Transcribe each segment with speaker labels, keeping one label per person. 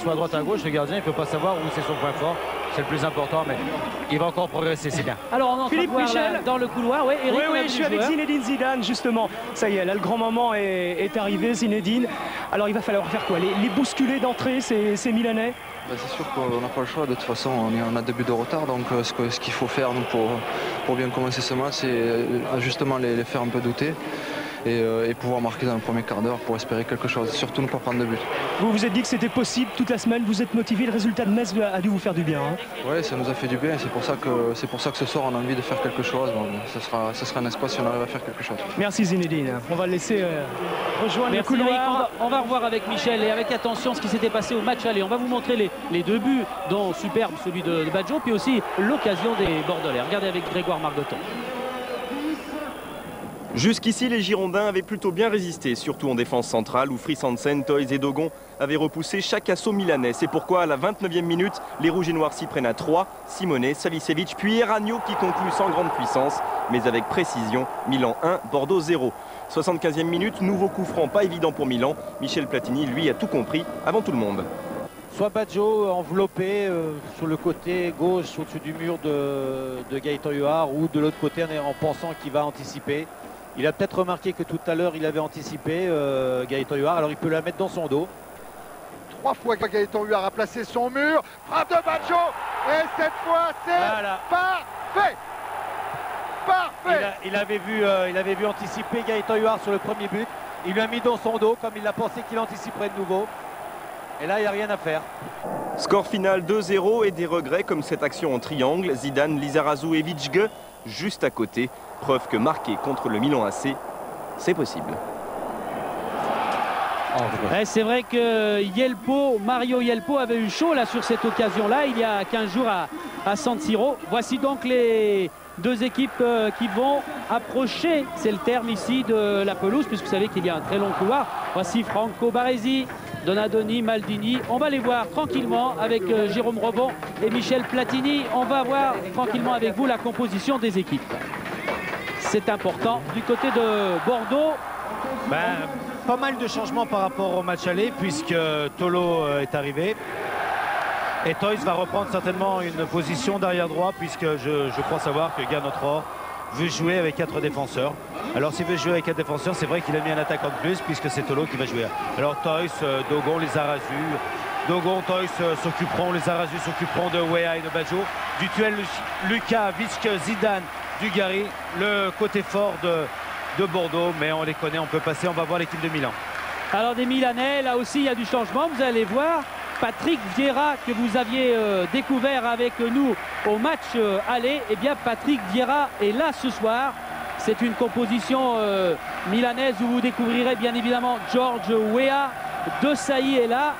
Speaker 1: Soit à droite à gauche, le gardien il peut pas savoir où c'est son point fort. C'est le plus important, mais il va encore progresser, c'est bien.
Speaker 2: Alors on entend voir là, dans le couloir, oui, Eric,
Speaker 3: oui, je suis avec Zinedine Zidane justement. Ça y est, là le grand moment est arrivé, Zinedine. Alors il va falloir faire quoi? Les bousculer d'entrée, ces Milanais?
Speaker 4: C'est sûr qu'on n'a pas le choix, de toute façon on a 2 buts de retard, donc ce qu'il faut faire nous, pour bien commencer ce match, c'est justement les faire un peu douter. Et pouvoir marquer dans le premier quart d'heure pour espérer quelque chose, surtout ne pas prendre de but.
Speaker 3: Vous vous êtes dit que c'était possible toute la semaine, vous êtes motivé, le résultat de Metz a dû vous faire du bien. Hein.
Speaker 4: Oui, ça nous a fait du bien, c'est pour ça que ce soir on a envie de faire quelque chose. Bon, ce sera un espoir si on arrive à faire quelque chose.
Speaker 3: Merci Zinedine, on va le laisser rejoindre le couloir.
Speaker 2: Eric, on va revoir avec Michel et avec attention ce qui s'était passé au match aller. On va vous montrer les 2 buts, dont superbe celui de Baggio, puis aussi l'occasion des Bordelais. Regardez avec Grégoire Margoton.
Speaker 5: Jusqu'ici, les Girondins avaient plutôt bien résisté, surtout en défense centrale où Fris Hansen, Toys et Dogon avaient repoussé chaque assaut milanais. C'est pourquoi à la 29e minute, les Rouges et Noirs s'y prennent à 3. Simone, Savicevic puis Eragno qui conclut sans grande puissance, mais avec précision. Milan 1, Bordeaux 0. 75e minute, nouveau coup franc pas évident pour Milan. Michel Platini, lui, a tout compris avant tout le monde.
Speaker 1: Soit Baggio enveloppé sur le côté gauche au-dessus du mur de Gaëtan Huard, ou de l'autre côté en pensant qu'il va anticiper. Il a peut-être remarqué que tout à l'heure il avait anticipé Gaëtan Huard, alors il peut la mettre dans son dos.
Speaker 6: 3 fois que Gaëtan Huard a placé son mur, frappe de Baggio, et cette fois c'est parfait. Parfait.
Speaker 1: Il avait vu anticiper Gaëtan Huard sur le premier but, il lui a mis dans son dos comme il a pensé qu'il anticiperait de nouveau. Et là il n'y a rien à faire.
Speaker 5: Score final 2-0 et des regrets comme cette action en triangle, Zidane, Lizarazu et Vichge juste à côté. Preuve que marquer contre le Milan AC, c'est possible.
Speaker 2: C'est vrai que Mario Yelpo avait eu chaud là sur cette occasion-là, il y a 15 jours à San Siro. Voici donc les 2 équipes qui vont approcher, c'est le terme ici, de la pelouse, puisque vous savez qu'il y a un très long couloir. Voici Franco Baresi, Donadoni, Maldini. On va les voir tranquillement avec Jérôme Robon et Michel Platini. On va voir tranquillement avec vous la composition des équipes. C'est important. Du côté de Bordeaux,
Speaker 1: pas mal de changements par rapport au match aller, puisque Tolo est arrivé. Et Toys va reprendre certainement une position d'arrière droit, puisque je crois savoir que Gernot Rohr veut jouer avec 4 défenseurs. Alors s'il veut jouer avec 4 défenseurs, c'est vrai qu'il a mis un attaquant de plus, puisque c'est Tolo qui va jouer. Alors Toys, Dogon, les Arazu. Dogon, Toys s'occuperont, les Arazu s'occuperont de Wea et de Baggio. Du duel Lucas, Vichke, Zidane, Dugarry, le côté fort de Bordeaux, mais on les connaît, on peut passer, on va voir l'équipe de Milan.
Speaker 2: Alors des Milanais, là aussi il y a du changement, vous allez voir. Patrick Vieira que vous aviez découvert avec nous au match aller, eh bien Patrick Vieira est là ce soir. C'est une composition milanaise où vous découvrirez bien évidemment George Weah, De Sailly est là.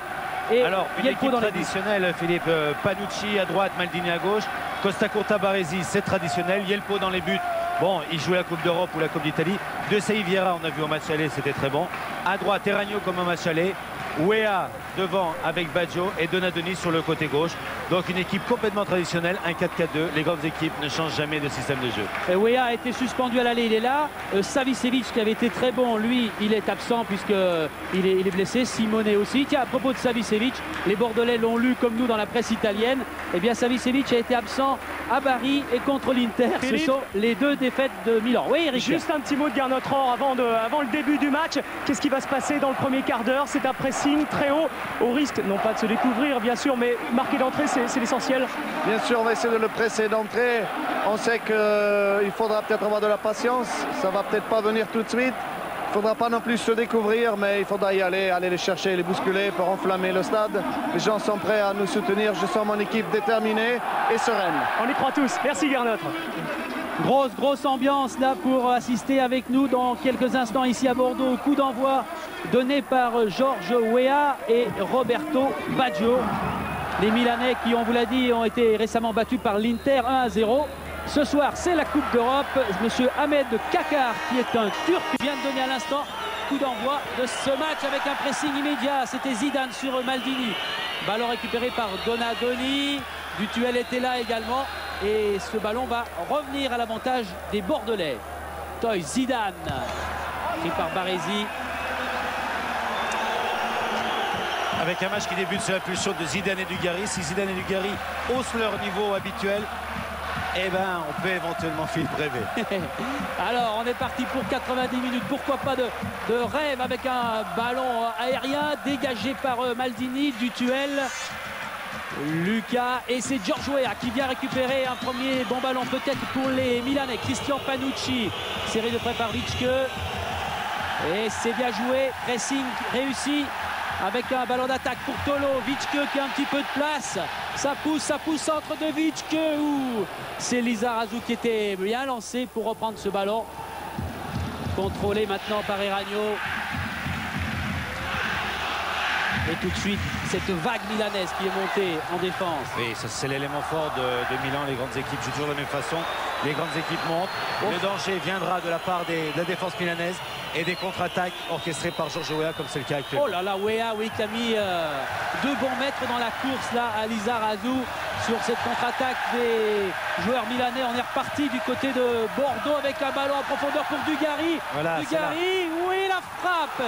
Speaker 2: Et
Speaker 1: alors une équipe traditionnelle, Philippe, Panucci à droite, Maldini à gauche, Costa Curta Baresi, c'est traditionnel, Yelpo dans les buts. Bon, il jouait la Coupe d'Europe ou la Coupe d'Italie. De Sailly Vieira, on a vu au match aller, c'était très bon. À droite, Eragno comme au match aller. Weah devant avec Baggio et Donadoni sur le côté gauche. Donc une équipe complètement traditionnelle, un 4-4-2. Les grandes équipes ne changent jamais de système de jeu.
Speaker 2: Et Weah a été suspendu à l'aller, il est là. Savicevic qui avait été très bon, lui, il est absent puisqu'il est blessé. Simone aussi. Tiens, à propos de Savicevic, les Bordelais l'ont lu comme nous dans la presse italienne. Eh bien, Savicevic a été absent à Bari et contre l'Inter. Ce sont les 2 défaites de Milan. Oui, Eric.
Speaker 3: Juste un petit mot de Gernot Rohr avant le début du match. Qu'est-ce qui va se passer dans le premier quart d'heure? C'est un pressing très haut, au risque, non pas de se découvrir bien sûr, mais marquer d'entrée c'est l'essentiel.
Speaker 7: Bien sûr, on va essayer de le presser d'entrée. On sait qu'il faudra peut-être avoir de la patience, ça va peut-être pas venir tout de suite. Il ne faudra pas non plus se découvrir, mais il faudra y aller les chercher, les bousculer pour enflammer le stade. Les gens sont prêts à nous soutenir, je sens mon équipe déterminée et sereine.
Speaker 3: On y croit tous, merci Gernot.
Speaker 2: Grosse ambiance là pour assister avec nous dans quelques instants ici à Bordeaux au coup d'envoi donné par George Weah et Roberto Baggio. Les Milanais qui, on vous l'a dit, ont été récemment battus par l'Inter 1-0. Ce soir, c'est la Coupe d'Europe. Monsieur Ahmed Kakar, qui est un Turc, vient de donner à l'instant coup d'envoi de ce match avec un pressing immédiat. C'était Zidane sur Maldini. Ballon récupéré par Donadoni. Dutuel était là également. Et ce ballon va revenir à l'avantage des Bordelais. Toy Zidane, pris par Baresi.
Speaker 1: Avec un match qui débute sur l'impulsion de Zidane et Dugarry. Si Zidane et Dugarry haussent leur niveau habituel, eh ben, on peut éventuellement rêver.
Speaker 2: Alors, on est parti pour 90 minutes. Pourquoi pas de rêve avec un ballon aérien dégagé par Maldini, du Tuel. Lucas, et c'est George Weah qui vient récupérer un premier bon ballon peut-être pour les Milanais. Christian Panucci, série de près par Witschke. Et c'est bien joué, pressing réussi. Avec un ballon d'attaque pour Tolo, Witschke qui a un petit peu de place. Ça pousse, centre de Witschke. C'est Lizarazu qui était bien lancé pour reprendre ce ballon. Contrôlé maintenant par Eragno. Et tout de suite, cette vague milanaise qui est montée en défense.
Speaker 1: Oui, c'est l'élément fort de Milan. Les grandes équipes jouent toujours de la même façon. Les grandes équipes montent. Le danger viendra de la part de la défense milanaise et des contre-attaques orchestrées par George Weah, comme c'est le cas actuellement.
Speaker 2: Oh là là, Weah, oui, qui a mis 2 bons mètres dans la course là à Lizarazu sur cette contre-attaque des joueurs milanais. On est reparti du côté de Bordeaux avec un ballon en profondeur pour Dugarry.
Speaker 1: Voilà,
Speaker 2: Dugarry, oui, la frappe.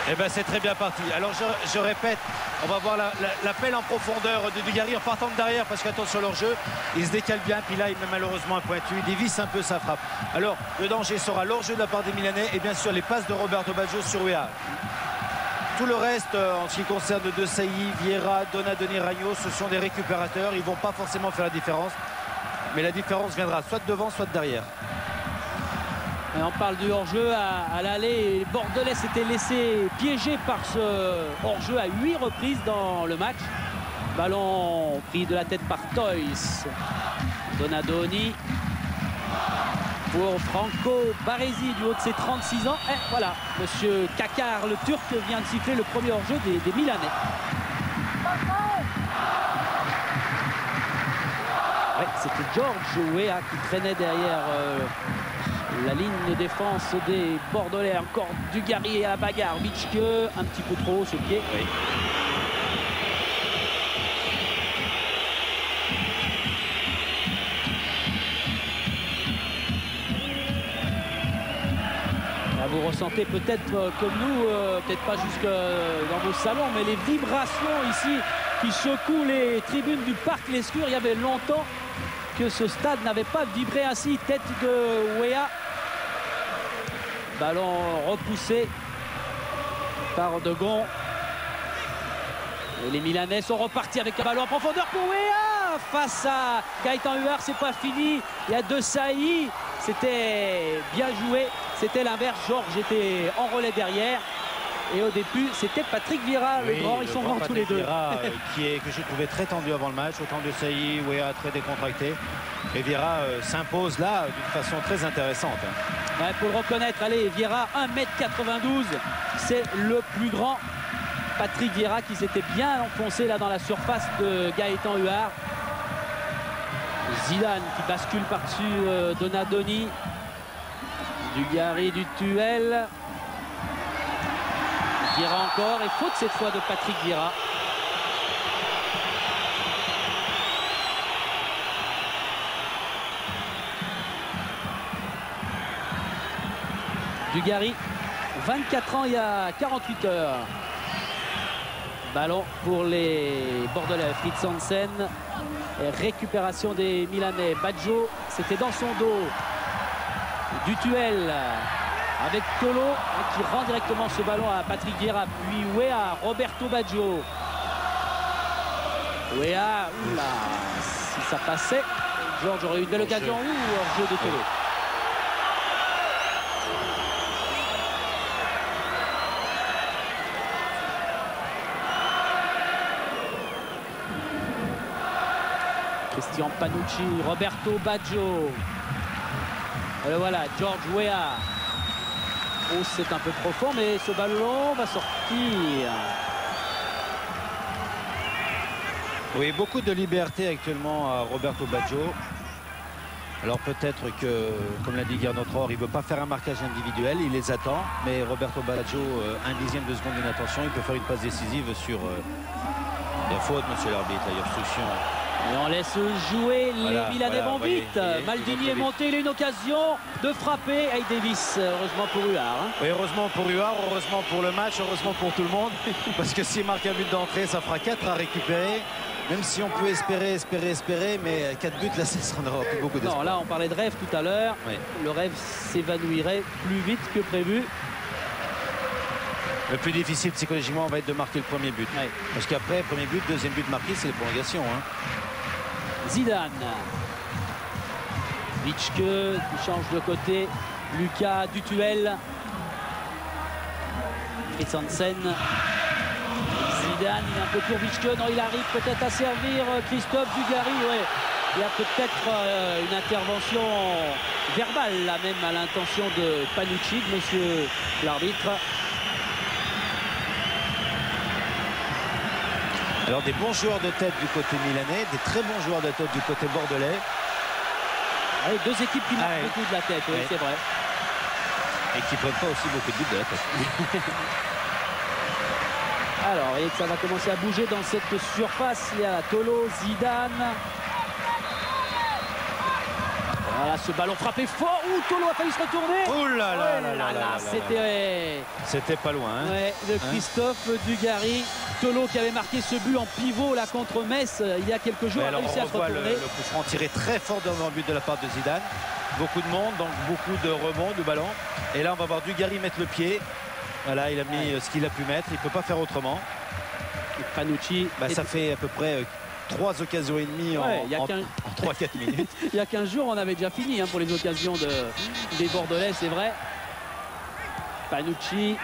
Speaker 1: Eh ben, c'est très bien parti. Alors je répète, on va voir l'appel en profondeur de Dugarry en partant de derrière, parce qu'attention leur jeu, il se décale bien, puis là il met malheureusement un pointu, il dévisse un peu sa frappe. Alors le danger sera leur jeu de la part des Milanais et bien sûr les passes de Roberto Baggio sur Weah. Tout le reste en ce qui concerne De Sailly, Vieira, Donadoni, Ragno, ce sont des récupérateurs, ils ne vont pas forcément faire la différence, mais la différence viendra soit de devant, soit de derrière.
Speaker 2: Et on parle du hors-jeu à l'aller. Les Bordelais s'étaient laissés piéger par ce hors-jeu à 8 reprises dans le match. Ballon pris de la tête par Toys. Donadoni pour Franco Baresi du haut de ses 36 ans. Et voilà, monsieur Kakar, le Turc, vient de siffler le premier hors-jeu des Milanais. Ouais, c'était George Weah qui traînait derrière la ligne de défense des Bordelais. Encore Dugarry à la bagarre. Witschke un petit peu trop haut ce pied. Oui. Là, vous ressentez peut-être comme nous, peut-être pas jusque dans vos salons, mais les vibrations ici qui secouent les tribunes du Parc Lescure. Il y avait longtemps que ce stade n'avait pas vibré ainsi. Tête de Weah. Ballon repoussé par De Gon. Et les Milanais sont repartis avec un ballon en profondeur pour Weah. Face à Gaëtan Huard, c'est pas fini. Il y a De Sailly. C'était bien joué. C'était l'inverse. Georges était en relais derrière. Et au début, c'était Patrick Vieira, oui, le grand. Ils sont grands tous les deux.
Speaker 1: Vieira, que j'ai trouvé très tendu avant le match. Autant De Sailly, Weah très décontracté. Et Vieira s'impose là d'une façon très intéressante.
Speaker 2: Ouais, pour le reconnaître, allez, Vieira, 1m92. C'est le plus grand. Patrick Vieira qui s'était bien enfoncé là dans la surface de Gaëtan Huard. Zidane qui bascule par-dessus Donadoni. Dugarry du Tuel. Vieira encore, et faute cette fois de Patrick Vieira. Dugarry, 24 ans il y a 48 heures. Ballon pour les Bordelais, Fritz Hansen. Et récupération des Milanais. Baggio, c'était dans son dos. Du Tuel avec Tolo qui rend directement ce ballon à Patrick Vieira. Puis Weah, Roberto Baggio. Weah, oula, si ça passait, Georges aurait eu une belle occasion. Hors jeu de Tolo. Christian Panucci, Roberto Baggio. Et voilà, George Weah. Oh, c'est un peu profond, mais ce ballon va sortir.
Speaker 1: Oui, beaucoup de liberté actuellement à Roberto Baggio. Alors peut-être que, comme l'a dit Gernot Rohr, il ne veut pas faire un marquage individuel, il les attend. Mais Roberto Baggio, un dixième de seconde d'inattention, il peut faire une passe décisive sur... il y a faute, monsieur l'arbitre, il y a obstruction.
Speaker 2: Et on laisse jouer,
Speaker 1: Voilà,
Speaker 2: les Milanais vont vite. Maldini est monté, il a une occasion de frapper. Hey Davis, heureusement pour Huard. Hein.
Speaker 1: Oui, heureusement pour Huard, heureusement pour le match, heureusement pour tout le monde. Parce que s'il marque un but d'entrée, ça fera 4 à récupérer. Même si on peut espérer, mais 4 buts, là, ça n'aura plus beaucoup d'espoir.
Speaker 2: Non, là, on parlait de rêve tout à l'heure.
Speaker 1: Oui.
Speaker 2: Le rêve s'évanouirait plus vite que prévu.
Speaker 1: Le plus difficile psychologiquement va être de marquer le premier but.
Speaker 2: Oui.
Speaker 1: Parce qu'après, premier but, deuxième but marqué, c'est les prolongations. Hein.
Speaker 2: Zidane. Witschke qui change de côté. Lucas Dutuel. Christensen. Zidane, il est un peu pour Witschke. Non, il arrive peut-être à servir Christophe Dugarry. Ouais. Il y a peut-être une intervention verbale, là même, à l'intention de Panucci, de monsieur l'arbitre.
Speaker 1: Alors des bons joueurs de tête du côté milanais, des très bons joueurs de tête du côté bordelais.
Speaker 2: Ouais, deux équipes qui marquent beaucoup de la tête, oui, c'est vrai.
Speaker 1: Et qui ne prennent pas aussi beaucoup de buts de la tête.
Speaker 2: Alors, vous voyez que ça va commencer à bouger dans cette surface. Il y a Tolo, Zidane. Voilà, ce ballon frappé fort. Ouh, Tolo a failli se retourner.
Speaker 1: Oh là là là là là.
Speaker 2: C'était
Speaker 1: pas loin. Hein.
Speaker 2: Ouais, de Christophe Dugarry. Tolo qui avait marqué ce but en pivot là contre Metz il y a quelques jours, a réussi à se retourner.
Speaker 1: Le coup franc tiré très fort devant le but de la part de Zidane. Beaucoup de monde, donc beaucoup de rebonds du ballon. Et là, on va voir Dugarry mettre le pied. Voilà, il a mis ce qu'il a pu mettre. Il ne peut pas faire autrement.
Speaker 2: Et Panucci.
Speaker 1: Ça fait à peu près 3 occasions et demie en 3-4 minutes.
Speaker 2: Il y a 15 jours, on avait déjà fini hein, pour les occasions des Bordelais, c'est vrai. Panucci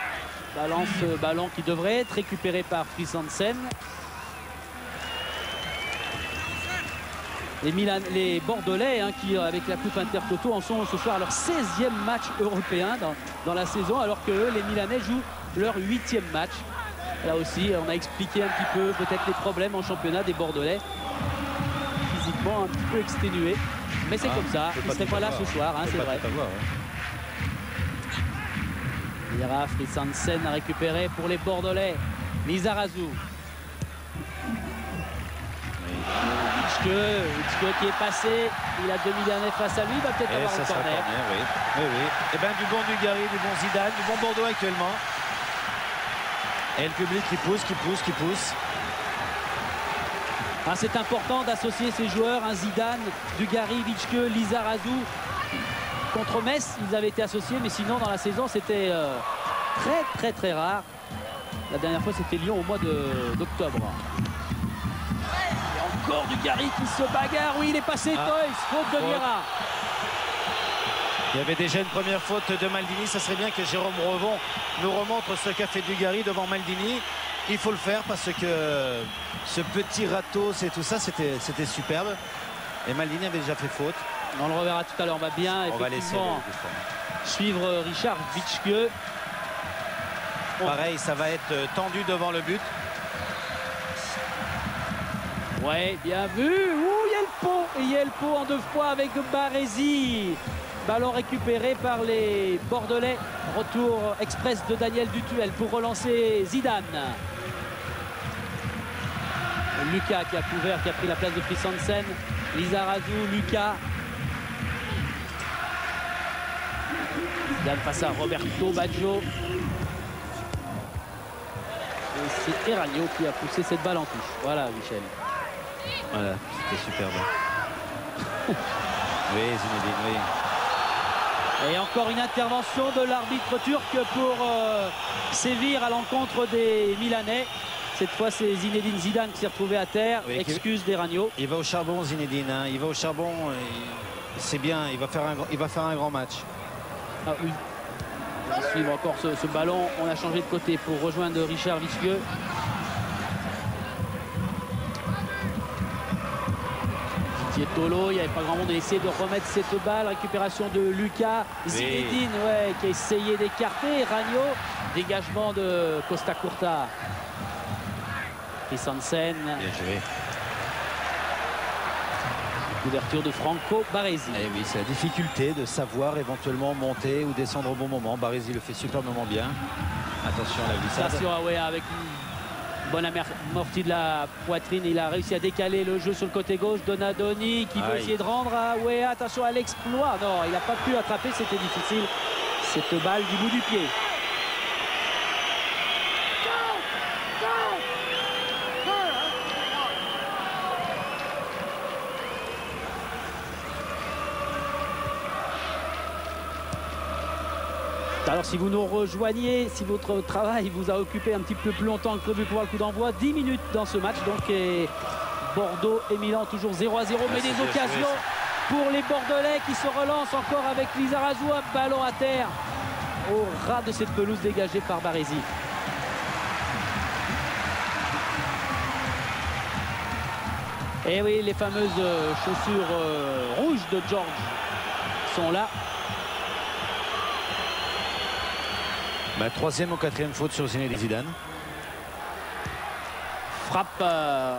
Speaker 2: balance ce ballon qui devrait être récupéré par Christensen. Les Bordelais hein, qui avec la Coupe Intertoto en sont ce soir à leur 16e match européen dans la saison, alors que les Milanais jouent leur 8e match. Là aussi, on a expliqué un petit peu peut-être les problèmes en championnat des Bordelais. Physiquement un petit peu exténués. Mais c'est comme ça, ils ne seraient pas là ce soir, hein, c'est vrai. Ira Christensen a récupéré pour les Bordelais. Lizarazu. Witschke qui est passé. Il a 2 Milanais face à lui. Il va peut-être avoir le corner.
Speaker 1: Oui. Et bien du bon Dugarry, du bon Zidane, du bon Bordeaux actuellement. Et le public qui pousse.
Speaker 2: Ah, c'est important d'associer ces joueurs. Hein, Zidane, Dugarry, Witschke, Lizarazu. Contre Metz, ils avaient été associés, mais sinon dans la saison c'était très rare. La dernière fois c'était Lyon au mois d'octobre. Et encore Dugarry qui se bagarre. Oui, il est passé Toys, faute de Vieira.
Speaker 1: Il y avait déjà une première faute de Maldini. Ça serait bien que Jérôme Revon nous remontre ce qu'a fait Dugarry devant Maldini. Il faut le faire parce que ce petit râteau, c'est tout ça, c'était superbe. Et Maldini avait déjà fait faute.
Speaker 2: On le reverra tout à l'heure. On va bien effectivement suivre Richard Witschke.
Speaker 1: Pareil, ça va être tendu devant le but.
Speaker 2: Ouais, bien vu. Ouh, il y a le pot en 2 fois avec Baresi. Ballon récupéré par les Bordelais. Retour express de Daniel Dutuel pour relancer Zidane. Lucas qui a couvert, qui a pris la place de Christensen. Lizarazu, Lucas. Zidane face à Roberto Baggio. Et c'est Eragno qui a poussé cette balle en touche. Voilà, Michel.
Speaker 1: Voilà, c'était superbe. Oui, Zinedine, oui.
Speaker 2: Et encore une intervention de l'arbitre turc pour sévir à l'encontre des Milanais. Cette fois, c'est Zinedine Zidane qui s'est retrouvé à terre. Oui, excuse d'Eragno.
Speaker 1: Il va au charbon, Zinedine. Hein. Il va au charbon. C'est bien. Il va faire un grand match.
Speaker 2: Ah oui. On va suivre encore ce ballon. On a changé de côté pour rejoindre Richard Witschke. Didier Tolo, il n'y avait pas grand monde. Il a essayé de remettre cette balle. Récupération de Lucas. Zinedine, ouais, qui a essayé d'écarter. Ragno. Dégagement de Costa Curta. Christensen.
Speaker 1: Bien joué.
Speaker 2: Couverture de Franco Baresi.
Speaker 1: Et oui, c'est la difficulté de savoir éventuellement monter ou descendre au bon moment. Baresi le fait superbement bien. Attention à la glissade.
Speaker 2: Attention à Weah avec une bonne amortie de la poitrine. Il a réussi à décaler le jeu sur le côté gauche. Donadoni qui veut essayer de rendre à Weah. Attention à l'exploit. Non, il n'a pas pu attraper, c'était difficile. Cette balle du bout du pied. Alors si vous nous rejoignez, si votre travail vous a occupé un petit peu plus longtemps que prévu pour le coup d'envoi, 10 minutes dans ce match. Donc et Bordeaux et Milan toujours 0-0, mais des occasions pour les Bordelais qui se relancent encore avec Lizarazu. Un ballon à terre au ras de cette pelouse dégagée par Baresi. Et oui, les fameuses chaussures rouges de George sont là.
Speaker 1: Troisième ou quatrième faute sur Zinedine Zidane.
Speaker 2: Frappe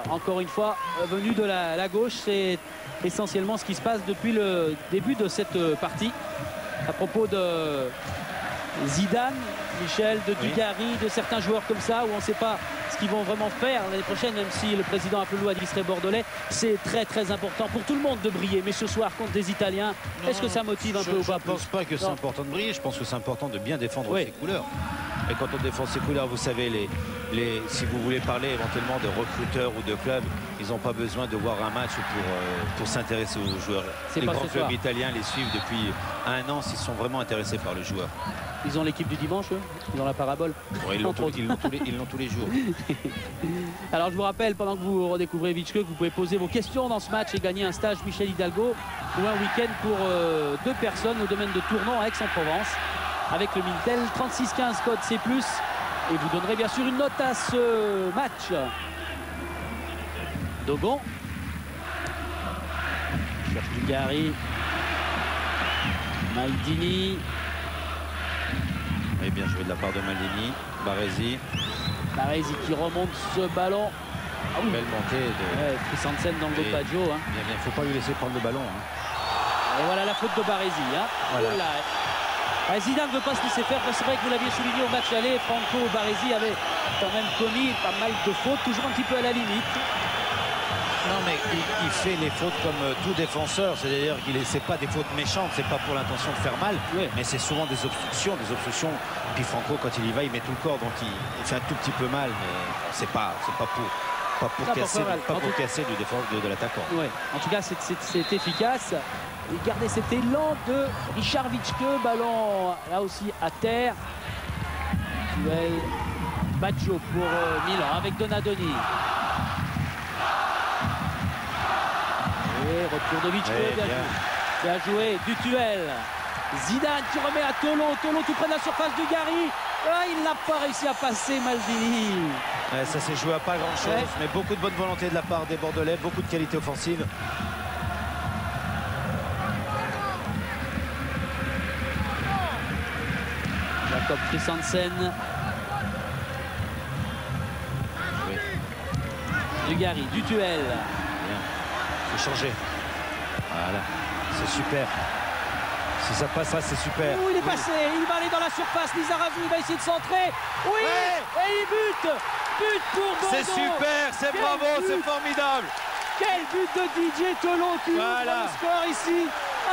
Speaker 2: encore une fois venue de la gauche. C'est essentiellement ce qui se passe depuis le début de cette partie. À propos de Zidane, Michel, de Dugarry, de certains joueurs comme ça où on ne sait pas ce qu'ils vont vraiment faire l'année prochaine, même si le président Apelou a dit qu'il serait bordelais. C'est très important pour tout le monde de briller, mais ce soir contre des Italiens, est-ce que ça motive un peu ou pas?
Speaker 1: Je ne pense pas que c'est important de briller, je pense que c'est important de bien défendre ses couleurs. Et quand on défend ses couleurs, vous savez, si vous voulez parler éventuellement de recruteurs ou de clubs, ils n'ont pas besoin de voir un match pour s'intéresser aux joueurs. Les grands clubs italiens les suivent depuis un an s'ils sont vraiment intéressés par le joueur.
Speaker 2: Ils ont l'équipe du dimanche, eux, dans la parabole.
Speaker 1: Oui, ils l'ont tous les jours.
Speaker 2: Alors je vous rappelle, pendant que vous redécouvrez Vitschke, que vous pouvez poser vos questions dans ce match et gagner un stage Michel Hidalgo ou un week-end pour 2 personnes au domaine de Tournon à Aix-en-Provence avec le Minitel 3615 code C+. Et vous donnerez bien sûr une note à ce match. Dogon. Cherche Dugarry. Maldini.
Speaker 1: Et bien joué de la part de Maldini.
Speaker 2: Baresi qui remonte ce ballon.
Speaker 1: Belle montée de
Speaker 2: Christensen dans le dos de Baggio.
Speaker 1: Bien, il ne faut pas lui laisser prendre le ballon.
Speaker 2: Et voilà la faute de Baresi. Voilà. Zidane ne veut pas se laisser faire. C'est vrai que vous l'aviez souligné au match aller. Franco Baresi avait quand même commis pas mal de fautes, toujours un petit peu à la limite.
Speaker 1: Non, mais il fait les fautes comme tout défenseur, c'est-à-dire qu'il n'est pas des fautes méchantes, c'est pas pour l'intention de faire mal, mais c'est souvent des obstructions. Puis Franco, quand il y va, il met tout le corps, donc il fait un tout petit peu mal, mais c'est pas pour casser du défense de l'attaquant.
Speaker 2: Ouais. En tout cas, c'est efficace. Et gardez cet élan de Richard Vitschke, ballon là aussi à terre. Duel Baggio pour Milan avec Donadoni. Et retour de Vitschke, bien joué, du duel. Zidane qui remet à Tolo tout près de la surface du Dugarry. Il n'a pas réussi à passer Maldini.
Speaker 1: Ça s'est joué à pas grand chose, mais beaucoup de bonne volonté de la part des Bordelais, beaucoup de qualité offensive.
Speaker 2: Jacob Christensen. Dugarry, du duel.
Speaker 1: Il faut changer. Voilà, c'est super. Si ça passe, c'est super.
Speaker 2: Il est passé, il va aller dans la surface. Lizarazu, il va essayer de centrer. Et il bute. But pour Bordeaux.
Speaker 1: C'est super, c'est bravo, c'est formidable.
Speaker 2: Quel but de Didier Tolo qui ouvre le score ici.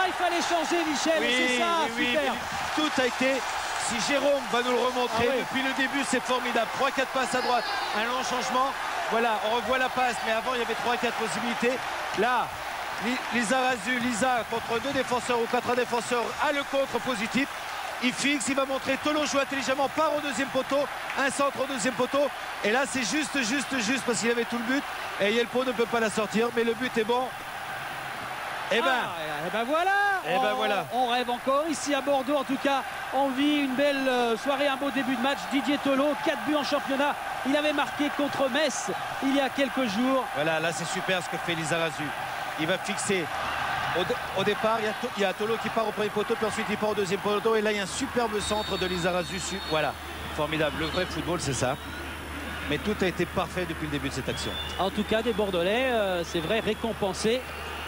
Speaker 2: Il fallait changer, Michel. C'est ça, super.
Speaker 1: Tout a été. Si Jérôme va nous le remontrer, depuis le début, c'est formidable. 3-4 passes à droite, un long changement. Voilà, on revoit la passe, mais avant, il y avait 3-4 possibilités. Là, Lisa contre 2 défenseurs ou 4 défenseurs a le contre positif. Il fixe, il va montrer. Tolo joue intelligemment, part au deuxième poteau, un centre au deuxième poteau. Et là, c'est juste parce qu'il avait tout le but. Et Yelpo ne peut pas la sortir, mais le but est bon. Et voilà.
Speaker 2: On rêve encore ici à Bordeaux. En tout cas, on vit une belle soirée, un beau début de match. Didier Tolo, 4 buts en championnat. Il avait marqué contre Metz il y a quelques jours.
Speaker 1: Voilà, là c'est super ce que fait Lizarazu. Il va fixer. Au départ, il y a Tolo qui part au premier poteau, puis ensuite il part au deuxième poteau. Et là, il y a un superbe centre de Lizarazu. Voilà, formidable. Le vrai football, c'est ça. Mais tout a été parfait depuis le début de cette action.
Speaker 2: En tout cas, des Bordelais, c'est vrai, récompensés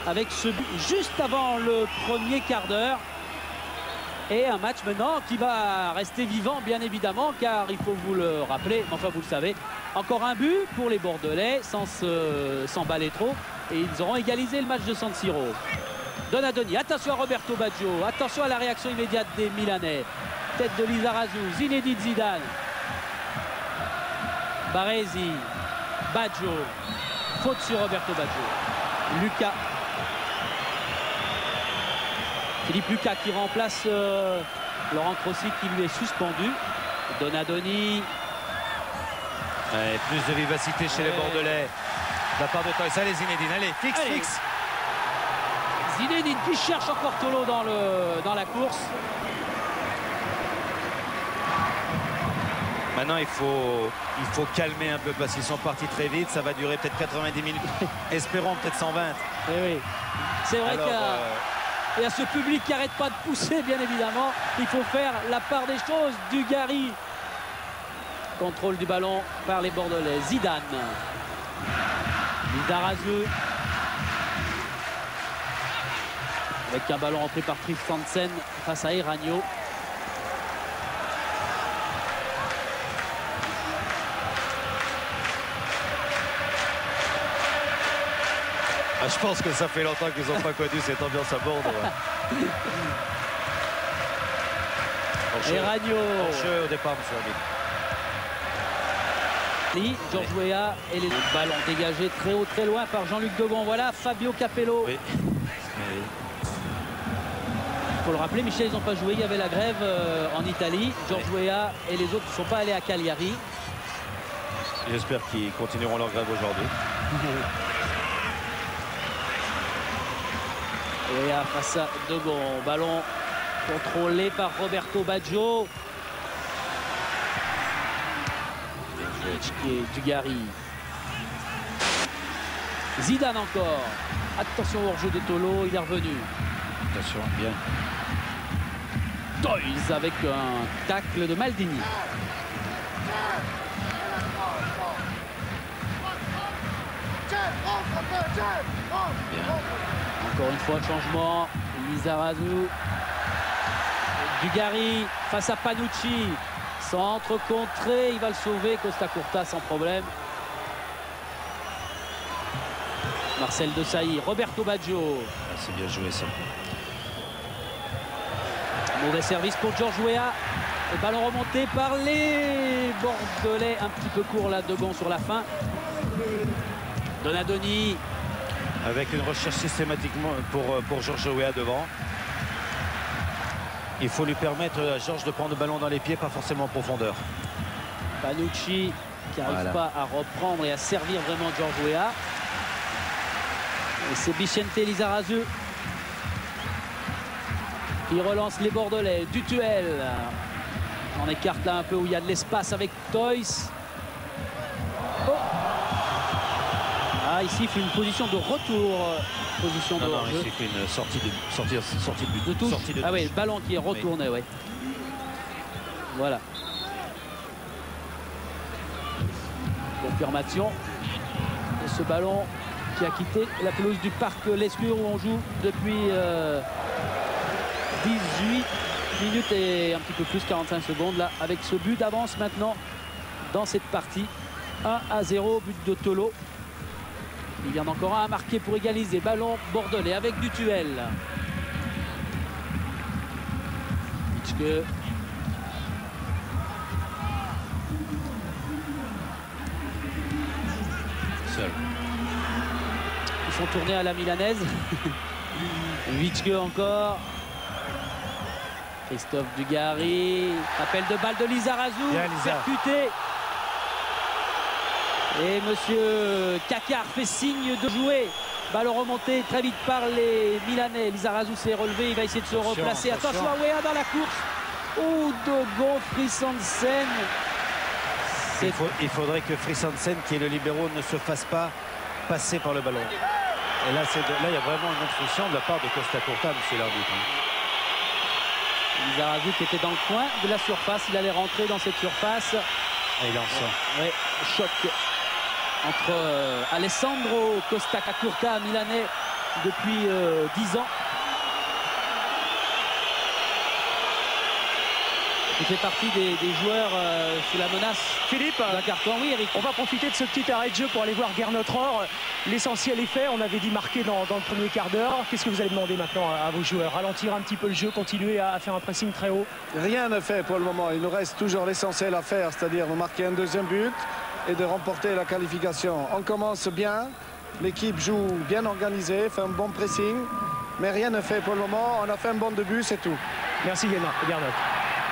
Speaker 2: avec ce but juste avant le premier quart d'heure. Et un match maintenant qui va rester vivant, bien évidemment, car il faut vous le rappeler, enfin vous le savez, encore un but pour les Bordelais sans s'emballer trop. Et ils auront égalisé le match de San Siro. Donadoni, attention à Roberto Baggio, attention à la réaction immédiate des Milanais. Tête de Lizarazu, Zinedine Zidane. Baresi, Baggio, faute sur Roberto Baggio. Lucas. Philippe Lucas qui remplace Laurent Crossi qui lui est suspendu. Donadoni.
Speaker 1: Ouais, plus de vivacité chez les Bordelais. De la part de Toys. Allez Zinedine, allez, fixe.
Speaker 2: Zinedine qui cherche encore Tolo dans la course.
Speaker 1: Maintenant il faut calmer un peu parce qu'ils sont partis très vite. Ça va durer peut-être 90 minutes. Espérons peut-être 120.
Speaker 2: Oui. C'est vrai qu'il y a ce public qui n'arrête pas de pousser, bien évidemment. Il faut faire la part des choses. Dugarry. Contrôle du ballon par les Bordelais. Zidane. Lizarazu. Avec un ballon repris par Christensen face à Eragno.
Speaker 1: Ah, je pense que ça fait longtemps qu'ils n'ont pas connu cette ambiance à Bordeaux.
Speaker 2: Eragno.
Speaker 1: Hors-jeu au départ, monsieur Hamid.
Speaker 2: Georges Weah et les ballons dégagés très haut, très loin par Jean-Luc Degon. Voilà Fabio Capello.
Speaker 1: Oui.
Speaker 2: Il faut le rappeler, Michel, ils n'ont pas joué. Il y avait la grève en Italie. Georges Weah et les autres ne sont pas allés à Cagliari.
Speaker 1: J'espère qu'ils continueront leur grève aujourd'hui.
Speaker 2: Weah face à Degon. Ballon contrôlé par Roberto Baggio. Dugarry. Zidane encore. Attention au hors-jeu de Tolo, il est revenu.
Speaker 1: Attention, bien.
Speaker 2: Toys avec un tacle de Maldini.
Speaker 1: Bien.
Speaker 2: Encore une fois, changement. Lizarazu. Dugarry face à Panucci. Centre contré, il va le sauver. Costa Curta sans problème. Marcel Desailly, Roberto Baggio.
Speaker 1: Ah, c'est bien joué ça.
Speaker 2: Mauvais service pour Georges Weah. Le ballon remonté par les Bordelais. Un petit peu court là, Degon sur la fin. Donadoni.
Speaker 1: Avec une recherche systématiquement pour Georges Weah devant. Il faut lui permettre à Georges de prendre le ballon dans les pieds, pas forcément en profondeur.
Speaker 2: Panucci qui n'arrive pas à reprendre et à servir vraiment Georges Weah. Et c'est Vicente Lizarazu qui relance les Bordelais. Dutuel. On écarte là un peu où il y a de l'espace avec Toys. Oh. Ah, ici il fait une position de retour. Position de hors-jeu.
Speaker 1: Ici il fait une sortie de but.
Speaker 2: De touche.
Speaker 1: Sortie de
Speaker 2: ah oui,
Speaker 1: touche.
Speaker 2: le ballon qui est retourné, oui. Voilà. Confirmation de ce ballon qui a quitté la pelouse du parc Lescure où on joue depuis 18 minutes et un petit peu plus, 45 secondes là, avec ce but d'avance maintenant dans cette partie. 1-0, but de Tolo. Il y en a encore un à marquer pour égaliser. Ballon bordelais avec Dutuel. Mitschke.
Speaker 1: Seul.
Speaker 2: Ils font tourner à la milanaise. Mitschke encore. Christophe Dugarry. Appel de balle de Lizarazu. Percuté. Et monsieur Kakar fait signe de jouer. Ballon remonté très vite par les Milanais. Lizarazu s'est relevé, il va essayer de se replacer. Attention à Weah dans la course. Oh, Degon, Christensen.
Speaker 1: Il faudrait que Christensen, qui est le libéro, ne se fasse pas passer par le ballon. Et là, il y a vraiment une instruction de la part de Costa Curta, monsieur l'arbitre.
Speaker 2: Lizarazu qui était dans le coin de la surface. Il allait rentrer dans cette surface.
Speaker 1: Et il en sort.
Speaker 2: Oui, choc entre Alessandro Costa Curta, milanais, depuis 10 ans. Il fait partie des joueurs sous la menace.
Speaker 3: Philippe,
Speaker 2: d'un carton. Oui, Eric.
Speaker 3: On va profiter de ce petit arrêt de jeu pour aller voir Gernot Rohr. L'essentiel est fait. On avait dit marquer dans le premier quart d'heure. Qu'est-ce que vous allez demander maintenant à vos joueurs? Ralentir un petit peu le jeu, continuer à faire un pressing très haut?
Speaker 7: Rien ne fait pour le moment. Il nous reste toujours l'essentiel à faire, c'est-à-dire de marquer un deuxième but et de remporter la qualification. On commence bien. L'équipe joue bien organisée, fait un bon pressing. Mais rien ne fait pour le moment. On a fait un bon début, c'est tout.
Speaker 3: Merci Gernot.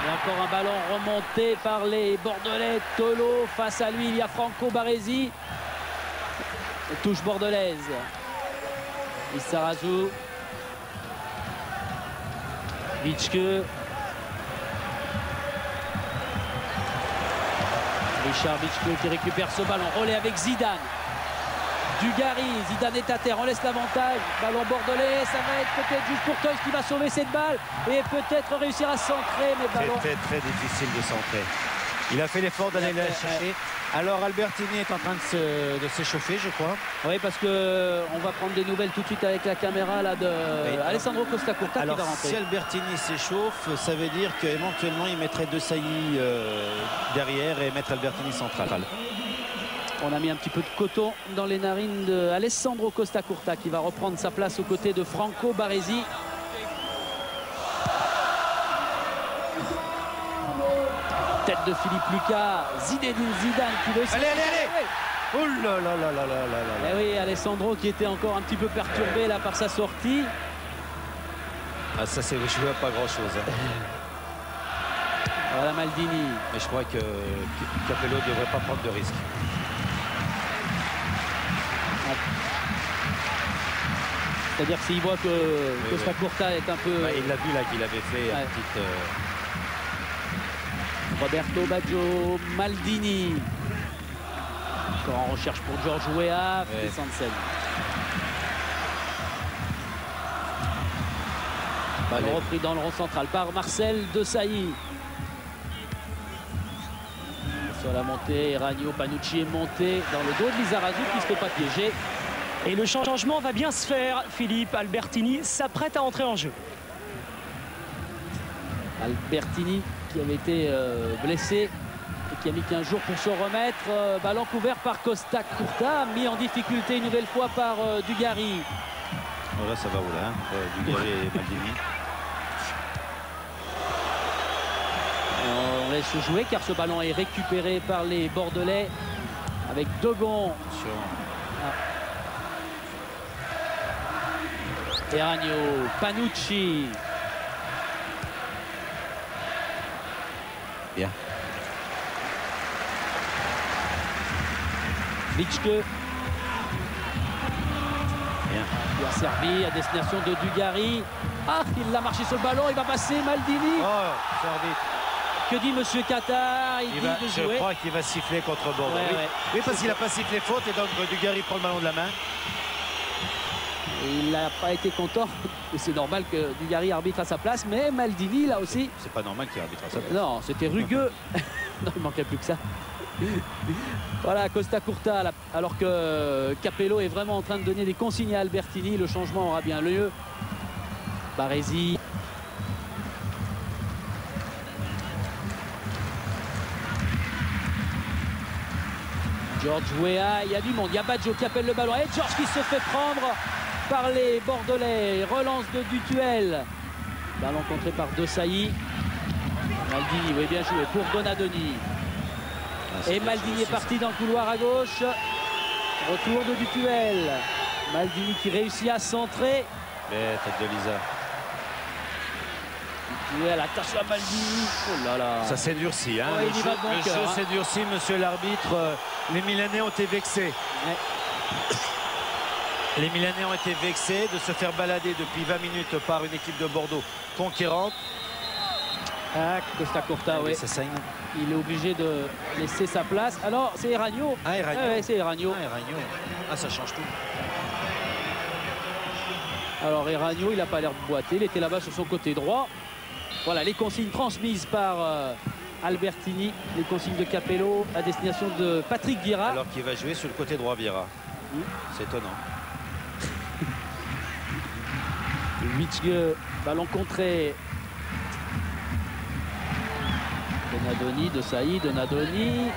Speaker 2: Et encore un ballon remonté par les Bordelais. Tolo, face à lui, il y a Franco Baresi. Touche bordelaise. Lizarazu. Vitschke. Richard Vitschke qui récupère ce ballon. Relais avec Zidane. Dugarry, Zidane est à terre, on laisse l'avantage. Ballon bordelais, ça va être peut-être juste pour Toys qui va sauver cette balle et peut-être réussir à centrer. Mais ballon...
Speaker 1: C'est très difficile de centrer. Il a fait l'effort d'aller la chercher. Alors Albertini est en train de s'échauffer, je crois.
Speaker 2: Oui, parce qu'on va prendre des nouvelles tout de suite avec la caméra là, de Alessandro Costa Curta qui va rentrer.
Speaker 1: Si Albertini s'échauffe, ça veut dire qu'éventuellement il mettrait De Sailly derrière et mettre Albertini central.
Speaker 2: On a mis un petit peu de coton dans les narines de Alessandro Costa Curta qui va reprendre sa place aux côtés de Franco Baresi. Tête de Philippe Lucas, Zinedine Zidane qui veut...
Speaker 1: Allez. Oh là là là là là là.
Speaker 2: Eh oui, Alessandro qui était encore un petit peu perturbé là par sa sortie.
Speaker 1: Ah, ça c'est joué à pas grand chose.
Speaker 2: Voilà Maldini.
Speaker 1: Mais je crois que Capello ne devrait pas prendre de risque.
Speaker 2: C'est-à-dire s'il voit que Costa Curta est un peu...
Speaker 1: il l'a vu là qu'il avait fait une petite...
Speaker 2: Roberto Baggio, Maldini. Encore en recherche pour George Weah, Sansen. Ballon repris dans le rond central par Marcel Desailly. Sur la montée, Ragno, Panucci est monté dans le dos de Lizarazu qui se fait pas piéger.
Speaker 3: Et le changement va bien se faire. Philippe Albertini s'apprête à entrer en jeu.
Speaker 2: Albertini qui avait été blessé et qui a mis 15 jours pour se remettre. Ballon couvert par Costa Curta, mis en difficulté une nouvelle fois par Dugarry.
Speaker 1: Oh là ça va rouler, hein, Dugarry et Maldini.
Speaker 2: On laisse jouer car ce ballon est récupéré par les Bordelais avec Dogon. Ragno, Panucci.
Speaker 1: Bien.
Speaker 2: Vitschke.
Speaker 1: Bien.
Speaker 2: Il a servi à destination de Dugarry. Ah, il l'a marché sur le ballon, il va passer Maldini.
Speaker 1: Oh, service.
Speaker 2: Que dit Monsieur Qatar? Il dit de jouer.
Speaker 1: Je crois qu'il va siffler contre Bordeaux. Oui, parce qu'il n'a pas sifflé faute et donc Dugarry prend le ballon de la main.
Speaker 2: Il n'a pas été content. C'est normal que Dugarry arbitre à sa place, mais Maldini là aussi.
Speaker 1: C'est pas normal qu'il arbitre à sa place.
Speaker 2: Non, c'était rugueux. Non, il manquait plus que ça. Voilà, Costa Curta, alors que Capello est vraiment en train de donner des consignes à Albertini. Le changement aura bien lieu. Baresi. George Weah, il y a du monde. Il y a Baggio qui appelle le ballon. Et George qui se fait prendre par les Bordelais. Relance de Dutuel. Ballon contré par Desailly. Maldini, oui, bien joué pour Donadoni. Et Maldini est parti dans le couloir à gauche. Retour de Dutuel. Maldini qui réussit à centrer.
Speaker 1: Mais tête de Lisa.
Speaker 2: Dutuel attache la Maldini. Oh là là.
Speaker 1: Ça s'est durci. Hein.
Speaker 2: Ouais,
Speaker 1: le jeu s'est durci, monsieur l'arbitre. Les Milanais ont été vexés. Ouais. Les Milanais ont été vexés de se faire balader depuis 20 minutes par une équipe de Bordeaux conquérante.
Speaker 2: Ah, Costa Curta, oui. Il est obligé de laisser sa place. Alors, c'est Ragno.
Speaker 1: Ah, Ragno.
Speaker 2: Ouais, c'est Ragno.
Speaker 1: Ah, ça change tout.
Speaker 2: Alors, Ragno, il n'a pas l'air de boiter. Il était là-bas sur son côté droit. Voilà, les consignes transmises par Albertini. Les consignes de Capello à destination de Patrick Vieira.
Speaker 1: Alors qu'il va jouer sur le côté droit, Vieira. C'est étonnant.
Speaker 2: Witschke, ballon contré. De Nadoni, de Saïd, de Nadoni.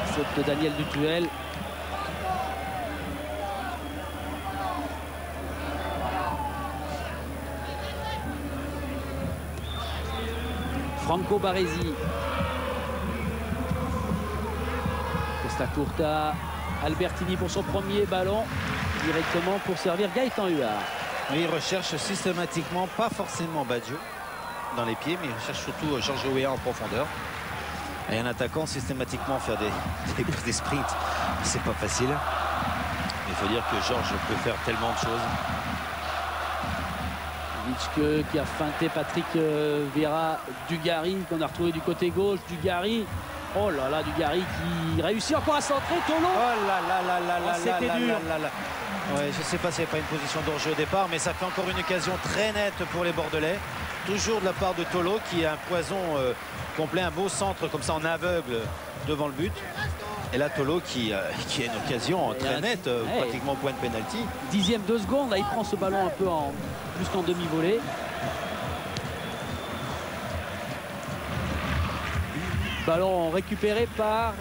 Speaker 2: Faute de Daniel Dutuel. Franco Baresi. Costa Curta. Albertini pour son premier ballon. Directement pour servir Gaëtan Huard.
Speaker 1: Il recherche systématiquement, pas forcément Baggio dans les pieds, mais il recherche surtout Georges Weah en profondeur. Et un attaquant systématiquement faire des sprints, c'est pas facile. Il faut dire que Georges peut faire tellement de choses.
Speaker 2: Witschke qui a feinté Patrick Vieira. Dugarry qu'on a retrouvé du côté gauche. Dugarry. Oh là là, Dugarry qui réussit encore à centrer. Tolo.
Speaker 1: Oh là là là là là
Speaker 2: c'était
Speaker 1: là
Speaker 2: dur.
Speaker 1: là là. Ouais, je ne sais pas s'il n'y a pas une position d'enjeu au départ, mais ça fait encore une occasion très nette pour les Bordelais. Toujours de la part de Tolo qui a un poison complet, un beau centre comme ça en aveugle devant le but. Et là Tolo qui a une occasion très nette, pratiquement point de pénalty.
Speaker 2: 10e de seconde, là il prend ce ballon un peu plus qu'en demi-volée. Ballon récupéré par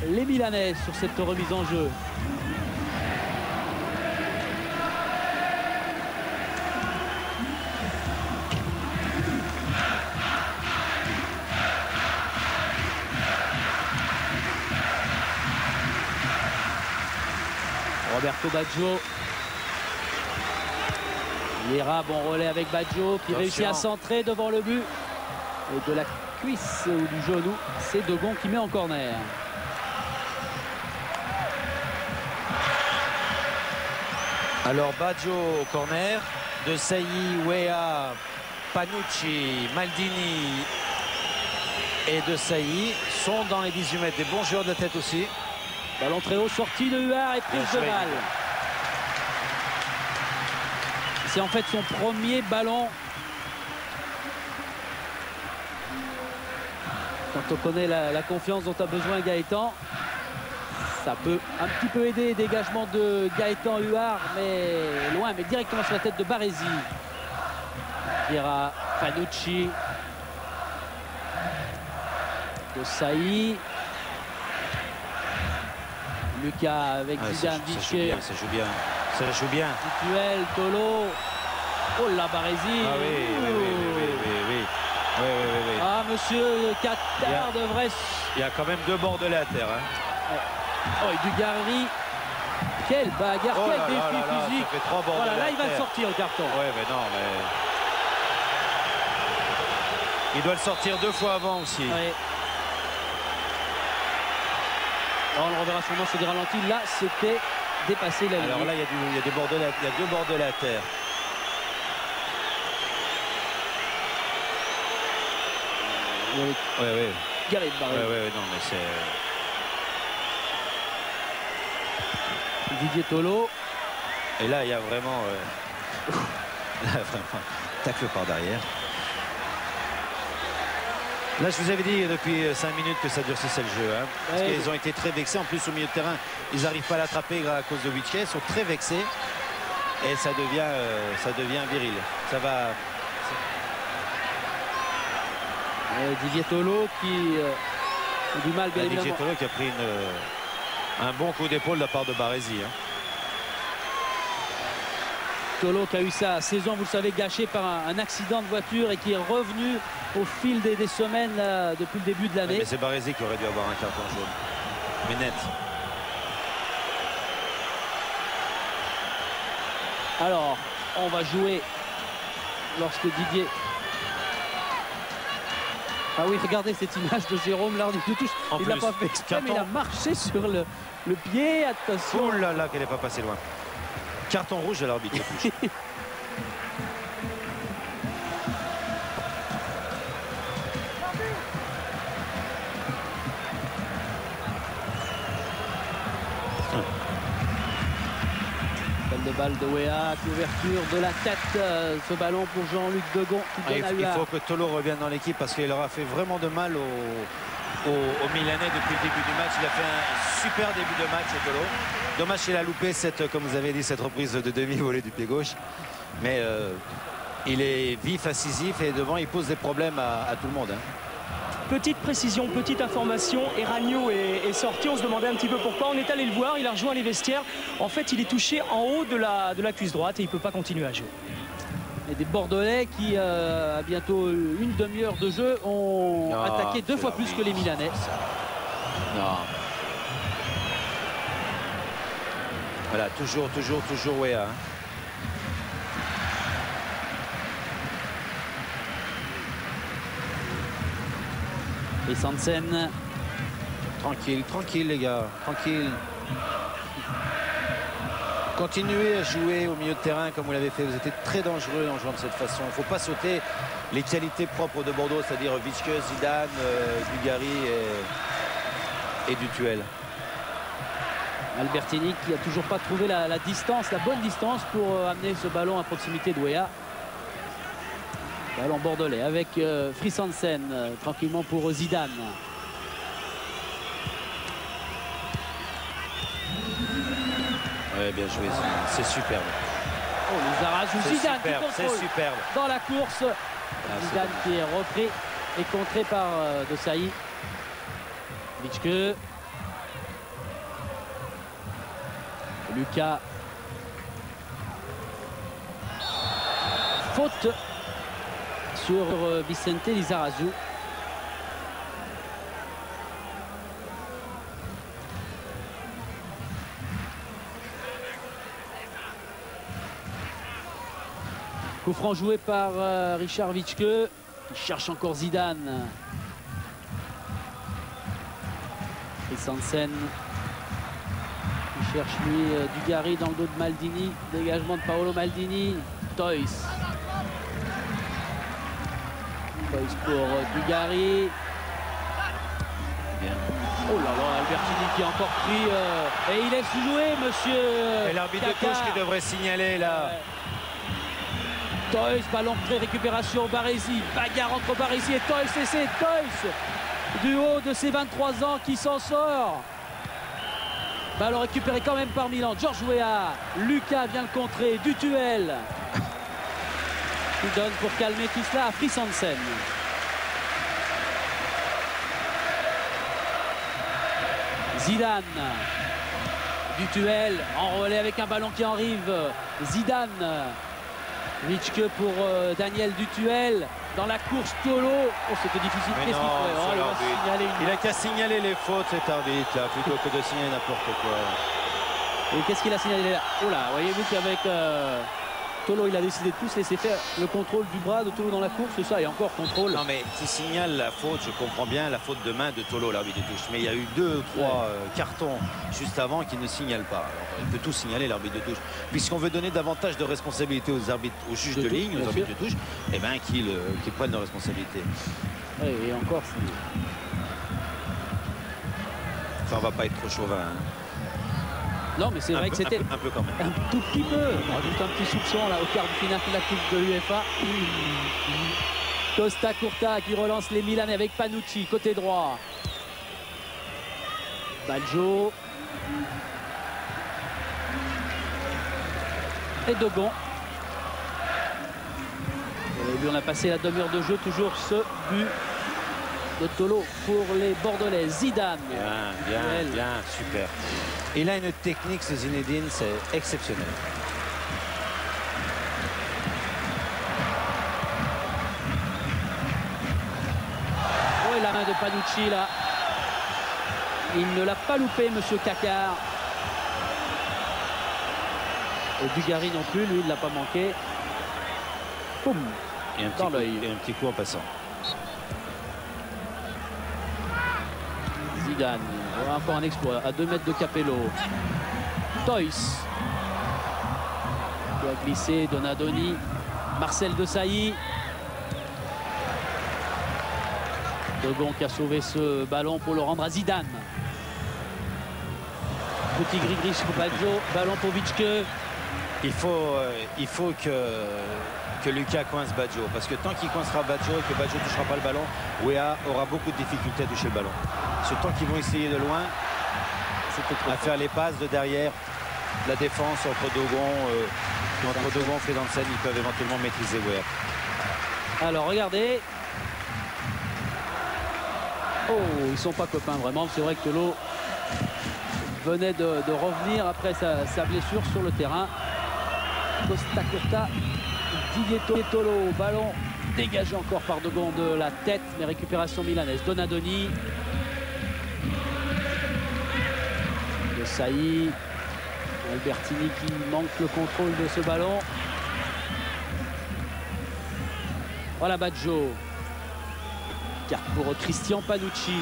Speaker 2: les Milanais sur cette remise en jeu. Roberto Baggio. Vieira, bon relais avec Baggio qui réussit à centrer devant le but. Et de la cuisse ou du genou, c'est Dogon qui met en corner.
Speaker 1: Alors Baggio au corner, de Sailly, Weah, Panucci, Maldini et de Sailly sont dans les 18 mètres. Des bons joueurs de la tête aussi.
Speaker 2: Ballon très haut, sortie de Huard et prise de balle. C'est en fait son premier ballon. Quand on connaît la confiance dont a besoin Gaëtan, ça peut un petit peu aider. Dégagement de Gaëtan Huard, mais loin, mais directement sur la tête de Baresi. Vieira, Panucci, de Sailly. Lucas avec Zidane, Witschke.
Speaker 1: Ça joue bien, ça joue bien.
Speaker 2: Dutuel, Tolo. Oh là, Baresi.
Speaker 1: Ah oui.
Speaker 2: Ah, monsieur Qatar devrait...
Speaker 1: Il y a quand même deux Bordelais à terre. Hein.
Speaker 2: Oh, et Dugarry. Quelle bagarre, quel défi physique.
Speaker 1: Ça fait 3 Bordelais.
Speaker 2: Voilà, là, il va le sortir, le carton.
Speaker 1: Ouais, mais non, mais... Il doit le sortir 2 fois avant aussi.
Speaker 2: Ouais. On le reverra sûrement sur des ralentis. Là, c'était dépasser la ligne.
Speaker 1: Alors là, il y a des Bordelais, il y a 2 Bordelais à terre. Oui.
Speaker 2: Gareth Barré.
Speaker 1: Oui, non, mais c'est...
Speaker 2: Didier Tolo.
Speaker 1: Et là, il y a vraiment... Là, vraiment, tacle par derrière. Là, je vous avais dit depuis 5 minutes que ça durcissait le jeu. Hein, parce qu'ils ont été très vexés. En plus, au milieu de terrain, ils n'arrivent pas à l'attraper à cause de Witschke. Ils sont très vexés. Et ça devient viril. Ça va...
Speaker 2: Didier Tolo qui a du mal, bien évidemment.
Speaker 1: Didier Tolo qui a pris un bon coup d'épaule de la part de Baresi. Hein.
Speaker 2: Tolo qui a eu sa saison, vous le savez, gâchée par un accident de voiture et qui est revenu au fil des semaines là, depuis le début de l'année.
Speaker 1: Mais c'est Baresi qui aurait dû avoir un carton jaune. Mais net.
Speaker 2: Alors, on va jouer lorsque Didier... Ah oui, regardez cette image de Jérôme l'arbitre de touche. Il n'a pas fait exprès, mais il a marché sur le pied. Attention.
Speaker 1: Oh là là, qu'elle n'est pas passée loin. Carton rouge de l'arbitre de touche.
Speaker 2: De balle de Weah, ouverture de la tête, ce ballon pour Jean-Luc Degon qui donne à Huard.
Speaker 1: Il faut que Tolo revienne dans l'équipe parce qu'il leur a fait vraiment de mal aux Milanais depuis le début du match. Il a fait un super début de match, Tolo. Dommage qu'il a loupé cette, comme vous avez dit, cette reprise de demi-volée du pied gauche. Mais il est vif, incisif et devant il pose des problèmes à tout le monde. Hein.
Speaker 3: Petite précision, petite information, Eragno est sorti, on se demandait un petit peu pourquoi, on est allé le voir, il a rejoint les vestiaires. En fait, il est touché en haut de la cuisse droite et il ne peut pas continuer à jouer.
Speaker 2: Et des Bordelais qui, à bientôt une demi-heure de jeu, ont attaqué 2 fois plus que les Milanais.
Speaker 1: Non. Voilà, toujours Weah. Hein.
Speaker 2: Et Sansen.
Speaker 1: Tranquille les gars, tranquille. Continuez à jouer au milieu de terrain comme vous l'avez fait. Vous êtes très dangereux en jouant de cette façon. Il ne faut pas sauter les qualités propres de Bordeaux, c'est-à-dire Vitske, Zidane, Dugarry et Dutuel.
Speaker 2: Albertini qui n'a toujours pas trouvé la distance, la bonne distance pour amener ce ballon à proximité de Weah. Ballon bordelais avec Frisansen, tranquillement pour Zidane.
Speaker 1: Ouais, bien joué, c'est superbe.
Speaker 2: Oh, les Arajou, Zidane qui contrôle
Speaker 1: c'est superbe.
Speaker 2: Dans la course. Zidane qui est repris et contré par De Sailly. Vitske. Lucas. Faute sur Vicente Lizarazu. Coup franc joué par Richard Vitske. Il cherche encore Zidane. Et Sansen. Il cherche lui Dugarry dans le dos de Maldini. Dégagement de Paolo Maldini. Toys. Toys pour Dugarry.
Speaker 1: Bien.
Speaker 2: Oh là là, Albertini qui a encore pris. Et il laisse jouer, monsieur.
Speaker 1: Et l'arbitre de touche qui devrait signaler là.
Speaker 2: Toys, ballon prêt, récupération, Baresi, bagarre entre Baresi et Toys, et c'est Toys du haut de ses 23 ans qui s'en sort. Ballon récupéré quand même par Milan, George Weah, Lucas vient le contrer, Dutuel qui donne pour calmer tout cela à Frisansen. Zidane, Dutuel en relais avec un ballon qui arrive, Zidane. Vitske pour Daniel Dutuel dans la course Tolo. Oh, c'était difficile. Qu'est-ce qu'il fait?
Speaker 1: Il a qu'à signaler les fautes cet arbitre là plutôt que de signaler n'importe quoi.
Speaker 2: Et qu'est-ce qu'il a signalé là? Oh là, voyez-vous qu'avec Tolo, il a décidé de tous laisser faire le contrôle du bras de Tolo dans la course, c'est ça, et encore contrôle.
Speaker 1: Non mais qui signale la faute, je comprends bien la faute de main de Tolo, l'arbitre de touche, mais il y a eu 2 ou 3 cartons juste avant qui ne signalent pas. Alors, il peut tout signaler l'arbitre de touche, puisqu'on veut donner davantage de responsabilité aux arbitres, aux juges de ligne, aux arbitres de touche, et bien qu'ils prennent leurs responsabilités.
Speaker 2: Ouais, et encore,
Speaker 1: enfin, on va pas être trop chauvin. Hein.
Speaker 2: Non, mais c'est vrai que c'était
Speaker 1: un peu quand même.
Speaker 2: Un tout petit peu. Juste un petit soupçon là au quart de finale de la Coupe de l'UEFA. Costa Curta qui relance les Milanais avec Panucci, côté droit. Baggio. Et Dogon. Et lui, on a passé la demi-heure de jeu, toujours ce but de Tolo pour les Bordelais. Zidane.
Speaker 1: Bien, super. Il a une technique, ce Zinedine, c'est exceptionnel.
Speaker 2: Oh, et la main de Panucci là. Il ne l'a pas loupé, monsieur Cacard. Et Dugarry non plus, lui, il ne l'a pas manqué. Boum.
Speaker 1: Et un petit coup en passant.
Speaker 2: Zidane, encore un exploit à 2 mètres de Capello. Toys doit glisser, Donadoni, Marcel De Sailly. Dogon qui a sauvé ce ballon pour le rendre à Zidane. Petit gris-gris sur Baggio, ballon pour Vitske.
Speaker 1: Il faut que que Lucas coince Baggio. Parce que tant qu'il coincera Baggio et que Baggio ne touchera pas le ballon, Weah aura beaucoup de difficultés à toucher le ballon. C'est tant qu'ils vont essayer de loin à faire les passes de derrière. La défense entre Dogon et Fredansen, ils peuvent éventuellement maîtriser Weah.
Speaker 2: Alors regardez. Oh, ils sont pas copains vraiment. C'est vrai que Tolo venait de revenir après sa blessure sur le terrain. Costa Curta, Didier Tolo, ballon dégagé encore par Dogon de la tête, mais récupération milanaise. Donadoni, de Saï, Albertini qui manque le contrôle de ce ballon. Voilà Baggio. Carte pour Christian Panucci.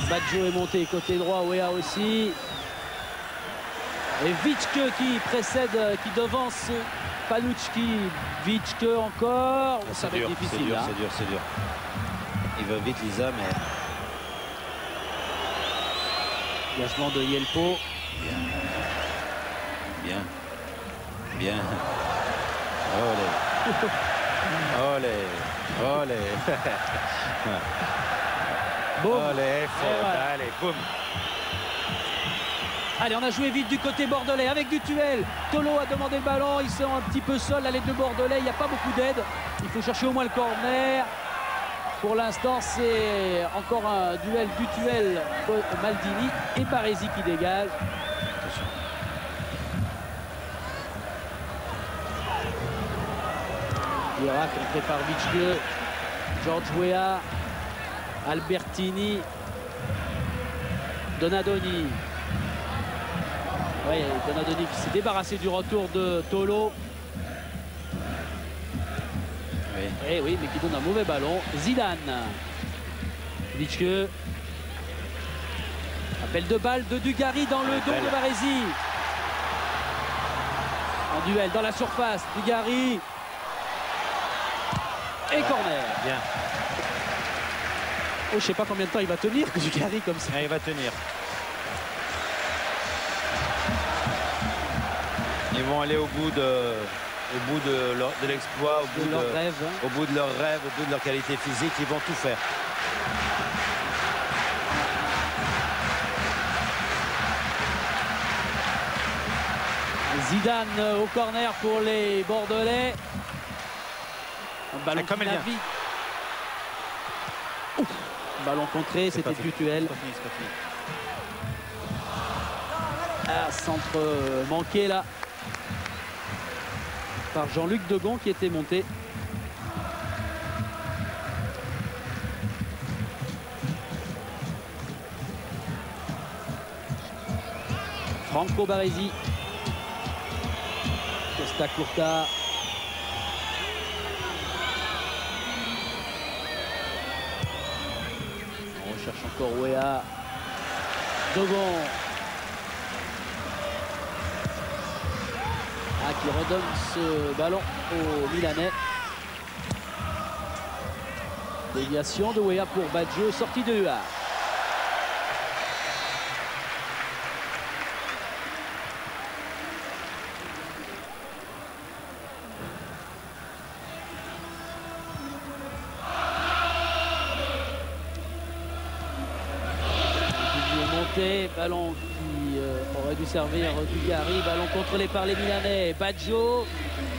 Speaker 2: Baggio est monté côté droit, Weah aussi. Et Witschke qui précède, qui devance Panucci. Witschke encore. Ça va être difficile là.
Speaker 1: C'est dur. Il va vite Lisa, mais...
Speaker 2: Engagement de Yelpo.
Speaker 1: Bien. Olé.
Speaker 2: Boum.
Speaker 1: Olé, faute. Allez, boum.
Speaker 2: Allez, on a joué vite du côté bordelais avec du tuel. Tolo a demandé le ballon, ils sont un petit peu seuls à l'aide de bordelais, il n'y a pas beaucoup d'aide. Il faut chercher au moins le corner. Pour l'instant, c'est encore un duel du tuel. Maldini et Baresi qui dégagent. Vieira contré par Witschke. George Weah. Albertini. Donadoni. Oui, Donadoni qui s'est débarrassé du retour de Tolo.
Speaker 1: Oui.
Speaker 2: Eh oui, mais qui donne un mauvais ballon. Zidane. Witschke. Appel de balle de Dugarry dans le dos de Baresi. En duel dans la surface. Dugarry. Et corner.
Speaker 1: Bien.
Speaker 2: Oh, je sais pas combien de temps il va tenir que Dugarry comme ça.
Speaker 1: Il va tenir. Ils vont aller au bout de l'exploit, au bout de leur rêve, au bout de leur qualité physique. Ils vont tout faire.
Speaker 2: Zidane au corner pour les Bordelais. Un ballon
Speaker 1: comme elle vient.
Speaker 2: Ouf, ballon contré, c'était du duel. Ah, centre manqué là par Jean-Luc Degon qui était monté. Franco Baresi. Costa Curta. On recherche encore Weah. Dogon. Qui redonne ce ballon au Milanais. Déviation de Weah pour Baggio, sortie de Huard. Ballon qui aurait dû servir Dugarry, ballon contrôlé par les Milanais. Baggio,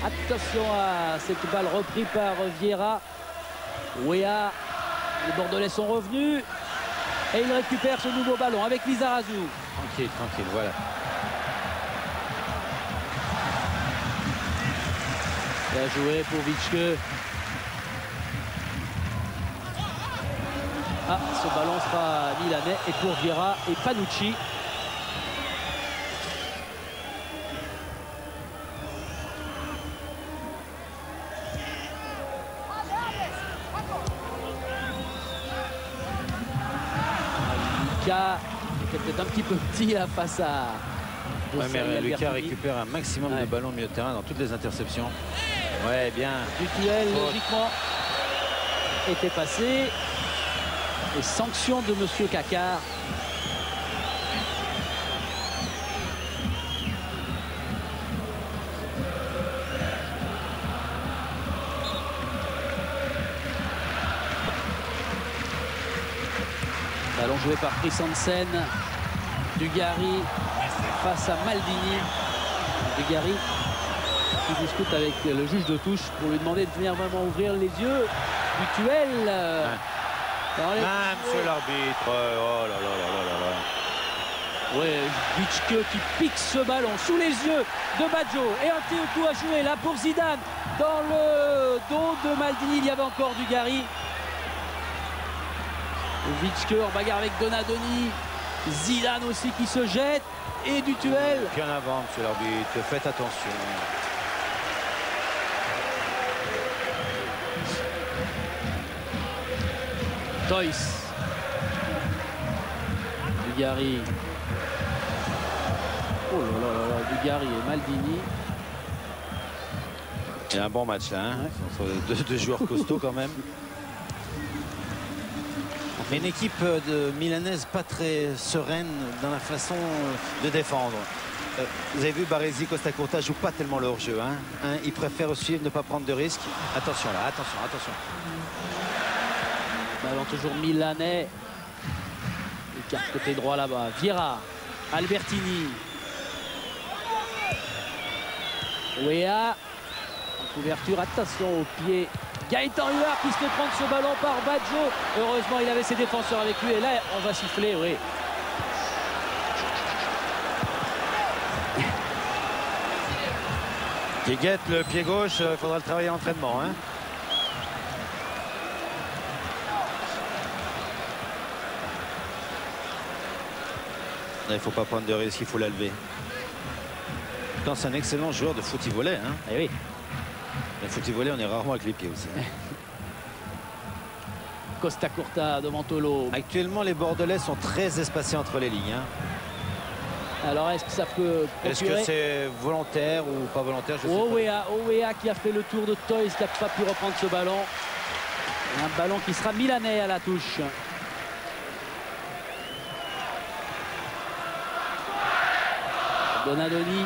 Speaker 2: attention à cette balle reprise par Vieira. Weah, les Bordelais sont revenus et il récupère ce nouveau ballon avec Lizarazu.
Speaker 1: Tranquille, voilà.
Speaker 2: Bien joué pour Witschke. Ah, ce ballon sera milanais et pour Vieira et Panucci. Lucas était peut-être un petit peu petit là face à...
Speaker 1: Ouais, mais Lucas récupère un maximum de ballons au milieu de terrain dans toutes les interceptions. Ouais, bien.
Speaker 2: Du duel, logiquement, était passé. Et sanction de Monsieur Cacard. Ballon joué par Christensen. Dugarry face à Maldini. Dugarry qui discute avec le juge de touche pour lui demander de venir vraiment ouvrir les yeux. Dutuel.
Speaker 1: Monsieur l'arbitre. Oh là là là là là là.
Speaker 2: Ouais, Witschke qui pique ce ballon sous les yeux de Baggio. Et un petit coup à jouer là pour Zidane. Dans le dos de Maldini, il y avait encore Dugarry. Witschke en bagarre avec Donadoni. Zidane aussi qui se jette. Et Dutuel.
Speaker 1: Bien avant, monsieur l'arbitre. Faites attention.
Speaker 2: Toys. Dugarry. Oh là là là, Dugarry et Maldini.
Speaker 1: Il y a un bon match là, hein. Ouais. Deux joueurs costauds quand même. Mais une équipe de milanaise pas très sereine dans la façon de défendre. Vous avez vu, Baresi, Costa Curta joue pas tellement le hors-jeu. Hein. Ils préfèrent suivre, ne pas prendre de risques. Attention là, attention, attention.
Speaker 2: Ballon toujours milanais. Écart côté droit là-bas. Vieira, Albertini. Weah. En couverture, attention au pied. Gaëtan Huard qui se fait prendre ce ballon par Baggio. Heureusement, il avait ses défenseurs avec lui. Et là, on va siffler, oui.
Speaker 1: Qui guette le pied gauche, il faudra le travailler en entraînement. Hein. Il ne faut pas prendre de risques, il faut la lever. C'est un excellent joueur de foot-volley. Hein.
Speaker 2: Eh oui.
Speaker 1: Le foot-volley, on est rarement avec les pieds aussi.
Speaker 2: Costa Curta devant Tolo.
Speaker 1: Actuellement, les Bordelais sont très espacés entre les lignes. Hein.
Speaker 2: Alors, est-ce que ça peut procurer...
Speaker 1: Est-ce que c'est volontaire ou pas volontaire? Je sais pas.
Speaker 2: Weah qui a fait le tour de Toys, qui n'a pas pu reprendre ce ballon. Un ballon qui sera milanais à la touche. Donadoni.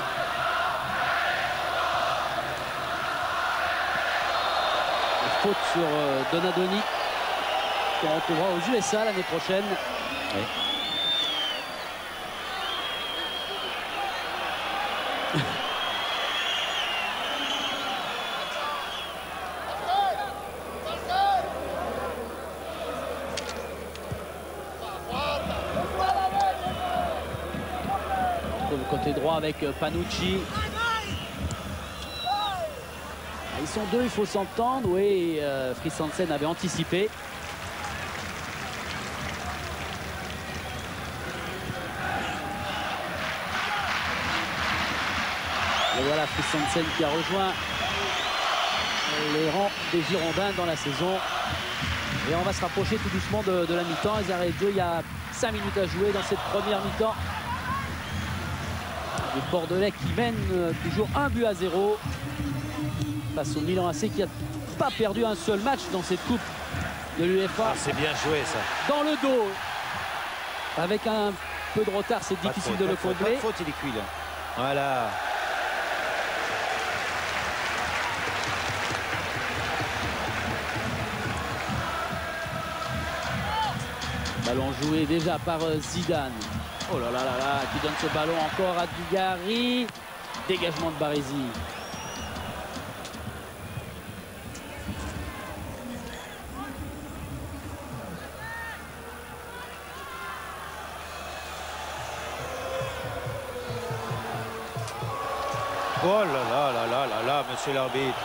Speaker 2: Faute sur Donadoni. Qu'on retrouvera aux USA l'année prochaine.
Speaker 1: Oui.
Speaker 2: Le côté droit avec Panucci. Ils sont deux, il faut s'entendre. Oui, Christensen avait anticipé. Et voilà Christensen qui a rejoint les rangs des Girondins dans la saison. Et on va se rapprocher tout doucement de la mi-temps. Ils arrêtent de jeu, il y a 5 minutes à jouer dans cette première mi-temps. Les Bordelais qui mènent toujours 1-0 face au Milan AC qui n'a pas perdu un seul match dans cette coupe de l'UEFA.
Speaker 1: Ah, c'est bien joué ça.
Speaker 2: Dans le dos. Avec un peu de retard, c'est difficile de le combler.
Speaker 1: Pas de faute, il est cuit là. Voilà.
Speaker 2: Ballon joué déjà par Zidane. Oh là là là là, qui donne ce ballon encore à Dugarry. Dégagement de Baresi.
Speaker 1: Oh là là là là là là, monsieur l'arbitre.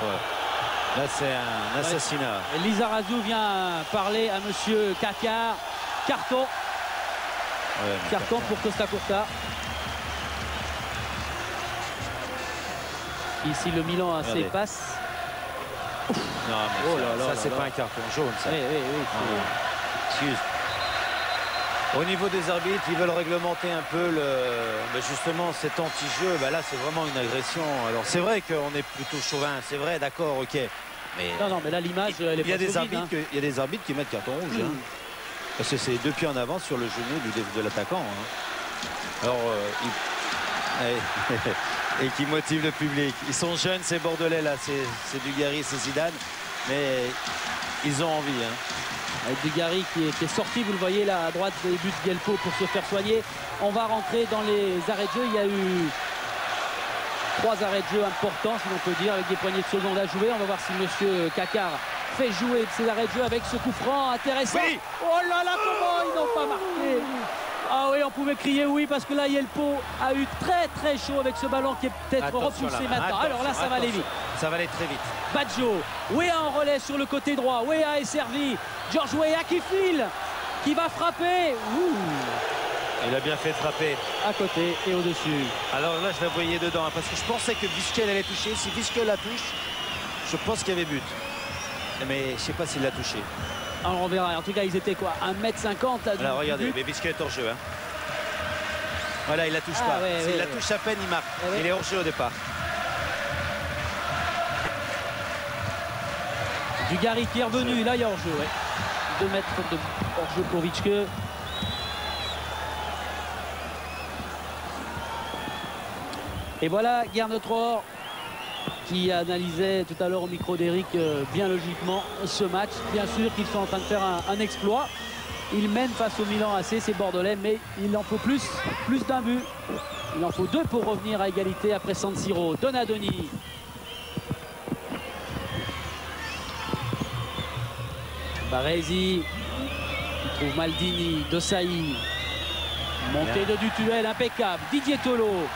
Speaker 1: Là, c'est un assassinat.
Speaker 2: Et Lizarazu vient parler à monsieur Kaka. Carton.
Speaker 1: Ouais,
Speaker 2: carton pour Costa Curta. Ici, le Milan AC passe.
Speaker 1: Non, mais oh là là, ça, c'est pas un carton jaune, ça.
Speaker 2: Oui, oui, oui.
Speaker 1: Excuse. Au niveau des arbitres, ils veulent réglementer un peu justement cet anti-jeu. Là, c'est vraiment une agression. Alors, c'est vrai qu'on est plutôt chauvin. C'est vrai, d'accord, ok. Mais
Speaker 2: non, mais là, l'image, elle est
Speaker 1: il y a
Speaker 2: pas
Speaker 1: des
Speaker 2: solide,
Speaker 1: arbitres, il y a des arbitres qui mettent carton rouge. Hein. Parce que c'est 2 pieds en avant sur le genou de l'attaquant. Hein. Alors, et qui motive le public. Ils sont jeunes, ces Bordelais là. C'est Dugarry, c'est Zidane. Mais ils ont envie. Hein.
Speaker 2: Avec Dugarry qui est sorti, vous le voyez là à droite des buts de Guelpo pour se faire soigner. On va rentrer dans les arrêts de jeu. Il y a eu 3 arrêts de jeu importants, si l'on peut dire, avec des poignées de seconde à jouer. On va voir si monsieur Kakar fait jouer ces arrêts de jeu avec ce coup franc intéressant. Oui. Oh là là, comment ils n'ont pas marqué. Ah oui, on pouvait crier oui parce que là Guelpo a eu très chaud avec ce ballon qui est peut-être repoussé maintenant. Alors là ça va aller vite.
Speaker 1: Ça va aller très vite.
Speaker 2: Baggio, Weah en relais sur le côté droit. Weah est servi. George Weah qui file, qui va frapper. Ouh.
Speaker 1: Il a bien fait de frapper.
Speaker 2: À côté et au-dessus.
Speaker 1: Alors là je la voyais dedans parce que je pensais que Visquel allait toucher. Si Visquel la touche, je pense qu'il y avait but. Mais je ne sais pas s'il l'a touché.
Speaker 2: Alors on verra. En tout cas, ils étaient quoi, 1m50 là.
Speaker 1: Alors regardez, mais Visquel est hors jeu. Hein. Voilà, il la touche pas.
Speaker 2: Ouais,
Speaker 1: S'il la touche à peine, il marque. Il est hors jeu au départ.
Speaker 2: Dugarry qui est revenu. Là, il y a hors jeu. 2 mètres de hors jeu pour Vitschke. Et voilà, Gernot qui analysait tout à l'heure au micro d'Eric bien logiquement ce match. Bien sûr qu'ils sont en train de faire un exploit. Ils mènent face au Milan AC, c'est Bordelais, mais il en faut plus d'un but. Il en faut 2 pour revenir à égalité après San Siro. Donadoni. Baresi qui trouve Maldini, De Sailly. Montée de Dutuel impeccable. Didier Tolo.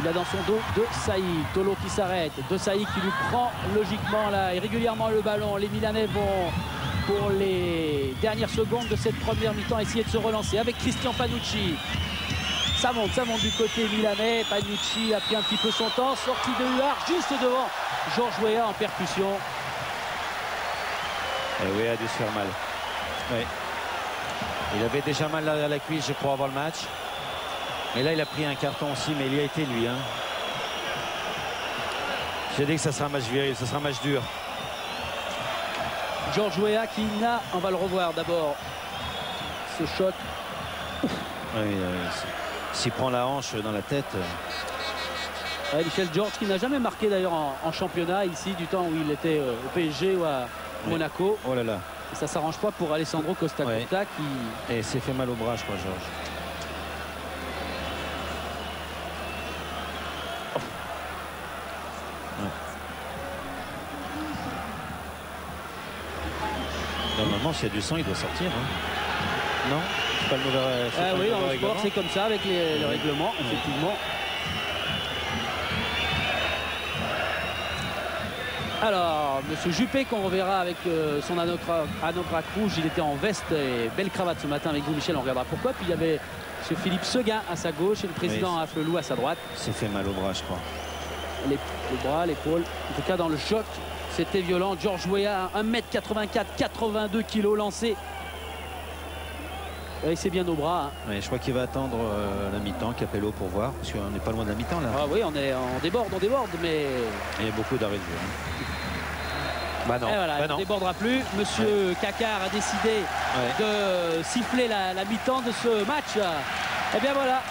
Speaker 2: Il a dans son dos De Sailly. Tolo qui s'arrête. De Sailly qui lui prend logiquement là et régulièrement le ballon. Les Milanais vont pour les dernières secondes de cette première mi-temps essayer de se relancer avec Christian Panucci. Ça monte du côté milanais. Panucci a pris un petit peu son temps. Sortie de Huard juste devant George Weah en percussion.
Speaker 1: Et Weah a dû se faire mal. Oui. Il avait déjà mal à la cuisse, je crois, avant le match. Et là, il a pris un carton aussi, mais il y a été lui. Hein. J'ai dit que ça sera un match viril, ça sera un match dur.
Speaker 2: George Weah qui n'a, on va le revoir d'abord, ce shot.
Speaker 1: Oui, s'il prend la hanche dans la tête.
Speaker 2: Michel George qui n'a jamais marqué d'ailleurs en championnat ici, du temps où il était au PSG ou à Monaco.
Speaker 1: Oh là là.
Speaker 2: Et ça s'arrange pas pour Alessandro Costa Curta qui...
Speaker 1: Et s'est fait mal au bras, je crois, Georges. Normalement, s'il y a du sang, il doit sortir. Hein. Non, c'est pas le mauvais.
Speaker 2: Oui, dans le sport, c'est comme ça avec le règlement, effectivement. Alors, monsieur Juppé, qu'on reverra avec son anorak rouge, il était en veste et belle cravate ce matin avec vous, Michel, on regardera pourquoi. Puis il y avait ce Philippe Seguin à sa gauche et le président Afflelou à sa droite.
Speaker 1: C'est fait mal au bras, je crois.
Speaker 2: Les bras, l'épaule, en tout cas dans le choc. C'était violent. George Weah, 1m84, 82 kg lancé. Et c'est bien au bras. Hein.
Speaker 1: Oui, je crois qu'il va attendre la mi-temps, Capello, pour voir. Parce qu'on n'est pas loin de la mi-temps là.
Speaker 2: Ah oui, on déborde, mais...
Speaker 1: Il y a beaucoup d'arrêts de jeu. Hein. Bah non.
Speaker 2: Et voilà, on ne débordera plus. Monsieur Kakar a décidé de siffler la mi-temps de ce match. Et bien voilà,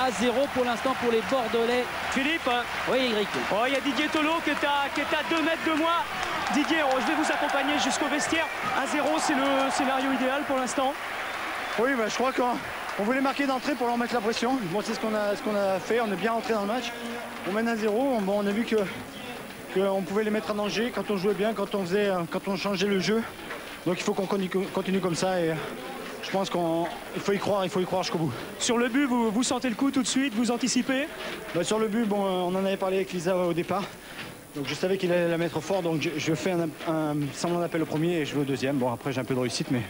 Speaker 2: 1-0 pour l'instant pour les Bordelais.
Speaker 3: Philippe.
Speaker 2: Oui, Eric.
Speaker 3: Oh, il y a Didier Tolo qui est à 2 mètres de moi. Didier, je vais vous accompagner jusqu'au vestiaire. 1-0, c'est le scénario idéal pour l'instant.
Speaker 8: Oui, bah, je crois qu'on voulait marquer d'entrée pour leur mettre la pression. Bon, c'est ce qu'on a fait. On est bien rentré dans le match. On mène à 0. Bon, on a vu qu'on pouvait les mettre en danger quand on jouait bien, quand on changeait le jeu. Donc il faut qu'on continue comme ça. Et je pense qu'il faut y croire jusqu'au bout.
Speaker 3: Sur le but, vous sentez le coup tout de suite, vous anticipez?
Speaker 8: Bah, sur le but, bon, on en avait parlé avec Lisa au départ. Donc je savais qu'il allait la mettre fort, donc je fais un semblant d'appel au premier et je vais au deuxième. Bon, après j'ai un peu de réussite, mais...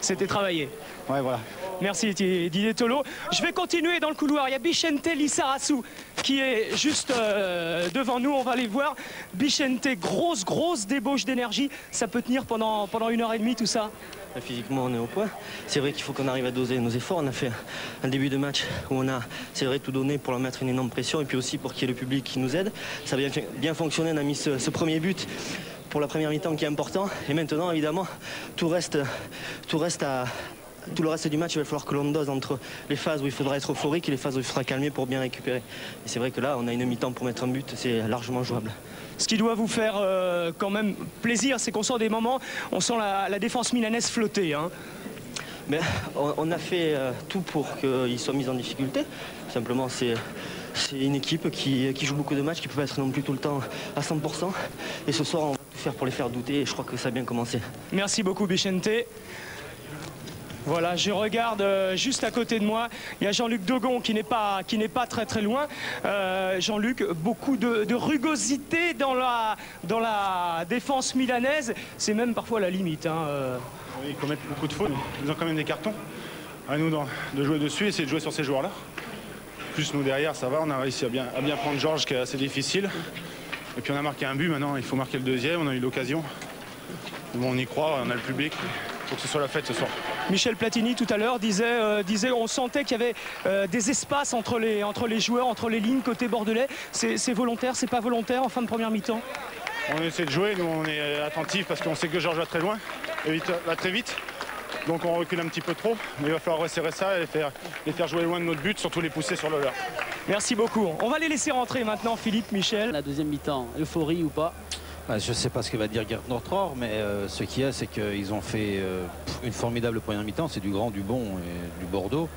Speaker 3: C'était travaillé.
Speaker 8: Ouais, voilà.
Speaker 3: Merci Didier Tolo. Je vais continuer dans le couloir. Il y a Bichente Lissarasu qui est juste devant nous. On va aller voir. Bichente, grosse débauche d'énergie. Ça peut tenir pendant 1h30 tout ça?
Speaker 9: Physiquement, on est au point. C'est vrai qu'il faut qu'on arrive à doser nos efforts. On a fait un début de match où on a, c'est vrai, tout donné pour leur mettre une énorme pression et puis aussi pour qu'il y ait le public qui nous aide. Ça a bien fonctionné. On a mis ce premier but pour la première mi-temps qui est important. Et maintenant, évidemment, tout reste à tout le reste du match, il va falloir que l'on dose entre les phases où il faudra être euphorique et les phases où il faudra calmer pour bien récupérer. Et c'est vrai que là, on a une mi-temps pour mettre un but, c'est largement jouable.
Speaker 3: Ce qui doit vous faire quand même plaisir, c'est qu'on sent des moments, on sent la défense milanaise flotter. Hein.
Speaker 9: Mais on a fait tout pour qu'ils soient mis en difficulté. Simplement, c'est une équipe qui joue beaucoup de matchs, qui ne peut pas être non plus tout le temps à 100%. Et ce soir, on va tout faire pour les faire douter et je crois que ça a bien commencé.
Speaker 3: Merci beaucoup, Bichente. Voilà, je regarde juste à côté de moi, il y a Jean-Luc Dogon qui n'est pas très très loin. Jean-Luc, beaucoup de rugosité dans la défense milanaise, c'est même parfois la limite. Hein.
Speaker 8: Oui, ils commettent beaucoup de fautes, ils ont quand même des cartons. À nous de jouer dessus, essayer de jouer sur ces joueurs-là. Plus nous derrière, ça va, on a réussi à bien prendre Georges qui est assez difficile. Et puis on a marqué un but, maintenant il faut marquer le deuxième, on a eu l'occasion. Bon, on y croit, on a le public. Il faut que ce soit la fête ce soir.
Speaker 3: Michel Platini tout à l'heure disait on sentait qu'il y avait des espaces entre les joueurs, entre les lignes côté bordelais. C'est volontaire, c'est pas volontaire en fin de première mi-temps?
Speaker 8: On essaie de jouer, nous on est attentifs parce qu'on sait que Georges va très loin, et va très vite. Donc on recule un petit peu trop, mais il va falloir resserrer ça et les faire jouer loin de notre but, surtout les pousser sur le leur.
Speaker 3: Merci beaucoup. On va les laisser rentrer maintenant, Philippe, Michel.
Speaker 2: La deuxième mi-temps, euphorie ou pas?
Speaker 1: Je ne sais pas ce que va dire Gerd Nortror, mais ce qu'il y a, c'est qu'ils ont fait une formidable première mi-temps. C'est du grand, du bon et du Bordeaux.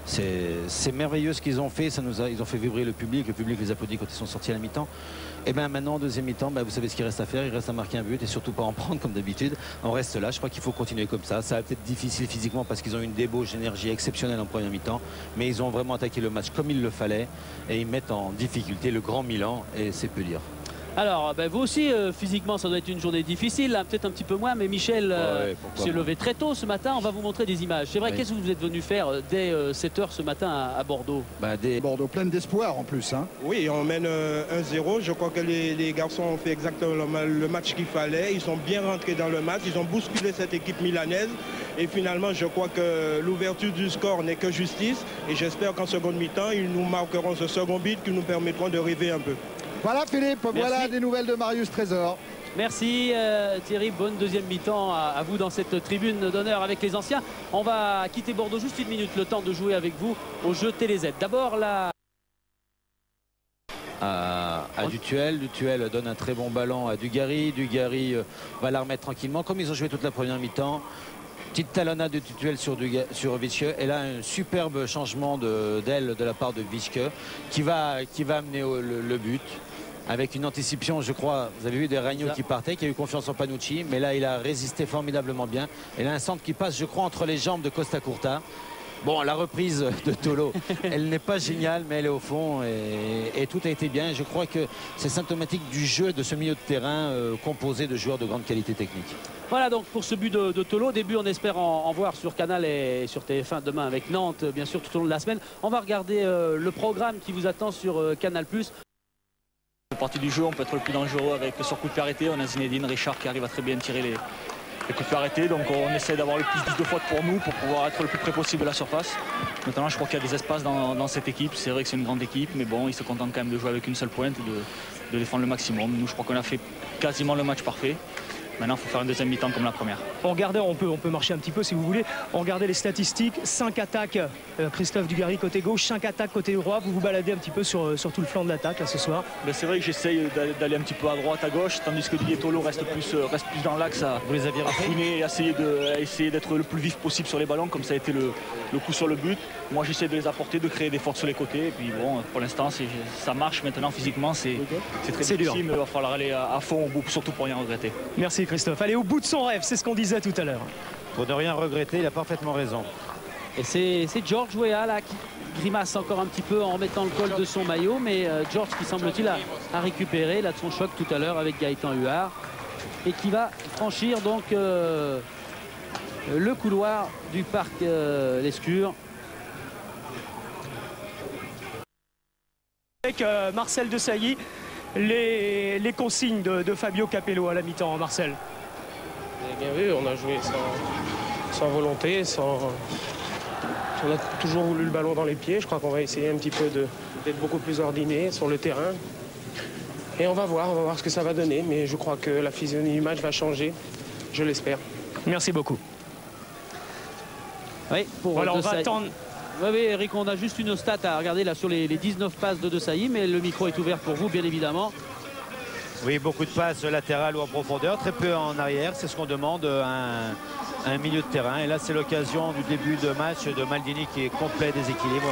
Speaker 1: C'est merveilleux ce qu'ils ont fait. Ils ont fait vibrer le public les applaudit quand ils sont sortis à la mi-temps. Et bien maintenant, en deuxième mi-temps, vous savez ce qu'il reste à faire. Il reste à marquer un but et surtout pas en prendre comme d'habitude. On reste là. Je crois qu'il faut continuer comme ça. Ça va peut-être difficile physiquement parce qu'ils ont une débauche d'énergie exceptionnelle en première mi-temps. Mais ils ont vraiment attaqué le match comme il le fallait. Et ils mettent en difficulté le grand Milan. Et c'est peu dire.
Speaker 2: Alors, vous aussi, physiquement, ça doit être une journée difficile, hein, peut-être un petit peu moins, mais Michel s'est levé très tôt ce matin. On va vous montrer des images. C'est vrai, qu'est-ce que vous êtes venu faire dès 7 h ce matin à Bordeaux?
Speaker 6: Bordeaux plein d'espoir en plus. Hein.
Speaker 10: Oui, on mène 1-0. Je crois que les garçons ont fait exactement le match qu'il fallait. Ils sont bien rentrés dans le match. Ils ont bousculé cette équipe milanaise. Et finalement, je crois que l'ouverture du score n'est que justice. Et j'espère qu'en seconde mi-temps, ils nous marqueront ce second but qui nous permettront de rêver un peu.
Speaker 6: Voilà Philippe, merci. Voilà des nouvelles de Marius Trésor.
Speaker 2: Merci Thierry, bonne deuxième mi-temps à vous dans cette tribune d'honneur avec les anciens. On va quitter Bordeaux juste une minute, le temps de jouer avec vous au jeu TéléZ. D'abord
Speaker 1: à Dutuel. Dutuel donne un très bon ballon à Dugarry. Dugarry va la remettre tranquillement comme ils ont joué toute la première mi-temps. Petite talonnade de Dutuel sur Vischke. Et là, un superbe changement d'aile de la part de Vischke qui va amener le but. Avec une anticipation, je crois, vous avez vu des Ragno qui partaient, qui a eu confiance en Panucci, mais là il a résisté formidablement bien. Et là un centre qui passe, je crois, entre les jambes de Costa Curta. Bon, la reprise de Tolo, elle n'est pas géniale, mais elle est au fond et tout a été bien. Je crois que c'est symptomatique du jeu de ce milieu de terrain composé de joueurs de grande qualité technique.
Speaker 2: Voilà donc pour ce but de Tolo. Début, on espère en voir sur Canal et sur TF1 demain avec Nantes, bien sûr, tout au long de la semaine. On va regarder le programme qui vous attend sur Canal+.
Speaker 11: Partie du jeu, on peut être le plus dangereux avec sur coup de pied arrêté. On a Zinedine, Richard qui arrive à très bien tirer les coups de pied arrêtés. Donc on essaie d'avoir le plus de fautes pour nous pour pouvoir être le plus près possible de la surface. Maintenant, je crois qu'il y a des espaces dans cette équipe. C'est vrai que c'est une grande équipe, mais bon, ils se contentent quand même de jouer avec une seule pointe et de défendre le maximum. Nous, je crois qu'on a fait quasiment le match parfait. Maintenant, il faut faire une deuxième mi-temps comme la première.
Speaker 3: On peut marcher un petit peu si vous voulez. On regardait les statistiques. 5 attaques, Christophe Dugarry côté gauche, 5 attaques côté droit. Vous vous baladez un petit peu sur tout le flanc de l'attaque ce soir.
Speaker 11: C'est vrai que j'essaye d'aller un petit peu à droite, à gauche, tandis que Didier Tolo reste plus dans l'axe à fouiner et à essayer d'être le plus vif possible sur les ballons, comme ça a été le coup sur le but. Moi, j'essaie de les apporter, de créer des forces sur les côtés. Et puis bon, pour l'instant, ça marche. Maintenant, physiquement, c'est très difficile, dur. Mais il va falloir aller à fond au bout, surtout pour rien regretter.
Speaker 3: Merci Christophe. Allez au bout de son rêve, c'est ce qu'on disait tout à l'heure.
Speaker 1: Pour ne rien regretter, il a parfaitement raison.
Speaker 2: Et c'est Georges Weah là qui grimace encore un petit peu en remettant le col de son maillot, mais Georges qui semble-t-il a récupéré là de son choc tout à l'heure avec Gaëtan Huard et qui va franchir donc le couloir du parc Lescure.
Speaker 3: Avec Marcel Desailly, les consignes de Fabio Capello à la mi-temps, Marcel.
Speaker 12: Eh bien oui, on a joué sans volonté, on a toujours voulu le ballon dans les pieds. Je crois qu'on va essayer un petit peu d'être beaucoup plus ordonné sur le terrain. Et on va voir ce que ça va donner. Mais je crois que la physionomie du match va changer, je l'espère.
Speaker 3: Merci beaucoup.
Speaker 2: Oui, pour
Speaker 3: voilà, on va
Speaker 2: Desailly.
Speaker 3: attendre.
Speaker 2: Oui, Eric, on a juste une stat à regarder là sur les 19 passes de Desailly, mais le micro est ouvert pour vous, bien évidemment.
Speaker 1: Oui, beaucoup de passes latérales ou en profondeur, très peu en arrière. C'est ce qu'on demande à un milieu de terrain. Et là, c'est l'occasion du début de match de Maldini qui est complet déséquilibre.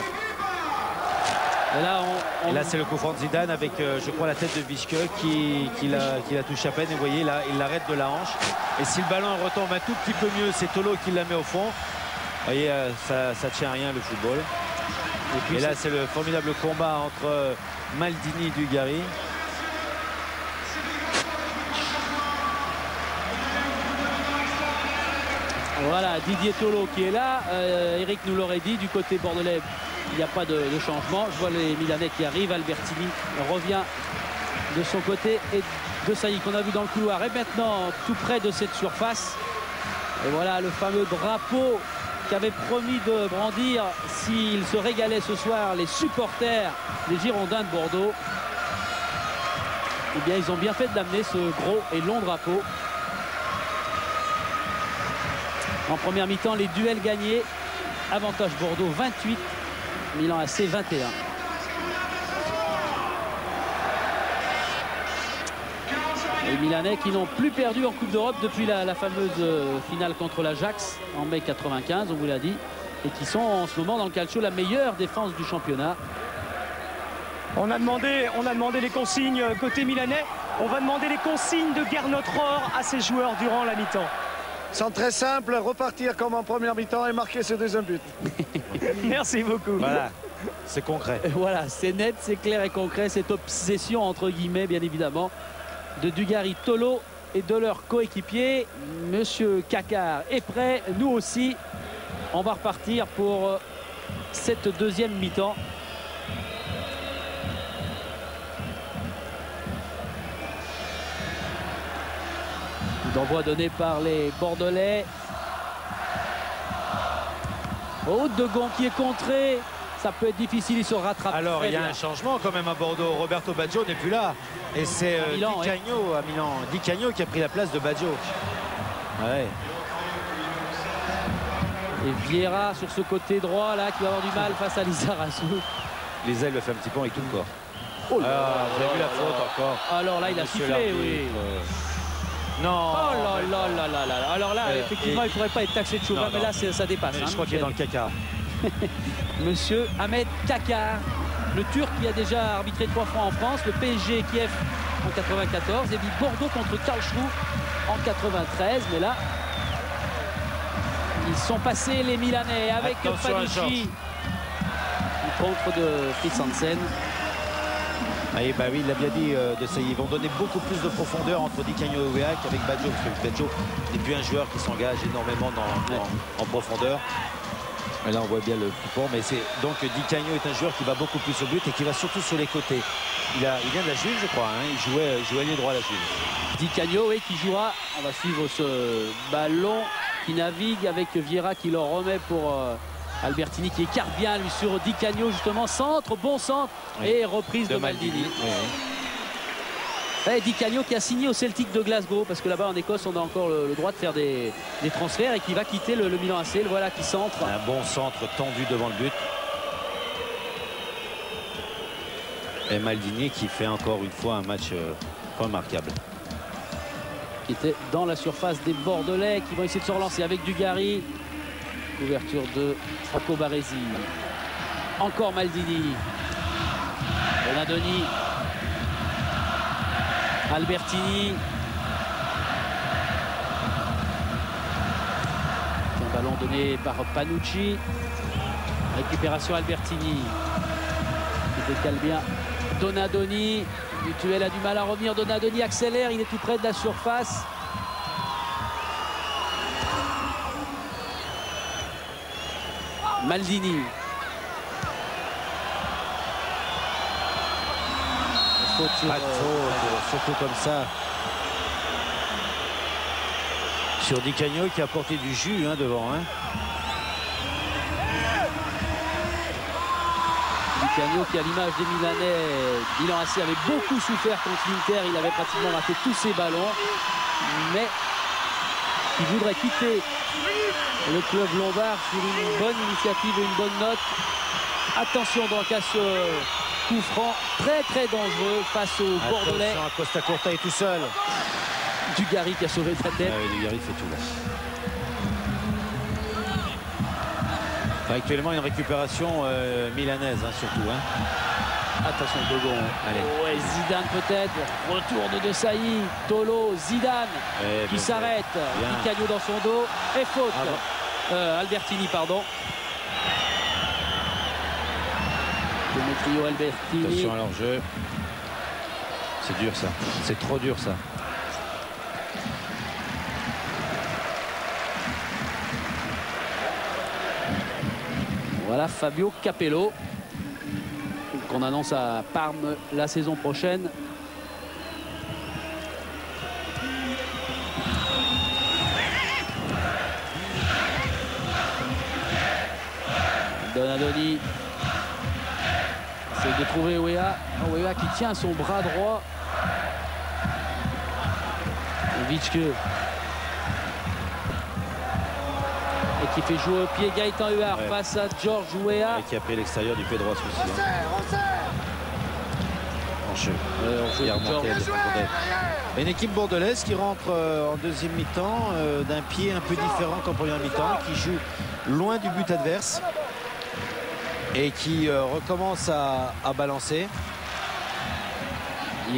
Speaker 1: Et là, c'est le coup franc de Zidane avec, je crois, la tête de Vischke qui la touche à peine. Et vous voyez, là, il l'arrête de la hanche. Et si le ballon retombe un tout petit peu mieux, c'est Tolo qui la met au fond. Vous voyez, ça tient à rien le football. Et là, c'est le formidable combat entre Maldini et Dugarry.
Speaker 2: Voilà, Didier Tolo qui est là. Eric nous l'aurait dit, du côté bordelais, il n'y a pas de changement. Je vois les Milanais qui arrivent. Albertini revient de son côté. Et Desailly qu'on a vu dans le couloir est maintenant tout près de cette surface. Et voilà le fameux drapeau qu'avait promis de brandir s'ils se régalaient ce soir les supporters des Girondins de Bordeaux. Eh bien, ils ont bien fait de l'amener, ce gros et long drapeau. En première mi-temps, les duels gagnés. Avantage Bordeaux 28, Milan AC 21. Les Milanais qui n'ont plus perdu en Coupe d'Europe depuis la fameuse finale contre l'Ajax en mai 95, on vous l'a dit, et qui sont en ce moment dans le calcio la meilleure défense du championnat.
Speaker 3: On a demandé les consignes côté milanais. On va demander les consignes de Gernot Rohr à ses joueurs durant la mi-temps.
Speaker 7: C'est très simple, repartir comme en première mi-temps et marquer ce deuxième but.
Speaker 3: Merci beaucoup.
Speaker 1: Voilà, c'est concret.
Speaker 2: Voilà, c'est net, c'est clair et concret. Cette obsession, entre guillemets, bien évidemment, de Dugarry, Tolo et de leur coéquipier. Monsieur Kakar est prêt, nous aussi. On va repartir pour cette deuxième mi-temps. D'envoi donné par les Bordelais. Oh, De Gond qui est contré. Ça peut être difficile, il se rattrape.
Speaker 1: Alors, il y a un changement quand même à Bordeaux. Roberto Baggio n'est plus là. Et c'est Di Canio à Milan. Di Canio qui a pris la place de Baggio. Ouais.
Speaker 2: Et Vieira sur ce côté droit là qui va avoir du mal face à Lizarazu.
Speaker 1: Les ailes le fait un petit peu avec tout le corps.
Speaker 2: Oh là là,
Speaker 1: vous avez vu la faute encore.
Speaker 2: Alors là, il a sifflé, oui.
Speaker 1: Non.
Speaker 2: Oh là là là là là. Alors là, effectivement, il ne faudrait pas être taxé de chauvin, mais là, ça dépasse.
Speaker 1: Je crois qu'il est dans le caca.
Speaker 2: Monsieur Ahmed Kakar, le Turc qui a déjà arbitré 3 fois en France, le PSG Kiev en 94, et puis Bordeaux contre Karlsruhe en 93. Mais là, ils sont passés les Milanais avec Panucci. Le contre de Fritz Hansen.
Speaker 1: Ah, bah oui, il l'a bien dit, Desailly. Ils vont donner beaucoup plus de profondeur entre Di Canio et Weah qu'avec Baggio, parce que Baggio n'est plus un joueur qui s'engage énormément en profondeur. Et là, on voit bien le coup fort, mais c'est donc Di Canio est un joueur qui va beaucoup plus au but et qui va surtout sur les côtés. Il vient de la Juve, je crois. Hein. Il jouait ailier droit à la Juve.
Speaker 2: Di Canio, oui, qui jouera. On va suivre ce ballon qui navigue avec Vieira qui le remet pour Albertini qui écarte bien lui sur Di Canio, justement. Centre, bon centre, oui. Et reprise de Maldini. Oui, oui. Et Di Canio qui a signé au Celtic de Glasgow, parce que là-bas en Écosse on a encore le droit de faire des transferts, et qui va quitter le Milan AC. Le voilà qui centre.
Speaker 1: Un bon centre tendu devant le but. Et Maldini qui fait encore une fois un match remarquable.
Speaker 2: Qui était dans la surface des Bordelais, qui vont essayer de se relancer avec Dugarry. Ouverture de Franco Baresi. Encore Maldini. Donadoni. Albertini. Un ballon donné par Panucci. Récupération Albertini. Il décale bien Donadoni. Mutuel a du mal à revenir. Donadoni accélère. Il est tout près de la surface. Maldini.
Speaker 1: Pas de faute, surtout comme ça. Sur Di Canio qui a porté du jus devant. Hein.
Speaker 2: Di Canio qui, à l'image des Milanais, Milan AC avait beaucoup souffert contre l'Inter. Il avait pratiquement raté tous ses ballons. Mais il voudrait quitter le club lombard sur une bonne initiative et une bonne note. Attention donc à ce coup franc très dangereux face aux Bordelais.
Speaker 1: Attention, Costa Curta est tout seul.
Speaker 2: Dugarry qui a sauvé sa tête.
Speaker 1: Oui, Dugarry fait tout là. Enfin, actuellement une récupération milanaise surtout.
Speaker 2: Attention Dogon.
Speaker 1: Allez.
Speaker 2: Ouais, Zidane peut-être. Retour de Desailly. Tolo, Zidane qui s'arrête. Di Canio dans son dos. Et faute. Albertini, pardon. Demetrio Albertini.
Speaker 1: Attention à leur jeu. C'est dur ça. C'est trop dur ça.
Speaker 2: Voilà Fabio Capello qu'on annonce à Parme la saison prochaine. Donadoni essaie de trouver Weah. Weah qui tient son bras droit. Vitske. Et qui fait jouer au pied Gaëtan Huard face à George Weah.
Speaker 1: Et qui a pris l'extérieur du pied droit ce coup-ci. Une équipe bordelaise qui rentre en deuxième mi-temps d'un pied un peu différent qu'en première mi-temps, qui joue loin du but adverse et qui recommence à balancer.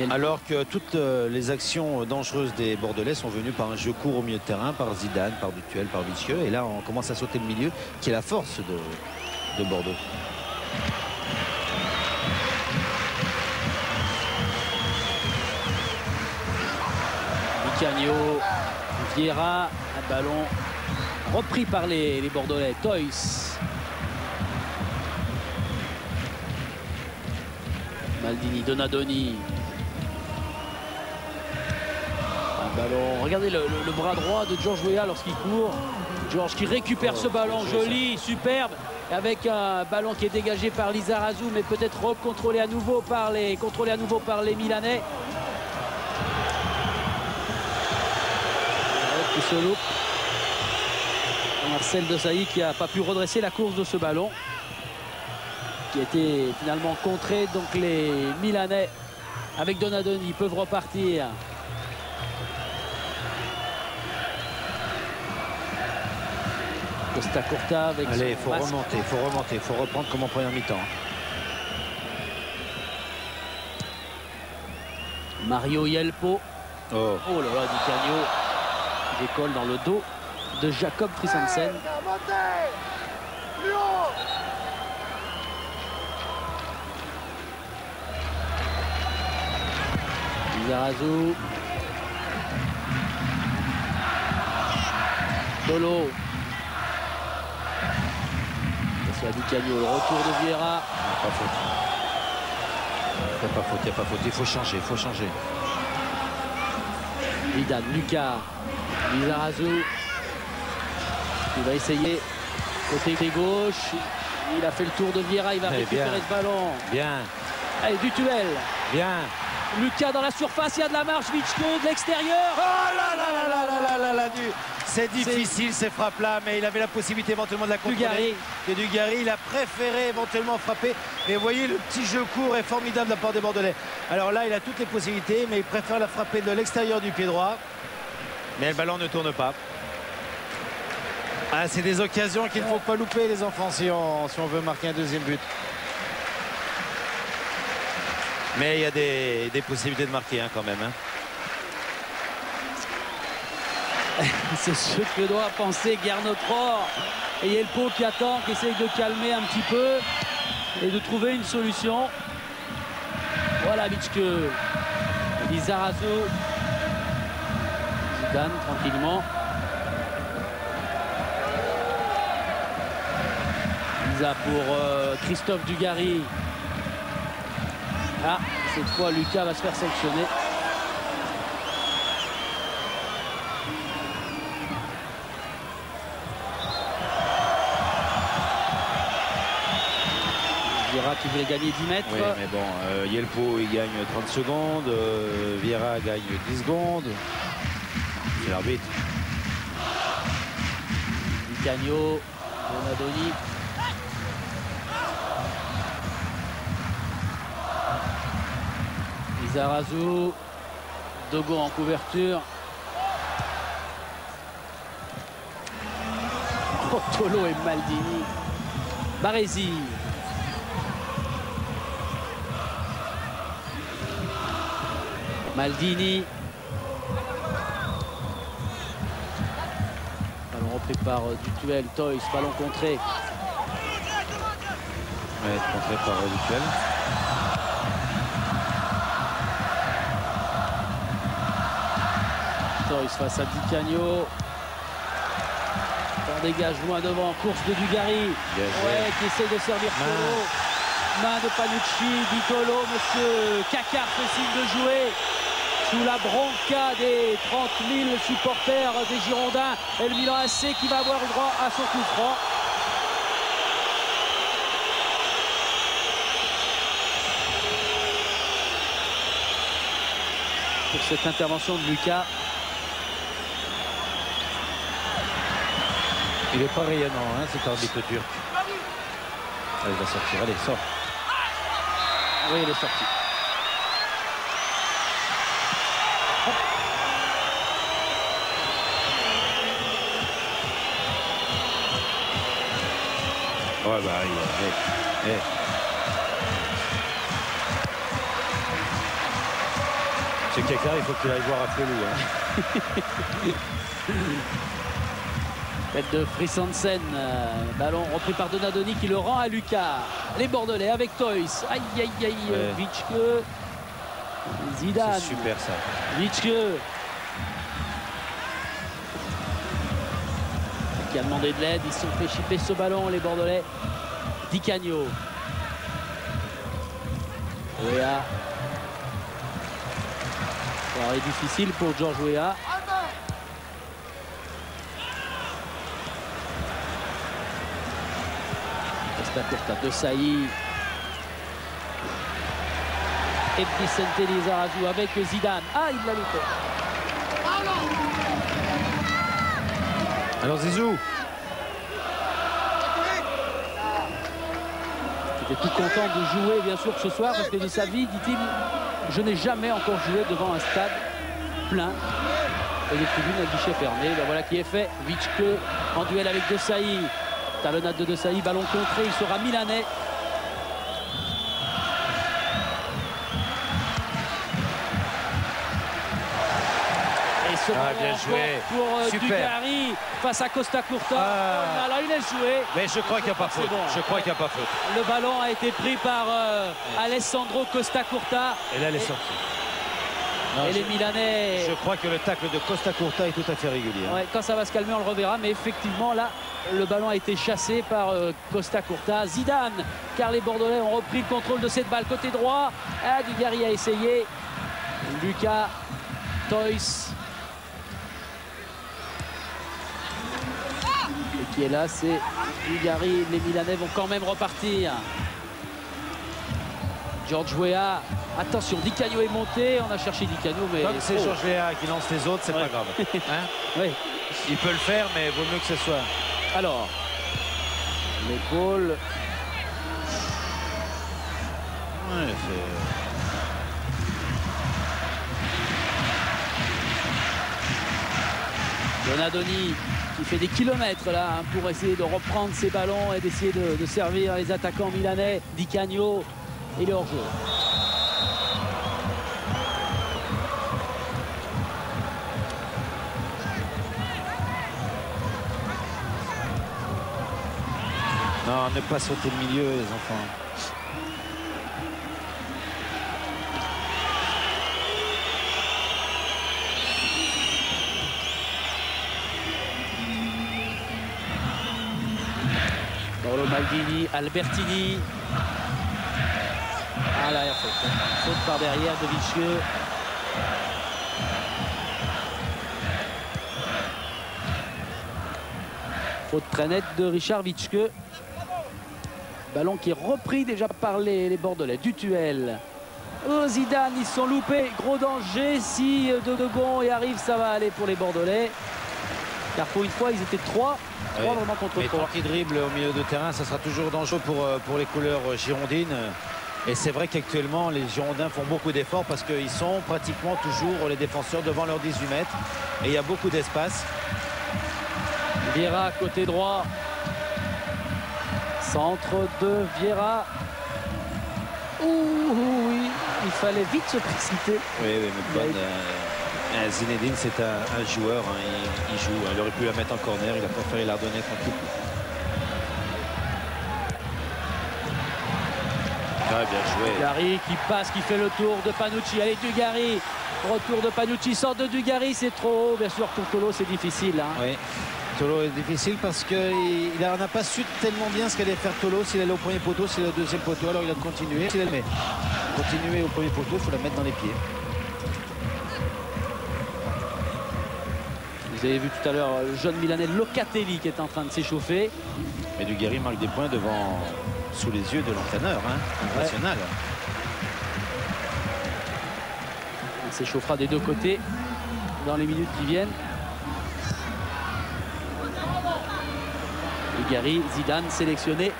Speaker 1: Alors que toutes les actions dangereuses des Bordelais sont venues par un jeu court au milieu de terrain, par Zidane, par Dutuel, par Vicieux. Et là, on commence à sauter le milieu, qui est la force de Bordeaux.
Speaker 2: Di Canio, Vieira, un ballon repris par les Bordelais. Toys. Maldini, Donadoni. Ballon. Regardez le bras droit de George Weah lorsqu'il court. George qui récupère ce ballon joli, superbe, avec un ballon qui est dégagé par Lizarazu, mais peut-être contrôlé à nouveau par les Milanais. Solo. Marcel Desailly qui n'a pas pu redresser la course de ce ballon, qui a été finalement contré. Donc les Milanais avec Donadoni peuvent repartir. Costa Curta avec
Speaker 1: allez, il faut
Speaker 2: masque.
Speaker 1: remonter, il faut reprendre comme en première mi-temps.
Speaker 2: Mario Yelpo. Oh là là, Di Canio qui décolle dans le dos de Jacob Christensen. Lizarazu. Tolo. C'est à Di Canio, le retour de Vieira.
Speaker 1: Pas faute. Il n'y a pas faute, il faut changer,
Speaker 2: Zidane, Lucas, Lizarazu. Il va essayer côté gauche. Il a fait le tour de Vieira, il va récupérer ce ballon.
Speaker 1: Bien.
Speaker 2: Allez, Dutuel.
Speaker 1: Bien.
Speaker 2: Lucas dans la surface, il y a de la marche, Vitschke de l'extérieur.
Speaker 1: Oh là là là là là là là là. C'est difficile ces frappes-là, mais il avait la possibilité éventuellement de la contrôler. Et Dugarry, il a préféré éventuellement frapper. Et vous voyez, le petit jeu court est formidable de la part des Bordelais. Alors là, il a toutes les possibilités, mais il préfère la frapper de l'extérieur du pied droit. Mais le ballon ne tourne pas. Ah, c'est des occasions qu'il ne faut pas louper, les enfants, si on veut marquer un deuxième but. Mais il y a des possibilités de marquer quand même.
Speaker 2: C'est ce que doit penser Gernot Rohr. Et Yelpo qui attend, qui essaye de calmer un petit peu et de trouver une solution. Voilà Vitschke. Lizarazu. Zidane tranquillement. Lisa pour Christophe Dugarry. Ah, cette fois Lucas va se faire sanctionner. Vieira qui voulait gagner 10 mètres.
Speaker 1: Oui, mais bon, Yelpo il gagne 30 secondes, Vieira gagne 10 secondes. C'est l'arbitre.
Speaker 2: Cagno, Donadoni. Lizarazu, Dogon en couverture. Oh, Tolo et Maldini. Baresi. Maldini. Ballon repris par Dutuel, Toys, ballon contré.
Speaker 1: Ouais, contré par Dutuel.
Speaker 2: Toys face à Di Canio. On dégage loin devant, course de Dugarry. Qui essaie de servir Tolo. Main de Panucci, Di Tolo, monsieur Cacard fait signe de jouer. Sous la bronca des 30 000 supporters des Girondins. Et le Milan AC qui va avoir le droit à son coup franc. Pour cette intervention de Lucas.
Speaker 1: Il n'est pas rayonnant, hein, cet arbitre turc. Ah, il va sortir, allez, sort.
Speaker 2: Oui, il est sorti.
Speaker 1: Ouais, bah, c'est quelqu'un, il faut qu'il aille voir à Pelou. Hein.
Speaker 2: Tête de Frissansen, ballon repris par Donadoni qui le rend à Lucas. Les Bordelais avec Toys. Aïe, aïe, aïe, Witschke. Zidane.
Speaker 1: C'est super ça.
Speaker 2: Witschke. Qui a demandé de l'aide, ils se sont fait chipper ce ballon, les Bordelais. Di Canio. Weah. Ça est difficile pour Georges Weah. Costa de Sailly. Et Vicente Lizarazu avec Zidane. Ah, il l'a loupé.
Speaker 1: Alors Zizou.
Speaker 2: Il était tout content de jouer bien sûr ce soir parce que de sa vie, dit-il, je n'ai jamais encore joué devant un stade plein et des tribunes à guichet fermé. Ben voilà qui est fait. Witschke en duel avec De Sailly. Talonnade de Sailly, ballon contré, il sera milanais. Et ce ballon
Speaker 1: bien joué
Speaker 2: pour Dugarry face à Costa Curta. Là, il est joué.
Speaker 1: Mais je crois qu'il n'y a pas faute.
Speaker 2: Bon.
Speaker 1: Je crois qu'il n'y a pas faute.
Speaker 2: Le ballon a été pris par Alessandro Costa Curta.
Speaker 1: Et là, elle est sortie. Non,
Speaker 2: et les Milanais...
Speaker 1: Je crois que le tacle de Costa Curta est tout à fait régulier.
Speaker 2: Ouais, quand ça va se calmer, on le reverra. Mais effectivement, là, le ballon a été chassé par Costa Curta. Zidane, car les Bordelais ont repris le contrôle de cette balle. Côté droit, Dugarry a essayé. Lucas, Toys. Et qui est là, c'est Dugarry. Les Milanais vont quand même repartir. Georges Weah. Attention, Di Canio est monté. On a cherché Di Canio, mais...
Speaker 1: Comme c'est Georges Weah qui lance les autres, c'est pas grave. Hein,
Speaker 2: oui.
Speaker 1: Il peut le faire, mais vaut mieux que ce soit...
Speaker 2: Alors, l'épaule.
Speaker 1: Ouais,
Speaker 2: Donadoni qui fait des kilomètres là hein, pour essayer de reprendre ses ballons et d'essayer de servir les attaquants milanais. Di Canio, il est hors jeu.
Speaker 1: Non, ne pas sauter le milieu, les enfants.
Speaker 2: Paolo Maldini, Albertini. Ah là, il y a faute. Faute par derrière de Witschke. Faute très nette de Richard Witschke. Ballon qui est repris déjà par les Bordelais. Dutuel. Oh, Zidane, ils se sont loupés. Gros danger. Si Dogon y arrive, ça va aller pour les Bordelais. Car pour une fois, ils étaient 3 3 vraiment contre 3.
Speaker 1: Mais qui dribble au milieu de terrain, ça sera toujours dangereux pour les couleurs girondines. Et c'est vrai qu'actuellement, les Girondins font beaucoup d'efforts parce qu'ils sont pratiquement toujours les défenseurs devant leurs 18 mètres. Et il y a beaucoup d'espace.
Speaker 2: Vieira, côté droit. Centre de Vieira. Oui, il fallait vite se précipiter.
Speaker 1: Oui, mais Zinedine, c'est un joueur. Hein, il joue. Il aurait pu la mettre en corner. Il a préféré la redonner tranquille. Ouais, bien joué.
Speaker 2: Dugarry qui passe, qui fait le tour de Panucci. Allez, Dugarry. Retour de Panucci, sort de Dugarry, c'est trop haut. Bien sûr, pour Tolo, c'est difficile. Hein.
Speaker 1: Oui. Tolo est difficile parce qu'il n'a pas su tellement bien ce qu'allait faire Tolo, s'il allait au premier poteau, s'il allait au deuxième poteau. Alors il a continué. S'il allait continuer au premier poteau, il faut la mettre dans les pieds.
Speaker 2: Vous avez vu tout à l'heure le jeune Milanais Locatelli qui est en train de s'échauffer.
Speaker 1: Et Dugarry marque des points sous les yeux de l'entraîneur national.
Speaker 2: Il s'échauffera des deux côtés dans les minutes qui viennent. Dugarry, Zidane sélectionné.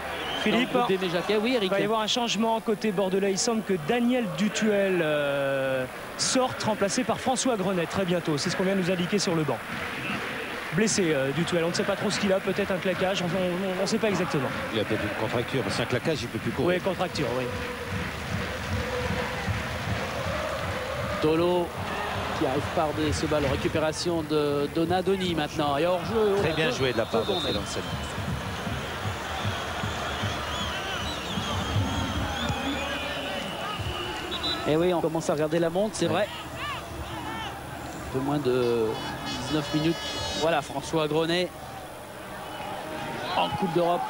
Speaker 3: Philippe,
Speaker 2: oui, Eric.
Speaker 3: Il va y avoir un changement côté bordelais. Il semble que Daniel Dutuel sorte, remplacé par François Grenet très bientôt. C'est ce qu'on vient de nous indiquer sur le banc. Blessé Dutuel, on ne sait pas trop ce qu'il a, peut-être un claquage, on ne sait pas exactement.
Speaker 1: Il a peut-être une contracture, parce qu'un claquage, il ne peut plus courir.
Speaker 3: Oui, contracture, oui.
Speaker 2: Tolo qui arrive par ce ballon. Récupération de Donadoni maintenant. Et hors-jeu.
Speaker 1: Très bien joué de la part de Freelansen.
Speaker 2: Et oui, on commence à regarder la montre, c'est vrai. Un peu moins de 19 minutes. Voilà, François Grenet en Coupe d'Europe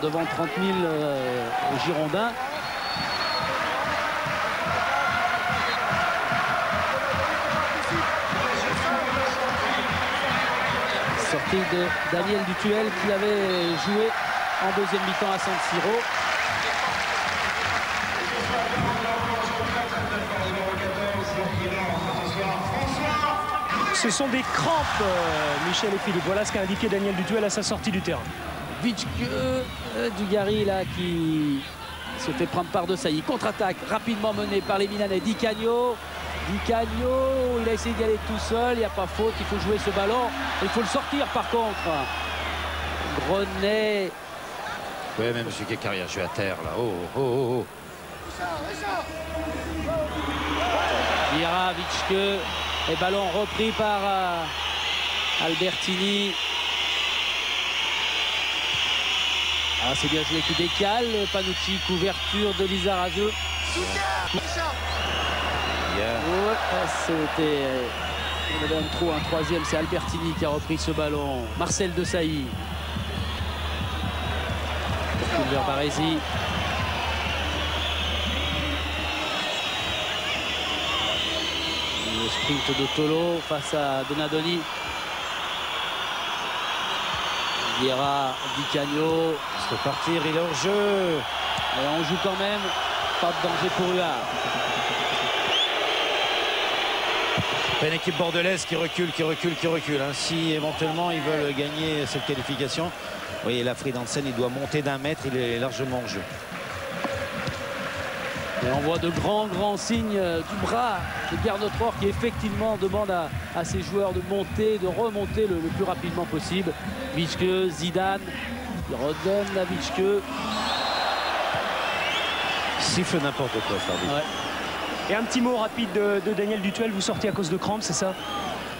Speaker 2: devant 30 000 Girondins. Sortie de Daniel Dutuel qui avait joué en deuxième mi-temps à San Siro.
Speaker 3: Ce sont des crampes, Michel et Philippe. Voilà ce qu'a indiqué Daniel Dutuel à sa sortie du terrain.
Speaker 2: Dugarry là qui se fait prendre par de Sailly. Contre-attaque rapidement menée par les Milanais. Di Canio, il a essayé d'y aller tout seul. Il n'y a pas faute, il faut jouer ce ballon. Il faut le sortir par contre. Grenet.
Speaker 1: Oui, même M. Kekari a joué à terre là. Oh.
Speaker 2: Vieira, Vitschke. Et ballon repris par Albertini. Ah, c'est bien joué qui décale. Panucci, couverture de Lizarazu. C'était... On avait un troisième, c'est Albertini qui a repris ce ballon. Marcel Desailly. Pour Baresi. Le sprint de Tolo face à Donadoni. Vieira, Di Canio.
Speaker 1: C'est partir, il est hors jeu.
Speaker 2: Et on joue quand même. Pas de danger pour Huard.
Speaker 1: Une équipe bordelaise qui recule. Hein. Si éventuellement ils veulent gagner cette qualification, vous voyez la Freelansen, il doit monter d'1 mètre, il est largement en jeu.
Speaker 2: Et on voit de grands signes du bras de Bernot-Rohr qui effectivement demande à ses joueurs de monter, de remonter le plus rapidement possible. Vitschke, Zidane, il redonne à Vitschke.
Speaker 1: Siffle n'importe quoi, Fabien.
Speaker 3: Ouais. Et un petit mot rapide de Daniel Dutuel, vous sortez à cause de crampes, c'est ça?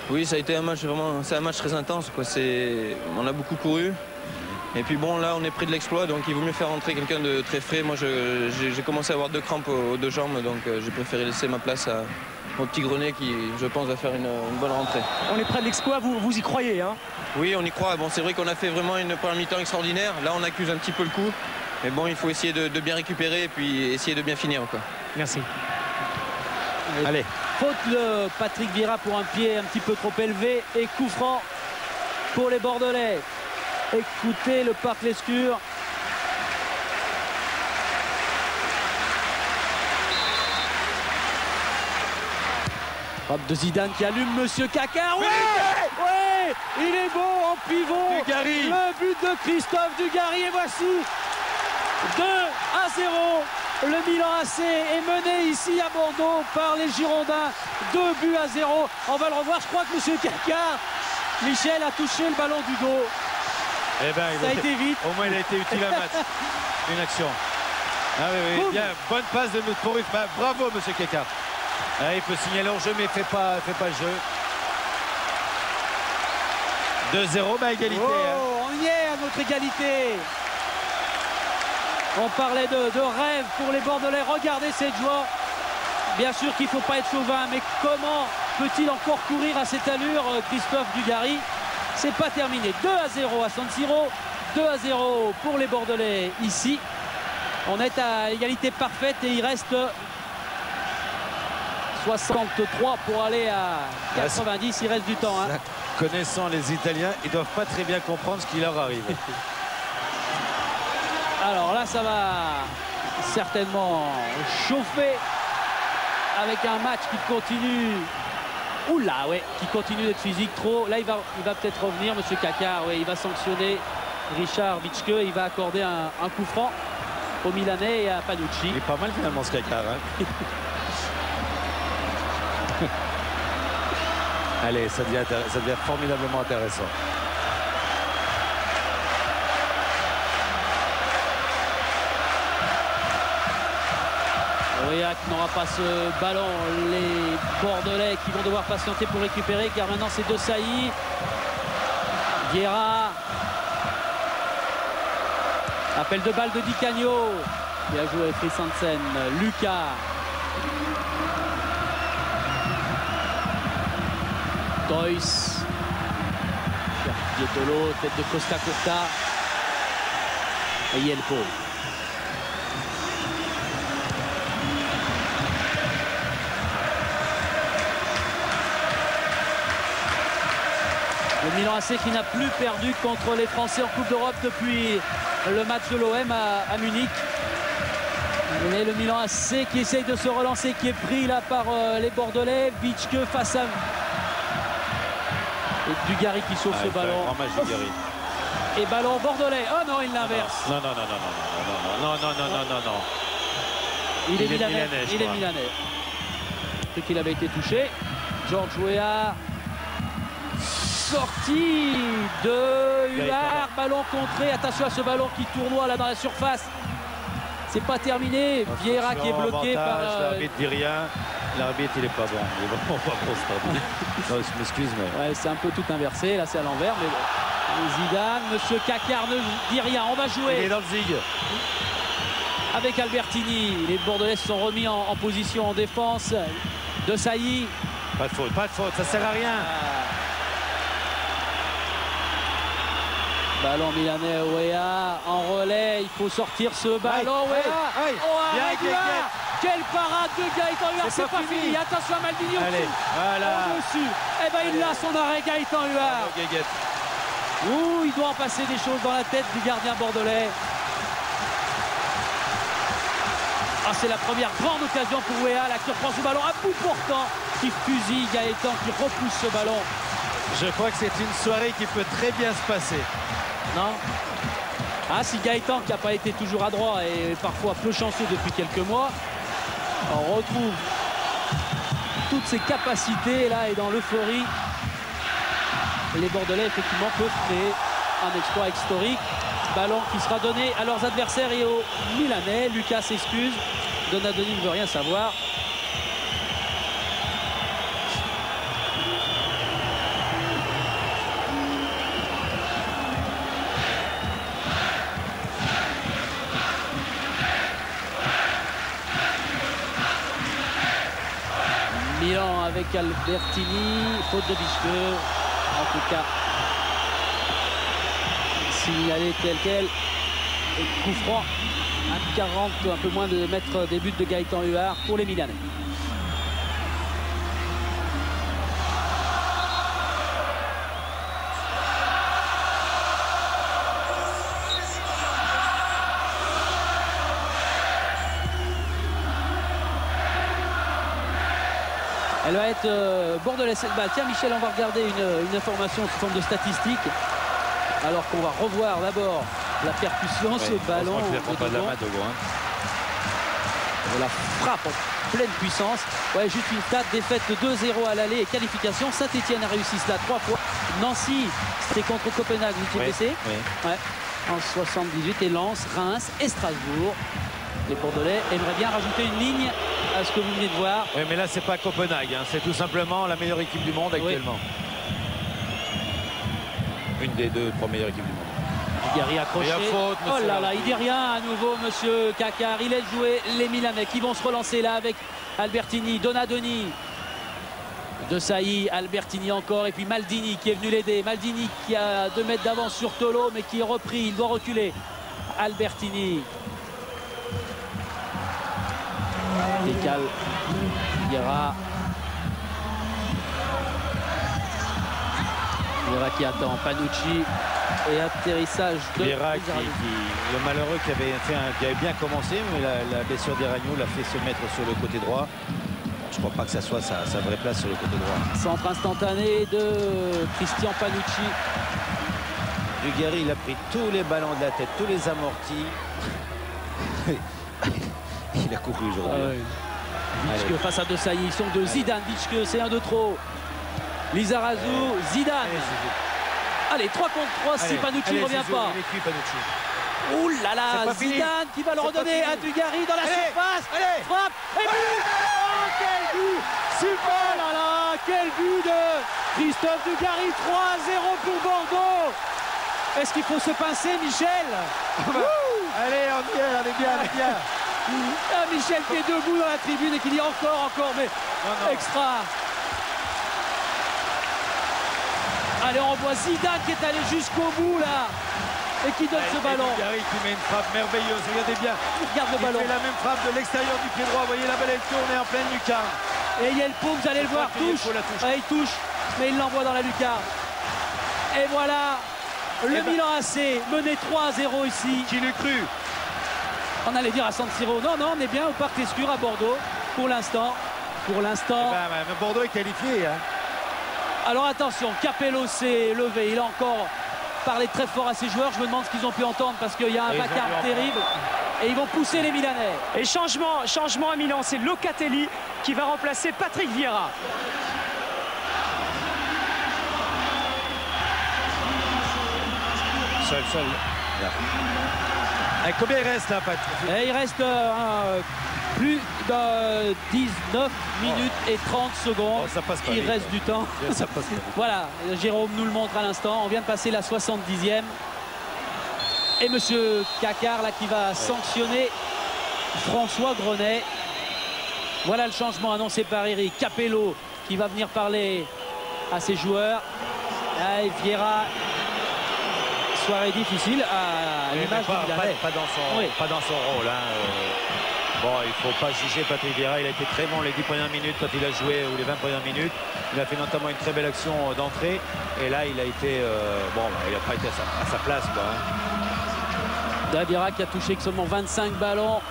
Speaker 4: Oui, ça a été un match vraiment, c'est un match très intense, quoi. On a beaucoup couru. Et puis bon, là on est pris de l'exploit, donc il vaut mieux faire rentrer quelqu'un de très frais. Moi j'ai commencé à avoir 2 crampes aux 2 jambes, donc j'ai préféré laisser ma place au petit Grenet qui, je pense, va faire une bonne rentrée.
Speaker 3: On est près de l'exploit, vous y croyez, hein?
Speaker 4: Oui, on y croit. Bon, c'est vrai qu'on a fait vraiment une première mi-temps extraordinaire. Là on accuse un petit peu le coup. Mais bon, il faut essayer de bien récupérer et puis essayer de bien finir, quoi.
Speaker 3: Merci.
Speaker 2: Allez. Faute de Patrick Vieira pour un pied un petit peu trop élevé et coup franc pour les Bordelais. Écoutez le Parc Lescure. Frappe de Zidane qui allume Monsieur Cacar. Ouais, il est beau en pivot.
Speaker 1: Dugarry.
Speaker 2: Le but de Christophe Dugarry. Et voici 2-0. Le Milan AC est mené ici à Bordeaux par les Girondins. 2-0. On va le revoir. Je crois que M. Cacard, Michel, a touché le ballon du dos.
Speaker 1: Eh ben,
Speaker 2: ça a été vite.
Speaker 1: Au moins, il a été utile à match. Une action. Ah oui, oui, bien. Bonne passe de pour bravo, M. Cacard. Ah, il peut signaler hors jeu, mais fait pas le jeu. 2-0, bah égalité.
Speaker 2: Oh,
Speaker 1: hein.
Speaker 2: On y est à notre égalité. On parlait de rêve pour les Bordelais. Regardez cette joie. Bien sûr qu'il ne faut pas être chauvin, mais comment peut-il encore courir à cette allure, Christophe Dugarry? C'est pas terminé. 2-0 à San Siro. 2-0 pour les Bordelais ici. On est à égalité parfaite et il reste 63 pour aller à 90. Il reste du temps. Hein.
Speaker 1: Connaissant les Italiens, ils doivent pas très bien comprendre ce qui leur arrive.
Speaker 2: Alors là, ça va certainement chauffer avec un match qui continue. Oula, ouais, qui continue d'être physique trop. Là, il va peut-être revenir, Monsieur Cacard. Ouais, il va sanctionner Richard Bitschke. Il va accorder un coup franc au Milanais et à Panucci.
Speaker 1: Il est pas mal finalement ce Cacard. Hein. Allez, ça devient formidablement intéressant.
Speaker 2: Aurillac n'aura pas ce ballon. Les Bordelais qui vont devoir patienter pour récupérer, car maintenant c'est De Sailly. Vieira. Appel de balle de Di Canio. Qui a joué Fris Hansen. Lucas. Toys. Pietolo, tête de Costa Curta. Et Yelpo. Le Milan AC qui n'a plus perdu contre les Français en Coupe d'Europe depuis le match de l'OM à Munich. Et le Milan AC qui essaye de se relancer, qui est pris là par les Bordelais. Bitschke face à... Et Dugarry qui sauve ce ballon.
Speaker 1: Grand match Dugarry.
Speaker 2: Et ballon bordelais. Oh non, il l'inverse.
Speaker 1: Non.
Speaker 2: Il est milanais. Il est milanais. Cru qu'il avait été touché. George Weah. Sortie de Huard. Ballon contré. Attention à ce ballon qui tournoie là dans la surface. C'est pas terminé. Vieira qui est bloqué par...
Speaker 1: L'arbitre dit rien. L'arbitre, il est pas bon. Il est vraiment pas trop stable. Non, je m'excuse, mais...
Speaker 2: Ouais, c'est un peu tout inversé. Là, c'est à l'envers. Mais Zidane, Monsieur Cacard ne dit rien. On va jouer.
Speaker 1: Il est dans le zig.
Speaker 2: Avec Albertini. Les Bordelais se sont remis en position en défense. De Sailly.
Speaker 1: Pas de faute. Ça sert à rien.
Speaker 2: Ballon milanais, Weah en relais, il faut sortir ce ballon. Weah. Quelle parade de Gaëtan Huard, c'est pas fini. Attention à Maldini au-dessus. Et ben il a son arrêt, Gaëtan Huard. Il doit en passer des choses dans la tête du gardien bordelais. C'est la première grande occasion pour Weah, là qui reprend ce ballon à bout portant, qui fusille Gaëtan, qui repousse ce ballon.
Speaker 1: Je crois que c'est une soirée qui peut très bien se passer.
Speaker 2: Non. Si Gaëtan, qui n'a pas été toujours adroit et parfois peu chanceux depuis quelques mois, on retrouve toutes ses capacités là et dans l'euphorie, les Bordelais effectivement peuvent créer un exploit historique. Ballon qui sera donné à leurs adversaires et aux Milanais. Lucas s'excuse. Donadoni ne veut rien savoir. Milan avec Albertini, faute de Bitschke, en tout cas signalé tel quel, et coup franc à 40, un peu moins de mètres des buts de Gaëtan Huard pour les Milanais. Elle va être bordelaise cette balle. Tiens Michel, on va regarder une information sous forme de statistique. Alors qu'on va revoir d'abord la percussion, ce ballon.
Speaker 1: Pas de la main de Dogon, hein.
Speaker 2: La frappe en pleine puissance. Ouais, juste une stat, défaite 2-0 à l'aller et qualification. Saint-Etienne a réussi cela 3 fois. Nancy, c'était contre Copenhague, vous étiez blessé. Ouais, en 78. Et Lens, Reims et Strasbourg. Les Bordelais aimeraient bien rajouter une ligne à ce que vous venez de voir.
Speaker 1: Oui, mais là, c'est pas Copenhague. Hein. C'est tout simplement la meilleure équipe du monde actuellement. Une des 2 meilleures équipes du monde.
Speaker 2: Idéry accroché.
Speaker 1: Faute,
Speaker 2: oh là là, il dit rien à nouveau, monsieur Kakar. Il laisse jouer les Milanais qui vont se relancer là avec Albertini, Donadoni. De Sailly, Albertini encore, et puis Maldini qui est venu l'aider. Maldini qui a 2 mètres d'avance sur Tolo, mais qui est repris, il doit reculer. Albertini. Décale. Vieira. Vieira qui attend. Panucci. Et atterrissage de
Speaker 1: Vieira, le malheureux qui avait bien commencé, mais la blessure d'Iragno l'a fait se mettre sur le côté droit. Je ne crois pas que ça soit sa vraie place sur le côté droit.
Speaker 2: Centre instantané de Christian Panucci.
Speaker 1: Dugarry, il a pris tous les ballons de la tête, tous les amortis. Il a couru aujourd'hui.
Speaker 2: Vitschke face à De Sailly. Ils sont de Zidane. Vitschke, c'est un de trop. Lizarazu, Zidane. Allez, 3 contre 3 si Panucci ne revient pas. Ouh là là, Zidane qui va le redonner à Dugarry dans la surface. Frappe et but. Oh, quel but. Super. Oh là là, quel but de Christophe Dugarry. 3-0 pour Bordeaux. Est-ce qu'il faut se pincer, Michel?
Speaker 1: Allez, on est bien.
Speaker 2: Ah, Michel qui est debout dans la tribune et qui dit encore, mais extra. Allez, on voit Zidane qui est allé jusqu'au bout là et qui donne ce ballon.
Speaker 1: Dugarry qui met une frappe merveilleuse, regardez bien.
Speaker 2: Regarde le ballon.
Speaker 1: Il fait la même frappe de l'extérieur du pied droit, vous voyez la balle elle tourne en pleine lucarne.
Speaker 2: Et Yelpo, vous allez le voir, touche. Ouais, il touche, mais il l'envoie dans la lucarne. Et voilà, le Milan AC mené 3-0 ici.
Speaker 1: Qui l'eût cru?
Speaker 2: On allait dire à San Siro. Non, on est bien au Parc Escure à Bordeaux pour l'instant.
Speaker 1: Bordeaux est qualifié. Hein.
Speaker 2: Alors attention, Capello s'est levé, il a encore parlé très fort à ses joueurs. Je me demande ce qu'ils ont pu entendre parce qu'il y a un vacarme terrible. Et ils vont pousser les Milanais.
Speaker 3: Et changement à Milan, c'est Locatelli qui va remplacer Patrick Vieira.
Speaker 1: Seul. Combien il reste là, Patrick?
Speaker 2: Il reste plus de 19 minutes et 30 secondes.
Speaker 1: Ça passe pas
Speaker 2: il
Speaker 1: vite,
Speaker 2: reste du temps.
Speaker 1: Ça passe pas vite.
Speaker 2: Voilà, Jérôme nous le montre à l'instant. On vient de passer la 70e. Et monsieur Kakar là qui va sanctionner François Grenet. Voilà le changement annoncé par Eric. Capello qui va venir parler à ses joueurs. Et Vieira. Soirée difficile à l'image du Milanais.
Speaker 1: Pas dans son rôle. Hein. Bon, il ne faut pas juger Patrick Vieira. Il a été très bon les 10 premières minutes quand il a joué, ou les 20 premières minutes. Il a fait notamment une très belle action d'entrée. Et là, il a été... il n'a pas été à sa place.
Speaker 2: Vieira qui a touché que seulement 25 ballons.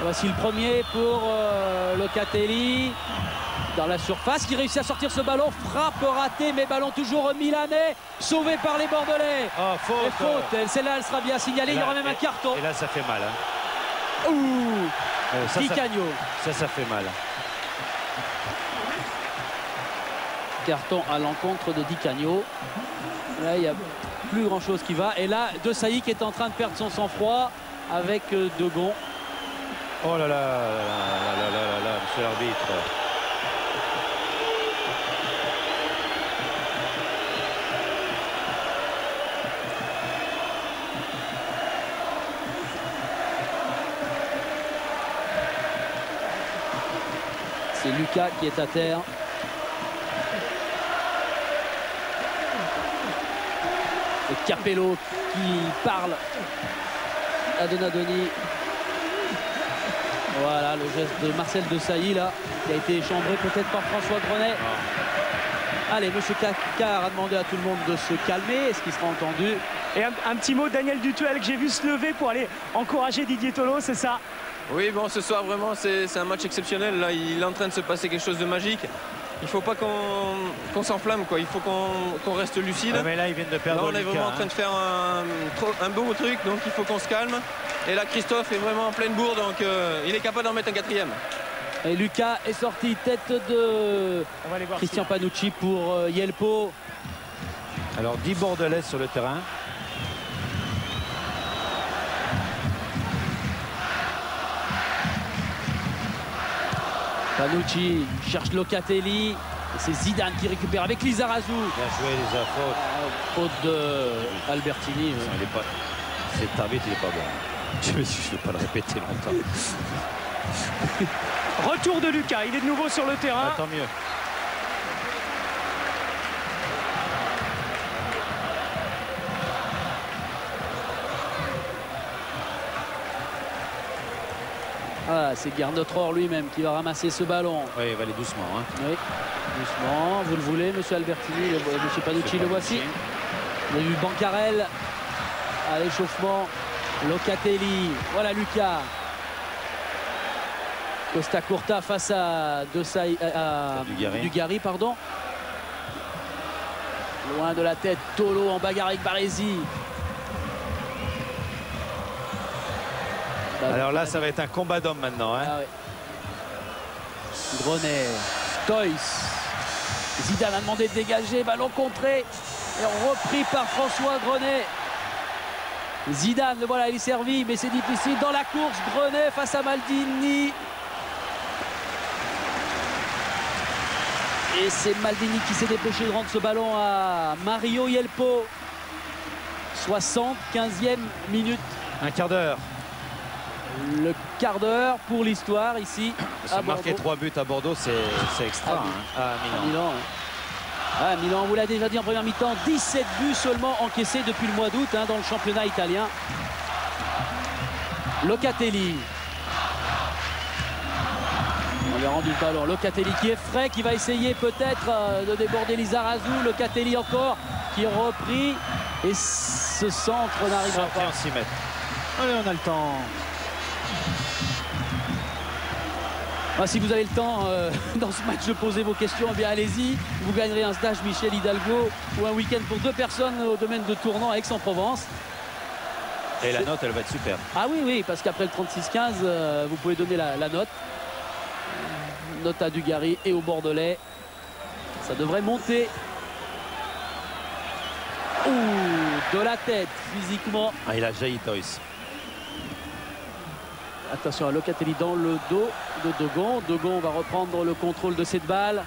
Speaker 2: Voici le premier pour Locatelli. Dans la surface, qui réussit à sortir ce ballon. Frappe ratée, mais ballon toujours milanais. Sauvé par les Bordelais.
Speaker 1: Oh, faute.
Speaker 2: Celle-là, elle sera bien signalée. Il y aura même un carton.
Speaker 1: Et là, ça fait mal. Hein.
Speaker 2: Ouh, Di Canio.
Speaker 1: Ça fait mal.
Speaker 2: Carton à l'encontre de Di Canio. Là, il n'y a plus grand-chose qui va. Et là, De Sailly qui est en train de perdre son sang-froid avec Dogon.
Speaker 1: Oh là là, monsieur l'arbitre.
Speaker 2: C'est Lucas qui est à terre. Et Capello qui parle à Donadoni. Voilà le geste de Marcel De Sailly là, qui a été chambré peut-être par François Grenet. Allez, monsieur Kakar a demandé à tout le monde de se calmer. Est-ce qu'il sera entendu?
Speaker 3: Et un petit mot, Daniel Dutuel, que j'ai vu se lever pour aller encourager Didier Tolo, c'est ça?
Speaker 13: Oui, bon, ce soir, vraiment, c'est un match exceptionnel. Là, il est en train de se passer quelque chose de magique. Il ne faut pas qu'on s'enflamme, quoi. Il faut qu'on reste lucide.
Speaker 1: Ouais, mais là, ils viennent de perdre.
Speaker 13: Là, on est vraiment en train de faire un beau truc, donc il faut qu'on se calme. Et là, Christophe est vraiment en pleine bourre, donc il est capable d'en mettre un 4e.
Speaker 2: Et Lucas est sorti tête de Christian Panucci pour Yelpo.
Speaker 1: Alors 10 Bordelais sur le terrain.
Speaker 2: Panucci cherche Locatelli. C'est Zidane qui récupère avec Lizarazu.
Speaker 1: Bien joué, les faute.
Speaker 2: Faute de Albertini.
Speaker 1: Cet arbitre, il n'est pas bon. Je ne vais pas le répéter longtemps.
Speaker 3: Retour de Lucas, il est de nouveau sur le terrain.
Speaker 1: Tant mieux.
Speaker 2: Ah, c'est Garnotror lui-même qui va ramasser ce ballon.
Speaker 1: Oui, il va aller doucement. Hein.
Speaker 2: Oui, doucement. Vous le voulez, monsieur Albertini, monsieur Panucci, le voici. Il y a eu Bancarel à l'échauffement. Locatelli. Voilà Lucas. Costa Curta face à Dugarry, pardon. Loin de la tête, Tolo en bagarre avec Baresi.
Speaker 1: Alors là, ça va être un combat d'hommes maintenant. Hein.
Speaker 2: Ah ouais. Grenet, Toys. Zidane a demandé de dégager, ballon contré et repris par François Grenet. Zidane, le voilà, il est servi, mais c'est difficile. Dans la course, Grenet face à Maldini. Et c'est Maldini qui s'est dépêché de rendre ce ballon à Mario Yelpo. 75e minute.
Speaker 1: Un quart d'heure.
Speaker 2: Le quart d'heure pour l'histoire ici.
Speaker 1: Marquer 3 buts à Bordeaux, c'est extra. À
Speaker 2: Milan. Milan, on vous l'a déjà dit en première mi-temps, 17 buts seulement encaissés depuis le mois d'août dans le championnat italien. Locatelli. On lui a rendu le ballon. Locatelli qui est frais, qui va essayer peut-être de déborder Lizarazu. Locatelli encore qui est repris. Et ce centre n'arrivera pas.
Speaker 1: En 6 mètres. Allez, on a le temps.
Speaker 2: Si vous avez le temps dans ce match de poser vos questions, eh bien allez-y. Vous gagnerez un stage Michel Hidalgo ou un week-end pour 2 personnes au domaine de Tournan à Aix-en-Provence.
Speaker 1: Et la note, elle va être super.
Speaker 2: Ah oui, parce qu'après le 36-15, vous pouvez donner la note. Note à Dugarry et au Bordelais. Ça devrait monter. Ouh, de la tête, physiquement.
Speaker 1: Il a jailli, Toys.
Speaker 2: Attention à Locatelli dans le dos de Dogon. Dogon va reprendre le contrôle de cette balle.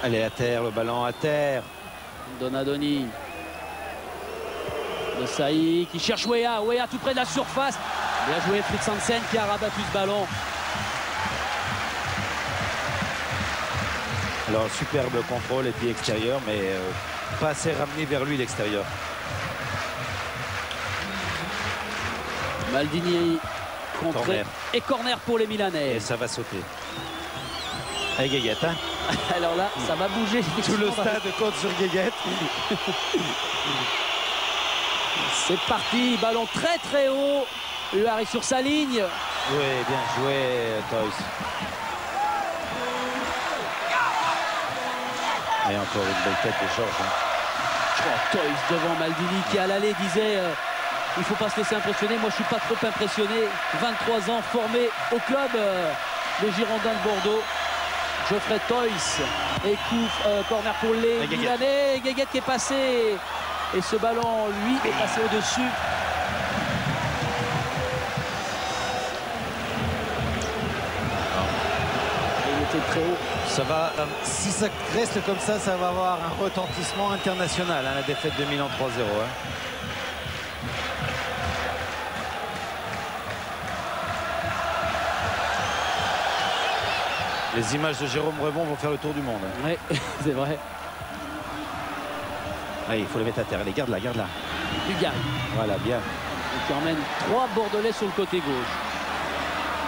Speaker 1: Allez, à terre, le ballon à terre.
Speaker 2: Donadoni. De Saï qui cherche Wea. Wea tout près de la surface. Bien joué Fritz Hansen qui a rabattu ce ballon.
Speaker 1: Alors, superbe contrôle et pied extérieur, mais pas assez ramené vers lui l'extérieur.
Speaker 2: Maldini contré.
Speaker 1: Corner.
Speaker 2: Et corner pour les Milanais.
Speaker 1: Et ça va sauter. Avec Guéguette. Hein.
Speaker 2: Alors là, ça va bouger.
Speaker 1: Tout le stade compte sur Guéguette.
Speaker 2: C'est parti. Ballon très très haut. Il arrive sur sa ligne.
Speaker 1: Oui, bien joué, Toys. Et encore une belle tête de Georges. Hein.
Speaker 2: Toys devant Maldini qui à l'aller disait il ne faut pas se laisser impressionner. Moi je ne suis pas trop impressionné. 23 ans formé au club des Girondins de Bordeaux. Geoffrey Toys et coup corner pour les Milanais. Guéguette qui est passé et ce ballon lui est passé au-dessus. Il était très haut.
Speaker 1: Ça va, si ça reste comme ça, ça va avoir un retentissement international, la défaite de Milan 3-0. Hein. Les images de Jérôme Rebond vont faire le tour du monde.
Speaker 2: Oui, c'est vrai.
Speaker 1: Allez, il faut le mettre à terre. Allez, garde-la, garde-la.
Speaker 2: Dugarry.
Speaker 1: Voilà, bien.
Speaker 2: Et qui emmène 3 Bordelais sur le côté gauche.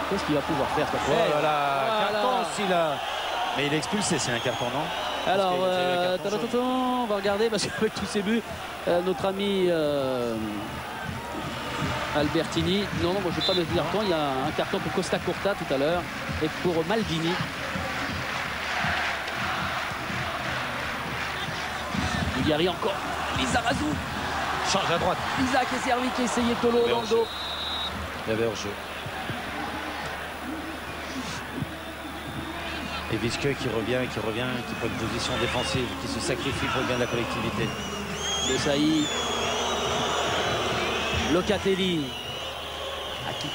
Speaker 2: Qu'est-ce qu'il va pouvoir faire cette fois?
Speaker 1: Voilà, carton aussi là. Mais il est expulsé, c'est un carton, non?
Speaker 2: Alors, on va regarder parce qu'avec tous ces buts, notre ami Albertini. Non, moi je ne vais pas mettre de carton. Il y a un carton pour Costa Curta tout à l'heure et pour Maldini. Dugarry encore. Lizarazu.
Speaker 1: Change à droite.
Speaker 2: Lisa qui est servi, qui a essayé Tolo dans le dos.
Speaker 1: Il y avait hors-jeu. Et Visqueux qui revient, qui prend une position défensive, qui se sacrifie pour le bien de la collectivité.
Speaker 2: Desailly. Locatelli. Ah, qui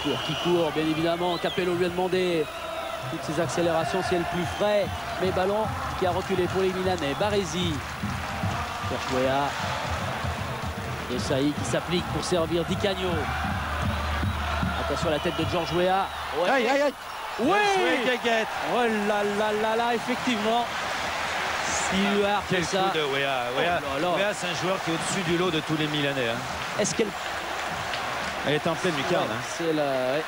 Speaker 2: court, bien évidemment. Capello lui a demandé toutes ses accélérations, si elle est plus frais. Mais ballon qui a reculé pour les Milanais. Baresi. George. Desailly qui s'applique pour servir Di Canio. Attention à la tête de George Weah.
Speaker 1: Ouais. Aïe, aïe, aïe.
Speaker 2: Oui. Oh là là là là, effectivement. Si Huard fait ça.
Speaker 1: Quel coup de Weah. Weah, c'est un joueur qui est au-dessus du lot de tous les Milanais. Hein.
Speaker 2: Est-ce qu'elle...
Speaker 1: Elle est en pleine lucarne.
Speaker 2: Ouais,
Speaker 1: hein.
Speaker 2: C'est la... Ouais.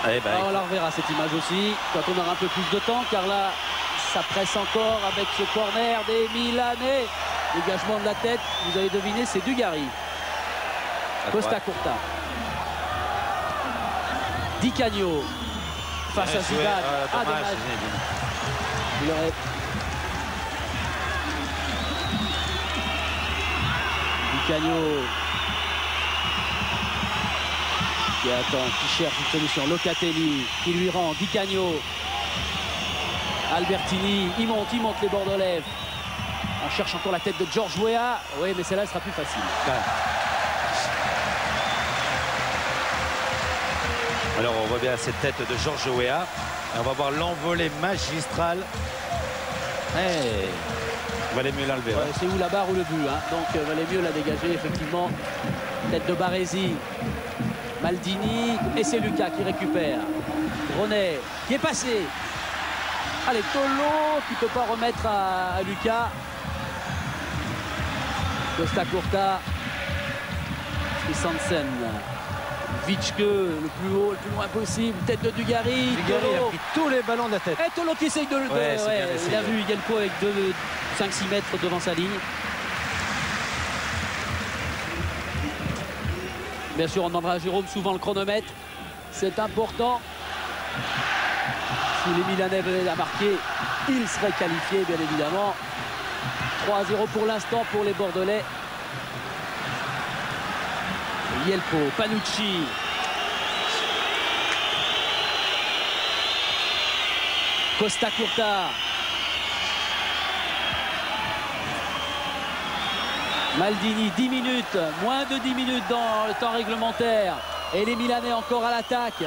Speaker 1: Allez, bah,
Speaker 2: on la reverra cette image aussi quand on aura un peu plus de temps, car là ça presse encore avec ce corner des Milanais. Dégagement de la tête, vous avez deviné, c'est Dugarry. Costa Curta. Di Canio face à Zidane. Dommage. Il aurait... Di Canio qui attend, qui cherche une solution. Locatelli qui lui rend. Di Canio. Albertini, il monte les Bordelais. On cherche encore la tête de George Weah. Oui, mais celle-là sera plus facile.
Speaker 1: Voilà. Alors on revient à cette tête de George Weah. On va voir l'envolée magistrale. Hey. Valait mieux l'enlever.
Speaker 2: Ouais, c'est où la barre ou le but. Hein. Donc valait mieux la dégager, effectivement. Tête de Baresi. Maldini. Et c'est Lucas qui récupère. Ronet qui est passé. Allez, Tolo qui ne peut pas remettre à Lucas. Costa Curta. Christensen. Vichke, le plus haut, le plus loin possible. Tête de Dugarry.
Speaker 1: Dugarry a pris tous les ballons de la tête.
Speaker 2: Et Tolo qui essaye de le...
Speaker 1: Ouais,
Speaker 2: il a vu Yelko avec 5-6 mètres devant sa ligne. Bien sûr, on demandera à Jérôme souvent le chronomètre. C'est important. Si les Milanais venaient à marquer, ils seraient qualifiés, bien évidemment. 3-0 pour l'instant pour les Bordelais. Yelko, Panucci. Costa Curta. Maldini, 10 minutes, moins de 10 minutes dans le temps réglementaire. Et les Milanais encore à l'attaque.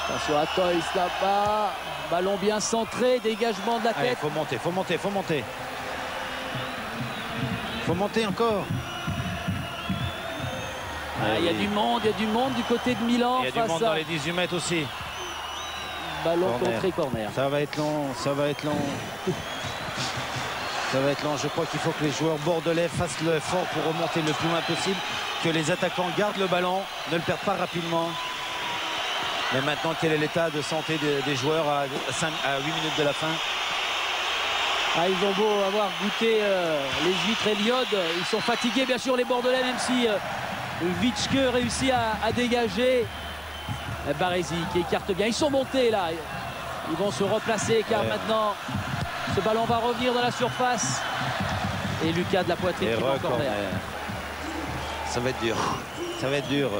Speaker 2: Attention à Toys là-bas. Ballon bien centré, dégagement de la tête.
Speaker 1: Faut monter. Faut monter encore.
Speaker 2: Il y a du monde du côté de Milan.
Speaker 1: Il y a du monde dans les 18 mètres aussi.
Speaker 2: Ballon contré, corner.
Speaker 1: Ça va être long. Je crois qu'il faut que les joueurs bordelais fassent l'effort pour remonter le plus loin possible. Que les attaquants gardent le ballon, ne le perdent pas rapidement. Mais maintenant, quel est l'état de santé des joueurs à 8 minutes de la fin?
Speaker 2: Ils ont beau avoir goûté les huîtres et l'iode. Ils sont fatigués, bien sûr, les Bordelais, même si Vichke réussit à dégager. Baresi qui écarte bien. Ils sont montés là. Ils vont se replacer car maintenant, ce ballon va revenir dans la surface. Et Lucas de la poitrine qui va encore derrière.
Speaker 1: Ça va être dur. Très dur.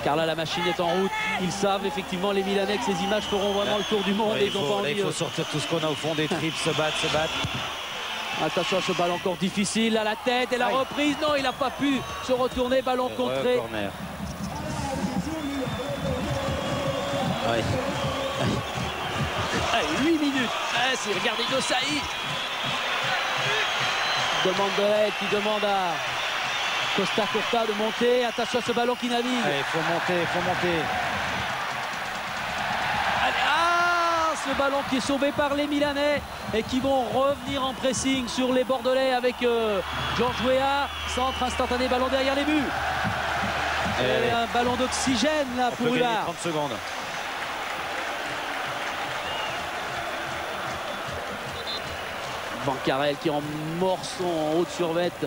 Speaker 2: Car là, la machine est en route. Ils savent effectivement, les Milanais, que ces images feront vraiment le tour du monde.
Speaker 1: Il faut sortir tout ce qu'on a au fond des tripes, se battre.
Speaker 2: Attention à ce ballon encore difficile à la tête et la reprise. Non, il n'a pas pu se retourner. Ballon contré.
Speaker 1: Corner.
Speaker 2: 8 minutes. Regardez Desailly. Demande de l'aide qui demande à Costa Curta de monter. Attention à ce ballon qui navigue.
Speaker 1: Il faut monter.
Speaker 2: Ce ballon qui est sauvé par les Milanais et qui vont revenir en pressing sur les Bordelais avec George Weah. Centre instantané, ballon derrière les buts. Et un ballon d'oxygène là pour Huard.
Speaker 1: 30 secondes.
Speaker 2: Bancarel qui en morceau en haute survette.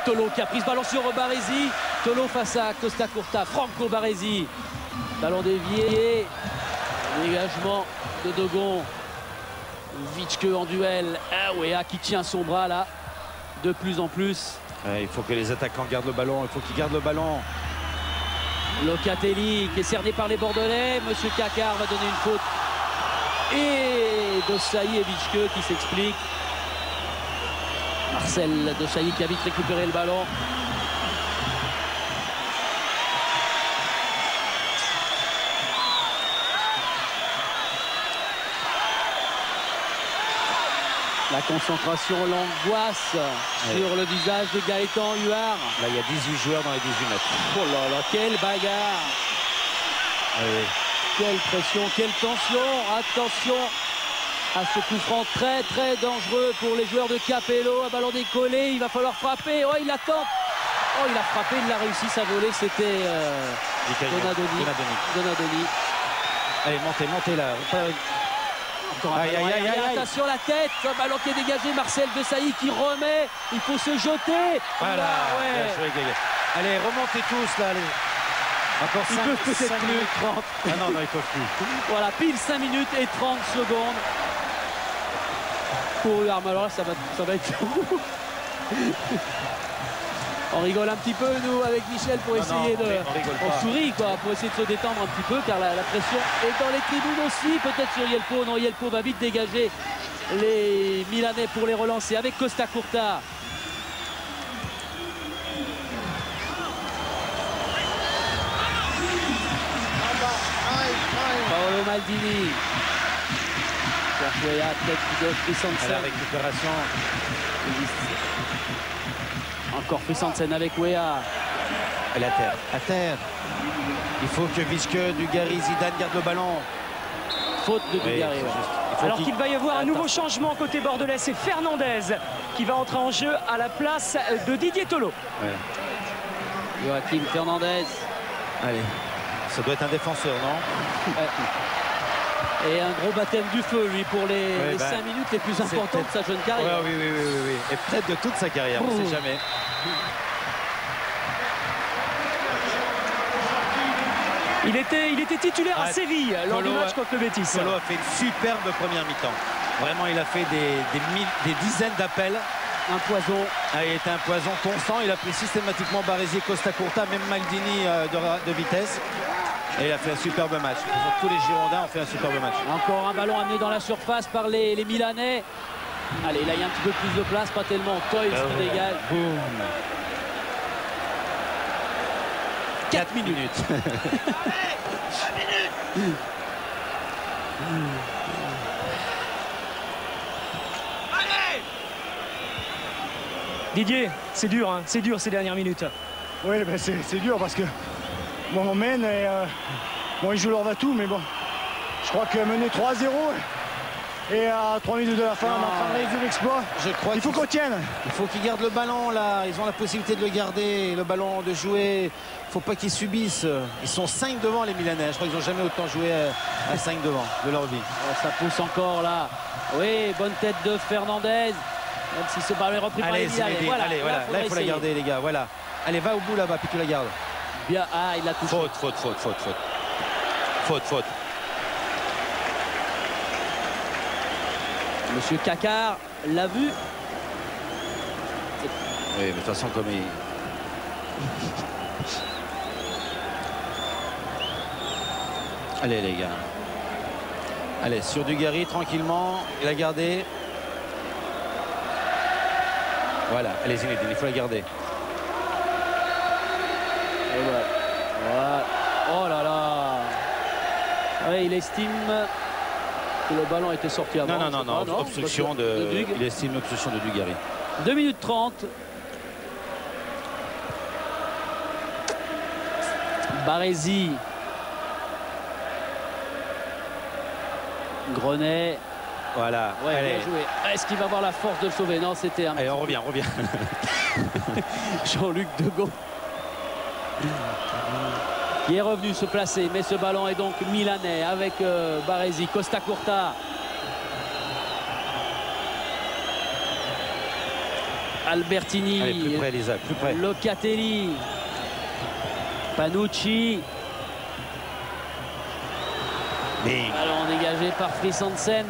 Speaker 2: Tolo qui a pris ce ballon sur Baresi. Tolo face à Costa Curta. Franco Baresi. Ballon dévié. Dégagement de Dogon. Vitschke en duel. Wea qui tient son bras là. De plus en plus.
Speaker 1: Ouais, il faut que les attaquants gardent le ballon. Il faut qu'ils gardent le ballon.
Speaker 2: Locatelli qui est cerné par les Bordelais. Monsieur Kakar va donner une faute. Et Desailly et Vitschke qui s'expliquent. Marcel Desailly qui a vite récupéré le ballon. La concentration, l'angoisse sur le visage de Gaëtan Huard.
Speaker 1: Là, il y a 18 joueurs dans les 18 mètres.
Speaker 2: Oh là là, quelle bagarre.
Speaker 1: Oui.
Speaker 2: Quelle pression, quelle tension. Attention à ce coup franc très très dangereux pour les joueurs de Capello. Un ballon décollé, il va falloir frapper. Oh, il attend. Oh, il a frappé, il a réussi sa volée. C'était Donadoni.
Speaker 1: Allez, montez là.
Speaker 2: Encore un ballon. Attention la tête. Un ballon qui est dégagé. Marcel Desailly qui remet. Il faut se jeter.
Speaker 1: Voilà. Ouais. Allez, remontez tous là. Allez. Encore 5 minutes 30. Ah non, il ne faut plus.
Speaker 2: Voilà, pile 5 minutes et 30 secondes. Pour Huard, alors là, ça va être fou. On rigole un petit peu, nous, avec Michel, pour essayer on sourit, quoi, pour essayer de se détendre un petit peu, car la pression est dans les tribunes aussi. Peut-être sur Yelpo. Non, Yelpo va vite dégager les Milanais pour les relancer avec Costa Curta. Paolo Maldini. Sergio tête de Christensen.
Speaker 1: La récupération.
Speaker 2: Encore Christensen avec Wea.
Speaker 1: Elle est à terre. À terre. Il faut que Vitschke, Dugarry, Zidane garde le ballon.
Speaker 2: Faute de Dugarry.
Speaker 3: Alors qu'il va y avoir un nouveau changement côté bordelais. C'est Fernandez qui va entrer en jeu à la place de Didier Tolo.
Speaker 1: Ouais.
Speaker 2: Joachim Fernandez.
Speaker 1: Allez. Ça doit être un défenseur, non?
Speaker 2: Et un gros baptême du feu, lui, pour les 5 minutes les plus importantes de sa jeune carrière.
Speaker 1: Oui. Et peut-être de toute sa carrière, on ne sait jamais.
Speaker 3: Il était titulaire à Séville lors du match contre le Betis.
Speaker 1: Tolo a fait une superbe première mi-temps. Vraiment, il a fait des dizaines d'appels.
Speaker 2: Un poison.
Speaker 1: Il était un poison constant. Il a pris systématiquement Baresi, Costa Curta, même Maldini de vitesse. Et il a fait un superbe match. Tous les Girondins ont fait un superbe match.
Speaker 2: Encore un ballon amené dans la surface par les Milanais. Allez, là, il y a un petit peu plus de place, pas tellement. Toys qui dégage.
Speaker 1: Boum. 4 minutes. 4 minutes.
Speaker 3: Didier, c'est dur, hein, c'est dur ces dernières minutes.
Speaker 8: Oui, ben c'est dur parce que bon, on mène et bon, ils jouent leur va-tout, mais bon, je crois que mener 3-0 et à 3 minutes de la fin, on est en train de réaliser l'exploit.
Speaker 1: Je crois
Speaker 8: il faut qu'on tienne.
Speaker 1: Il faut qu'ils gardent le ballon là, ils ont la possibilité de le garder, le ballon de jouer. Il ne faut pas qu'ils subissent. Ils sont 5 devant les Milanais. Je crois qu'ils n'ont jamais autant joué à 5 devant de leur vie.
Speaker 2: Oh, ça pousse encore là. Oui, bonne tête de Fernandez. Même si ce ballon est repris par les Milanais.
Speaker 1: Voilà. Là, il faut la garder, les gars. Voilà. Allez, va au bout là-bas, puis tu la gardes.
Speaker 2: Bien. Ah, il a touché.
Speaker 1: Faute.
Speaker 2: Monsieur Kakar l'a vu.
Speaker 1: Oui, mais de toute façon, comme il... Allez, les gars. Allez, sur Dugarry, tranquillement. Il a gardé. Voilà, allez Zinedine, il faut la garder.
Speaker 2: Et voilà. Oh là là. Ouais, il estime que le ballon était sorti avant.
Speaker 1: Non, obstruction de il estime l'obstruction de Dugarry.
Speaker 2: 2 minutes 30. Baresi Grenet.
Speaker 1: Voilà.
Speaker 2: Ouais, bien joué. Est-ce qu'il va avoir la force de le sauver? Non, c'était un...
Speaker 1: Allez, on revient.
Speaker 2: Jean-Luc Degault qui est revenu se placer, mais ce ballon est donc milanais avec Baresi, Costa Curta. Albertini.
Speaker 1: Allez, plus près, Lisa, plus près.
Speaker 2: Locatelli. Panucci. Ballon dégagé par Christensen.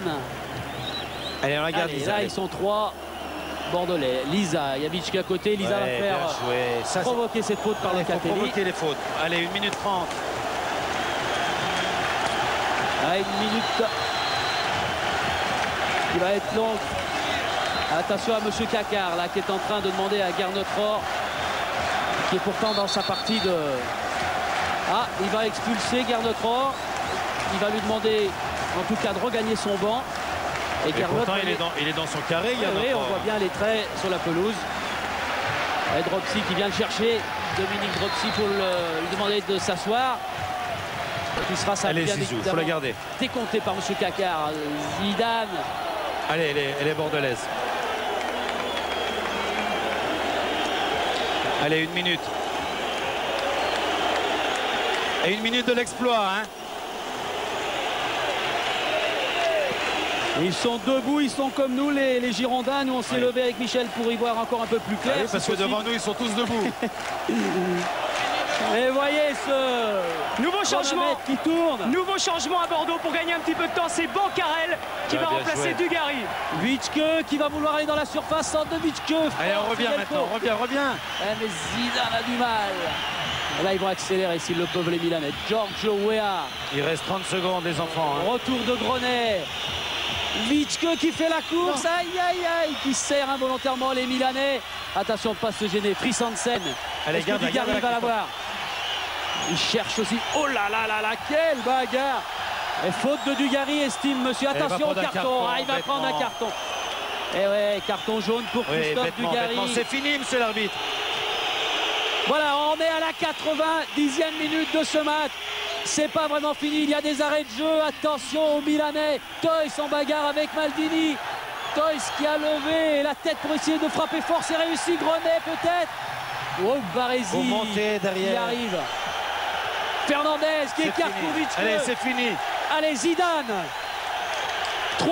Speaker 1: Allez, on regarde Lisa.
Speaker 2: Là, ils sont 3 Bordelais. Lisa, Yavic à côté. Lisa va faire provoquer cette faute par Locatelli.
Speaker 1: Provoquer les fautes. Allez, 1 minute 30.
Speaker 2: Ah, 1 minute qui va être longue. Attention à monsieur Kakar là qui est en train de demander à Garnetror, qui est pourtant dans sa partie de... Ah, il va expulser Garnetror. Il va lui demander en tout cas de regagner son banc. Et
Speaker 1: pourtant il est dans son carré.
Speaker 2: Oui, on voit bien les traits sur la pelouse. Et Dropsy qui vient le chercher. Dominique Dropsy pour lui demander de s'asseoir. Qui sera ça.
Speaker 1: Allez Zizou, il faut la garder.
Speaker 2: Décompté par monsieur Kakar. Zidane.
Speaker 1: Allez, elle est bordelaise. Allez, 1 minute. Et 1 minute de l'exploit. Hein.
Speaker 2: Ils sont debout, ils sont comme nous, les Girondins. Nous, on s'est levé avec Michel pour y voir encore un peu plus clair.
Speaker 1: Ah oui, parce que devant nous, ils sont tous debout.
Speaker 2: Et voyez ce
Speaker 3: nouveau changement
Speaker 2: qui tourne.
Speaker 3: Nouveau changement à Bordeaux pour gagner un petit peu de temps. C'est Bancarel qui va remplacer Dugarry.
Speaker 2: Vitke qui va vouloir aller dans la surface. Centre de Vitke.
Speaker 1: Allez, on revient maintenant. Reviens.
Speaker 2: Mais Zidane a du mal. Et là, ils vont accélérer s'ils le peuvent, les Milanais. Giorgio Weah.
Speaker 1: Il reste 30 secondes, les enfants. Hein.
Speaker 2: Retour de Grenet. Vitke qui fait la course. Aïe, qui serre involontairement les Milanais. Attention de ne pas se gêner. Christensen.
Speaker 1: Allez, garde,
Speaker 2: Dugarry va l'avoir. Il cherche aussi. Oh là, quelle bagarre. Et faute de Dugarry, estime monsieur. Attention au carton. Il va prendre un carton. Et ouais, carton jaune pour Christophe Dugarry.
Speaker 1: C'est fini, monsieur l'arbitre.
Speaker 2: Voilà, on est à la 90e minute de ce match. C'est pas vraiment fini, il y a des arrêts de jeu. Attention aux Milanais. Toys en bagarre avec Maldini. Toys qui a levé la tête pour essayer de frapper fort. C'est réussi. Grenet peut-être. Oh, Baresi qui arrive. Fernandez qui écarte Kovic.
Speaker 1: Allez, c'est fini.
Speaker 2: Allez, Zidane. 3-0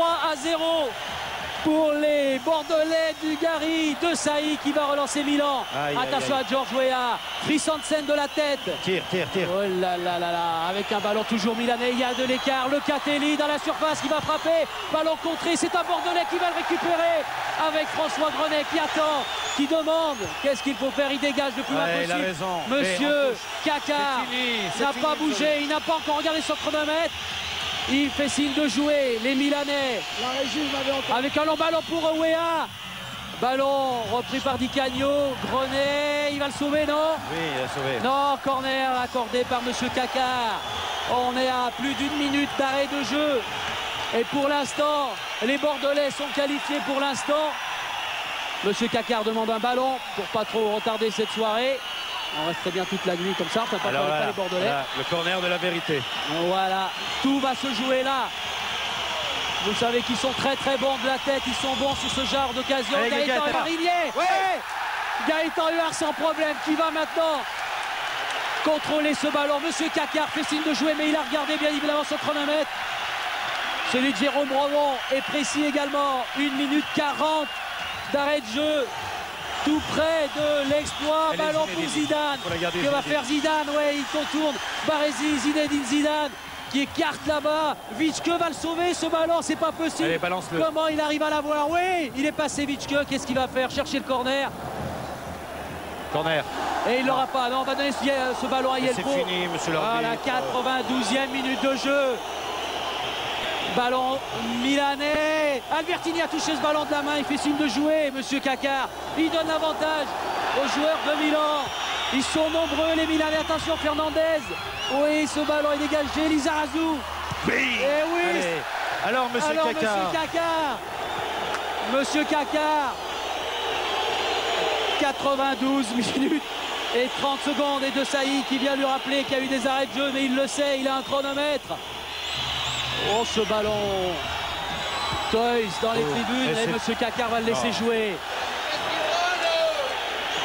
Speaker 2: pour les Bordelais. Dugarry, De Sailly qui va relancer Milan. Attention à George Weah. Christensen de la tête.
Speaker 1: Tire.
Speaker 2: Oh là là, avec un ballon toujours milanais, il y a de l'écart. Locatelli dans la surface qui va frapper. Ballon contré, c'est un Bordelais qui va le récupérer avec François Grenet qui attend, qui demande qu'est-ce qu'il faut faire. Il dégage le plus loin possible. Monsieur Kakar n'a pas bougé, il n'a pas encore regardé son chronomètre. Il fait signe de jouer, les Milanais. Avec un long ballon pour Weah. Ballon repris par Di Canio. Grenet, il va le sauver, non?
Speaker 1: Oui, il a sauvé.
Speaker 2: Non, corner accordé par monsieur Kakar. On est à plus d'1 minute d'arrêt de jeu. Et pour l'instant, les Bordelais sont qualifiés pour l'instant. Monsieur Kakar demande un ballon pour pas trop retarder cette soirée. On resterait bien toute la nuit comme ça, on ne peut pas les Bordelais.
Speaker 1: Voilà, le corner de la vérité.
Speaker 2: Voilà, tout va se jouer là. Vous savez qu'ils sont très bons de la tête, ils sont bons sur ce genre d'occasion. Gaëtan Marinier, Gaëtan Huard sans problème, qui va maintenant contrôler ce ballon. Monsieur Kakar fait signe de jouer, mais il a regardé bien évidemment son chronomètre. Celui de Jérôme Rowan est précis également. 1 minute 40 d'arrêt de jeu. Tout près de l'exploit. Ballon pour Zidane. Que va faire Zidane? Ouais, il contourne Baresi, Zinedine Zidane qui écarte là-bas. Vitke va le sauver, ce ballon, c'est pas possible.
Speaker 1: Allez, balance-le.
Speaker 2: Comment il arrive à l'avoir? Oui, il est passé Vitke. Qu'est-ce qu'il va faire? Chercher le corner.
Speaker 1: Corner.
Speaker 2: Et il l'aura pas. Non, on va donner ce ballon à Yelpo.
Speaker 1: C'est fini, monsieur l'arbitre.
Speaker 2: Voilà, 92e minute de jeu. Ballon milanais. Albertini a touché ce ballon de la main. Il fait signe de jouer. Monsieur Kakar, il donne l'avantage aux joueurs de Milan. Ils sont nombreux, les Milanais. Attention, Fernandez. Oui, ce ballon est dégagé. Lizarazu.
Speaker 1: Oui.
Speaker 2: Et oui.
Speaker 1: Allez. Alors, monsieur Kakar.
Speaker 2: Monsieur Kakar. 92 minutes et 30 secondes. Et De Sailly qui vient lui rappeler qu'il y a eu des arrêts de jeu. Mais il le sait, il a un chronomètre. Oh, ce ballon. Toys dans les tribunes et M. Cacard va le laisser jouer.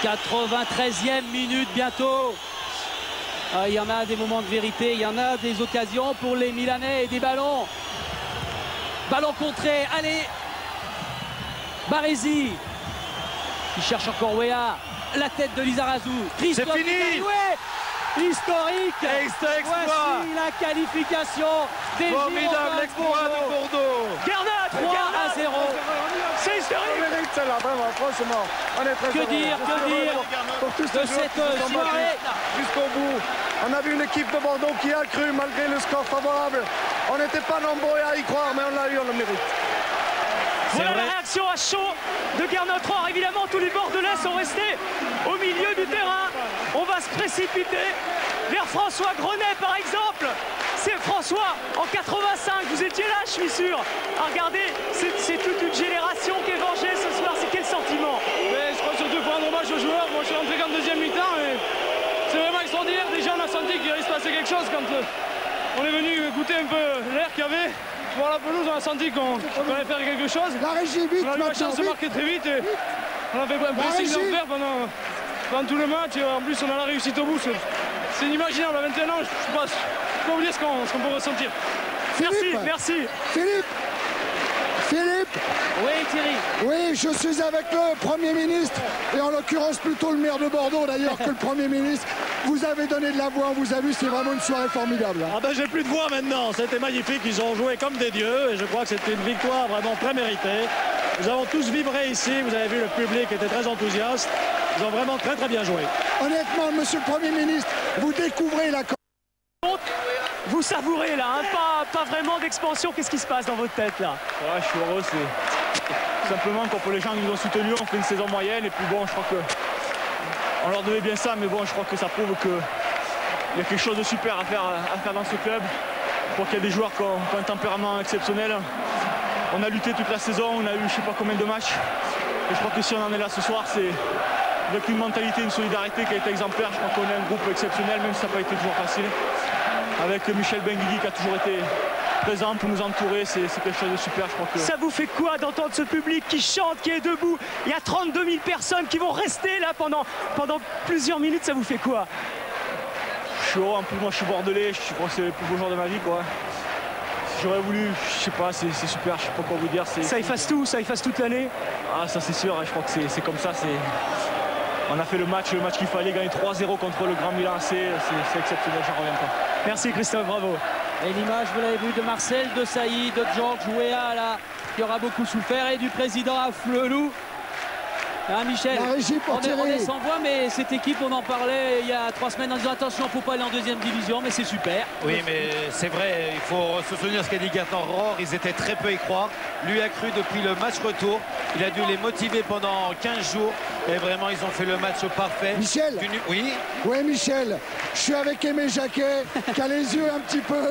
Speaker 2: 93e minute bientôt. Il y en a des moments de vérité, il y en a des occasions pour les Milanais et des ballons. Ballon contré, allez. Baresi qui cherche encore Weah. La tête de Lizarazu.
Speaker 1: C'est fini.
Speaker 2: Historique.
Speaker 1: Exploit.
Speaker 2: Voici la qualification des
Speaker 1: formidable exploit de Bordeaux.
Speaker 2: Garnat 3-0.
Speaker 3: C'est historique.
Speaker 7: On mérite celle-là, vraiment, franchement. On est très
Speaker 2: Que dire
Speaker 7: pour tous
Speaker 2: de cette soirée
Speaker 7: jusqu'au bout. On a vu une équipe de Bordeaux qui a cru malgré le score favorable. On n'était pas nombreux à y croire, mais on l'a eu, on le mérite.
Speaker 3: Voilà la réaction à chaud de Gernot Rohr. Évidemment, tous les Bordelais sont restés au milieu du terrain. On va se précipiter vers François Grenet, par exemple. C'est François, en 85, vous étiez là, je suis sûr. Regardez, c'est toute une génération qui est vengée ce soir. C'est quel sentiment?
Speaker 12: Je crois surtout qu'il faut rendre hommage aux joueurs. Moi, je suis rentré qu'en deuxième mi-temps. C'est vraiment extraordinaire. Déjà, on a senti qu'il allait se passer quelque chose quand on est venu goûter un peu l'air qu'il y avait. Voir la pelouse, on a senti qu'on allait faire quelque chose.
Speaker 14: La régie, vite,
Speaker 12: on a eu la chance de marquer très vite et on a fait un pressing d'enfer pendant tout le match. Et en plus, on a la réussite au bout. C'est inimaginable. À 21 ans, je ne peux pas oublier ce qu'on peut ressentir.
Speaker 3: Philippe, merci.
Speaker 14: Philippe.
Speaker 2: Oui, Thierry.
Speaker 14: Oui, je suis avec le Premier ministre, et en l'occurrence plutôt le maire de Bordeaux d'ailleurs que le Premier ministre. Vous avez donné de la voix, on vous a vu, c'est vraiment une soirée formidable.
Speaker 15: Ah ben j'ai plus de voix maintenant, c'était magnifique, ils ont joué comme des dieux et je crois que c'était une victoire vraiment très méritée. Nous avons tous vibré ici, vous avez vu le public était très enthousiaste, ils ont vraiment très bien joué.
Speaker 14: Honnêtement, monsieur le Premier ministre, vous découvrez la...
Speaker 3: Vous savourez là, hein, pas vraiment d'expansion. Qu'est-ce qui se passe dans votre tête là?
Speaker 11: Ouais, je suis heureux, c'est simplement que pour les gens qui nous ont soutenus, on fait une saison moyenne et puis bon, je crois que on leur devait bien ça, mais bon, je crois que ça prouve qu'il y a quelque chose de super à faire dans ce club. Je crois qu'il y a des joueurs qui ont un tempérament exceptionnel. On a lutté toute la saison, on a eu je sais pas combien de matchs. Et je crois que si on en est là ce soir, c'est avec une mentalité, une solidarité qui a été exemplaire. Je crois qu'on est un groupe exceptionnel, même si ça n'a pas été toujours facile. Avec Michel Benguigui qui a toujours été présent pour nous entourer, c'est quelque chose de super. Je crois que...
Speaker 3: Ça vous fait quoi d'entendre ce public qui chante, qui est debout? Il y a 32 000 personnes qui vont rester là pendant plusieurs minutes, ça vous fait quoi?
Speaker 11: Je suis heureux, en plus moi je suis bordelais, je crois que c'est le plus beau jour de ma vie quoi. J'aurais voulu, je sais pas, c'est super, je sais pas quoi vous dire.
Speaker 3: Ça efface tout, ça efface toute l'année?
Speaker 11: Ah ça c'est sûr, je crois que c'est comme ça. On a fait le match qu'il fallait, gagner 3-0 contre le Grand Milan AC, c'est exceptionnel, j'en reviens pas.
Speaker 3: Merci Christophe, bravo.
Speaker 2: Et l'image, vous l'avez vu, de Marcel Desailly, de Georges Weah là, qui aura beaucoup souffert, et du président Afflelou. Hein, Michel, on est sans voix, mais cette équipe, on en parlait il y a 3 semaines en disant attention, il ne faut pas aller en deuxième division, mais c'est super.
Speaker 1: Oui, mais c'est vrai, il faut se souvenir ce qu'a dit Gernot Rohr, ils étaient très peu à y croire. Lui a cru depuis le match retour, il a dû les motiver pendant 15 jours, et vraiment, ils ont fait le match parfait.
Speaker 14: Michel.
Speaker 1: Oui.
Speaker 14: Oui, Michel, je suis avec Aimé Jacquet, qui a les yeux un petit peu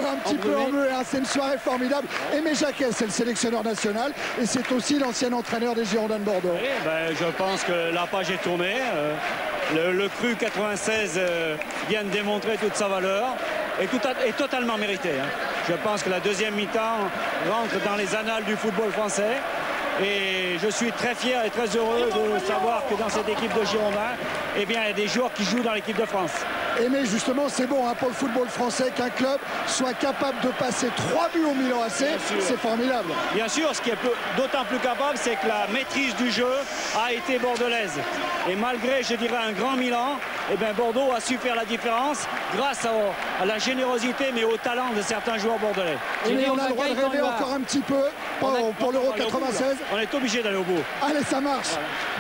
Speaker 14: en bleu, hein. C'est une soirée formidable. Aimé Jacquet, c'est le sélectionneur national, et c'est aussi l'ancien entraîneur des Girondins de Bordeaux.
Speaker 15: Oui, ben, je pense que la page est tournée. Le cru 96 vient de démontrer toute sa valeur et est totalement mérité. Hein. Je pense que la deuxième mi-temps rentre dans les annales du football français. Et je suis très fier et très heureux de savoir que dans cette équipe de Girondins, eh bien, il y a des joueurs qui jouent dans l'équipe de France.
Speaker 14: Et mais justement, c'est bon hein, pour le football français qu'un club soit capable de passer 3 buts au Milan AC, c'est formidable.
Speaker 15: Bien sûr, ce qui est d'autant plus capable, c'est que la maîtrise du jeu a été bordelaise. Et malgré, je dirais, un grand Milan, eh bien, Bordeaux a su faire la différence grâce à la générosité, mais au talent de certains joueurs bordelais.
Speaker 14: Et on a le droit de rêver encore un petit peu pour l'Euro 96.
Speaker 15: On est obligé d'aller au bout.
Speaker 14: Allez, ça marche.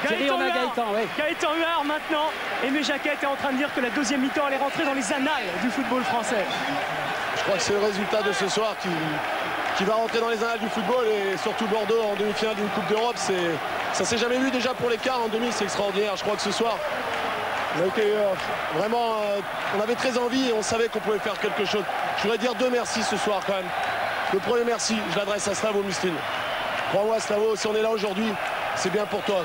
Speaker 3: Gaëtan Huard maintenant. Aimé Jacquet est en train de dire que la deuxième mi-temps allait rentrer dans les annales du football français.
Speaker 7: Je crois que c'est le résultat de ce soir qui va rentrer dans les annales du football, et surtout Bordeaux en demi-finale d'une Coupe d'Europe. Ça s'est jamais vu déjà pour les quarts, en demi, c'est extraordinaire. Je crois que ce soir, on a été vraiment, on avait très envie et on savait qu'on pouvait faire quelque chose. Je voudrais dire 2 merci ce soir quand même. Le premier merci, je l'adresse à Slavo Mistrin. Crois-moi Slavo, si on est là aujourd'hui, c'est bien pour toi.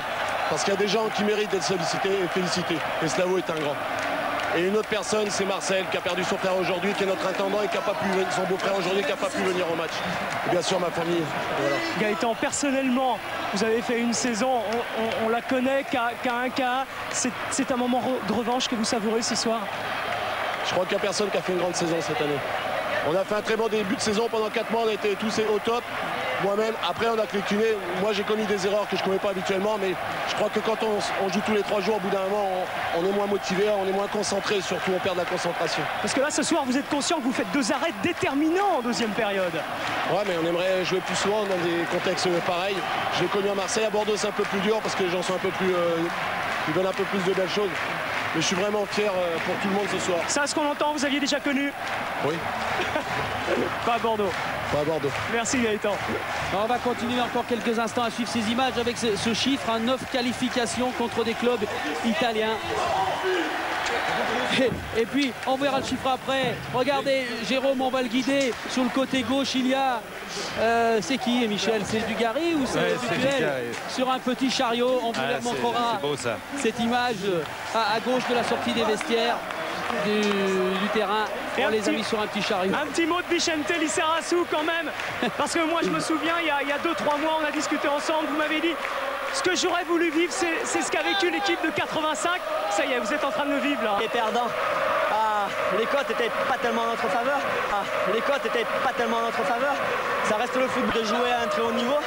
Speaker 7: Parce qu'il y a des gens qui méritent d'être sollicités et félicités. Et Slavo est un grand.
Speaker 16: Et une autre personne, c'est Marcel, qui a perdu son frère aujourd'hui, qui est notre intendant et qui n'a pas pu venir, son beau-frère aujourd'hui, qui n'a pas pu venir au match. Et bien sûr, ma famille. Voilà.
Speaker 3: Gaëtan, personnellement, vous avez fait une saison, on la connaît, K1, c'est un moment de revanche que vous savourez ce soir?
Speaker 16: Je crois qu'il n'y a personne qui a fait une grande saison cette année. On a fait un très bon début de saison, pendant 4 mois on a été tous au top. Moi-même, après on a cléquiné. Moi j'ai connu des erreurs que je ne commets pas habituellement, mais je crois que quand on joue tous les 3 jours, au bout d'un moment, on est moins motivé, on est moins concentré, surtout on perd de la concentration.
Speaker 3: Parce que là ce soir vous êtes conscient que vous faites 2 arrêts déterminants en deuxième période.
Speaker 16: Ouais, mais on aimerait jouer plus souvent dans des contextes pareils. Je l'ai connu à Marseille, à Bordeaux c'est un peu plus dur parce que les gens sont un peu plus... ils veulent un peu plus de belles choses. Mais je suis vraiment fier pour tout le monde ce soir.
Speaker 3: Ça, ce qu'on entend, vous aviez déjà connu?
Speaker 16: Oui.
Speaker 3: Pas à Bordeaux.
Speaker 16: Pas à Bordeaux.
Speaker 3: Merci Gaëtan.
Speaker 2: On va continuer encore quelques instants à suivre ces images avec ce chiffre, 9 qualifications contre des clubs italiens. Et puis on verra le chiffre après. Regardez, Jérôme, on va le guider. Sur le côté gauche, il y a c'est qui, Michel? C'est Dugarry ou c'est Duel? Sur un petit chariot, on vous montrera cette image à gauche de la sortie des vestiaires du terrain. On les a mis sur un petit chariot.
Speaker 3: Un petit mot de Vicente Lizarazu quand même, parce que moi je me souviens, il y a 2-3 mois on a discuté ensemble, vous m'avez dit ce que j'aurais voulu vivre, c'est ce qu'a vécu l'équipe de 85. Ça y est, vous êtes en train de le vivre là.
Speaker 17: Les perdants, les cotes n'étaient pas tellement en notre faveur. Les cotes n'étaient pas tellement en notre faveur. Ça reste le foot de jouer à un très haut niveau.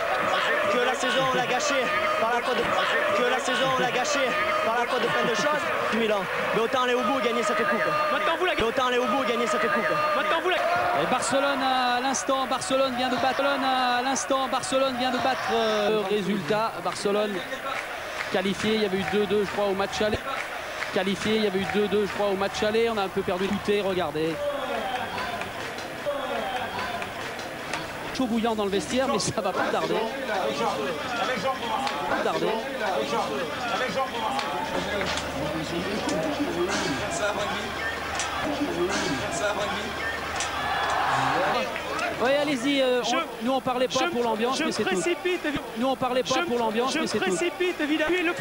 Speaker 17: Que la saison on l'a gâché par la faute de plein de choses. Milan. Mais autant aller au bout et gagner cette coupe.
Speaker 3: Maintenant vous la gagnez.
Speaker 17: Autant aller au bout et gagner cette coupe.
Speaker 3: Maintenant vous la gagnez.
Speaker 2: Et Barcelone à l'instant, Barcelone vient de battre le résultat. Barcelone qualifié, il y avait eu 2-2 je crois au match aller. Qualifié, il y avait eu 2-2 je crois au match aller. On a un peu perdu le regardez. Chaud bouillant dans le vestiaire, mais ça va pas tarder. Oui, allez-y, nous on parlait pas pour l'ambiance, mais c'est tout. Nous on parlait pas pour l'ambiance, mais c'est tout.
Speaker 3: Je précipite évidemment.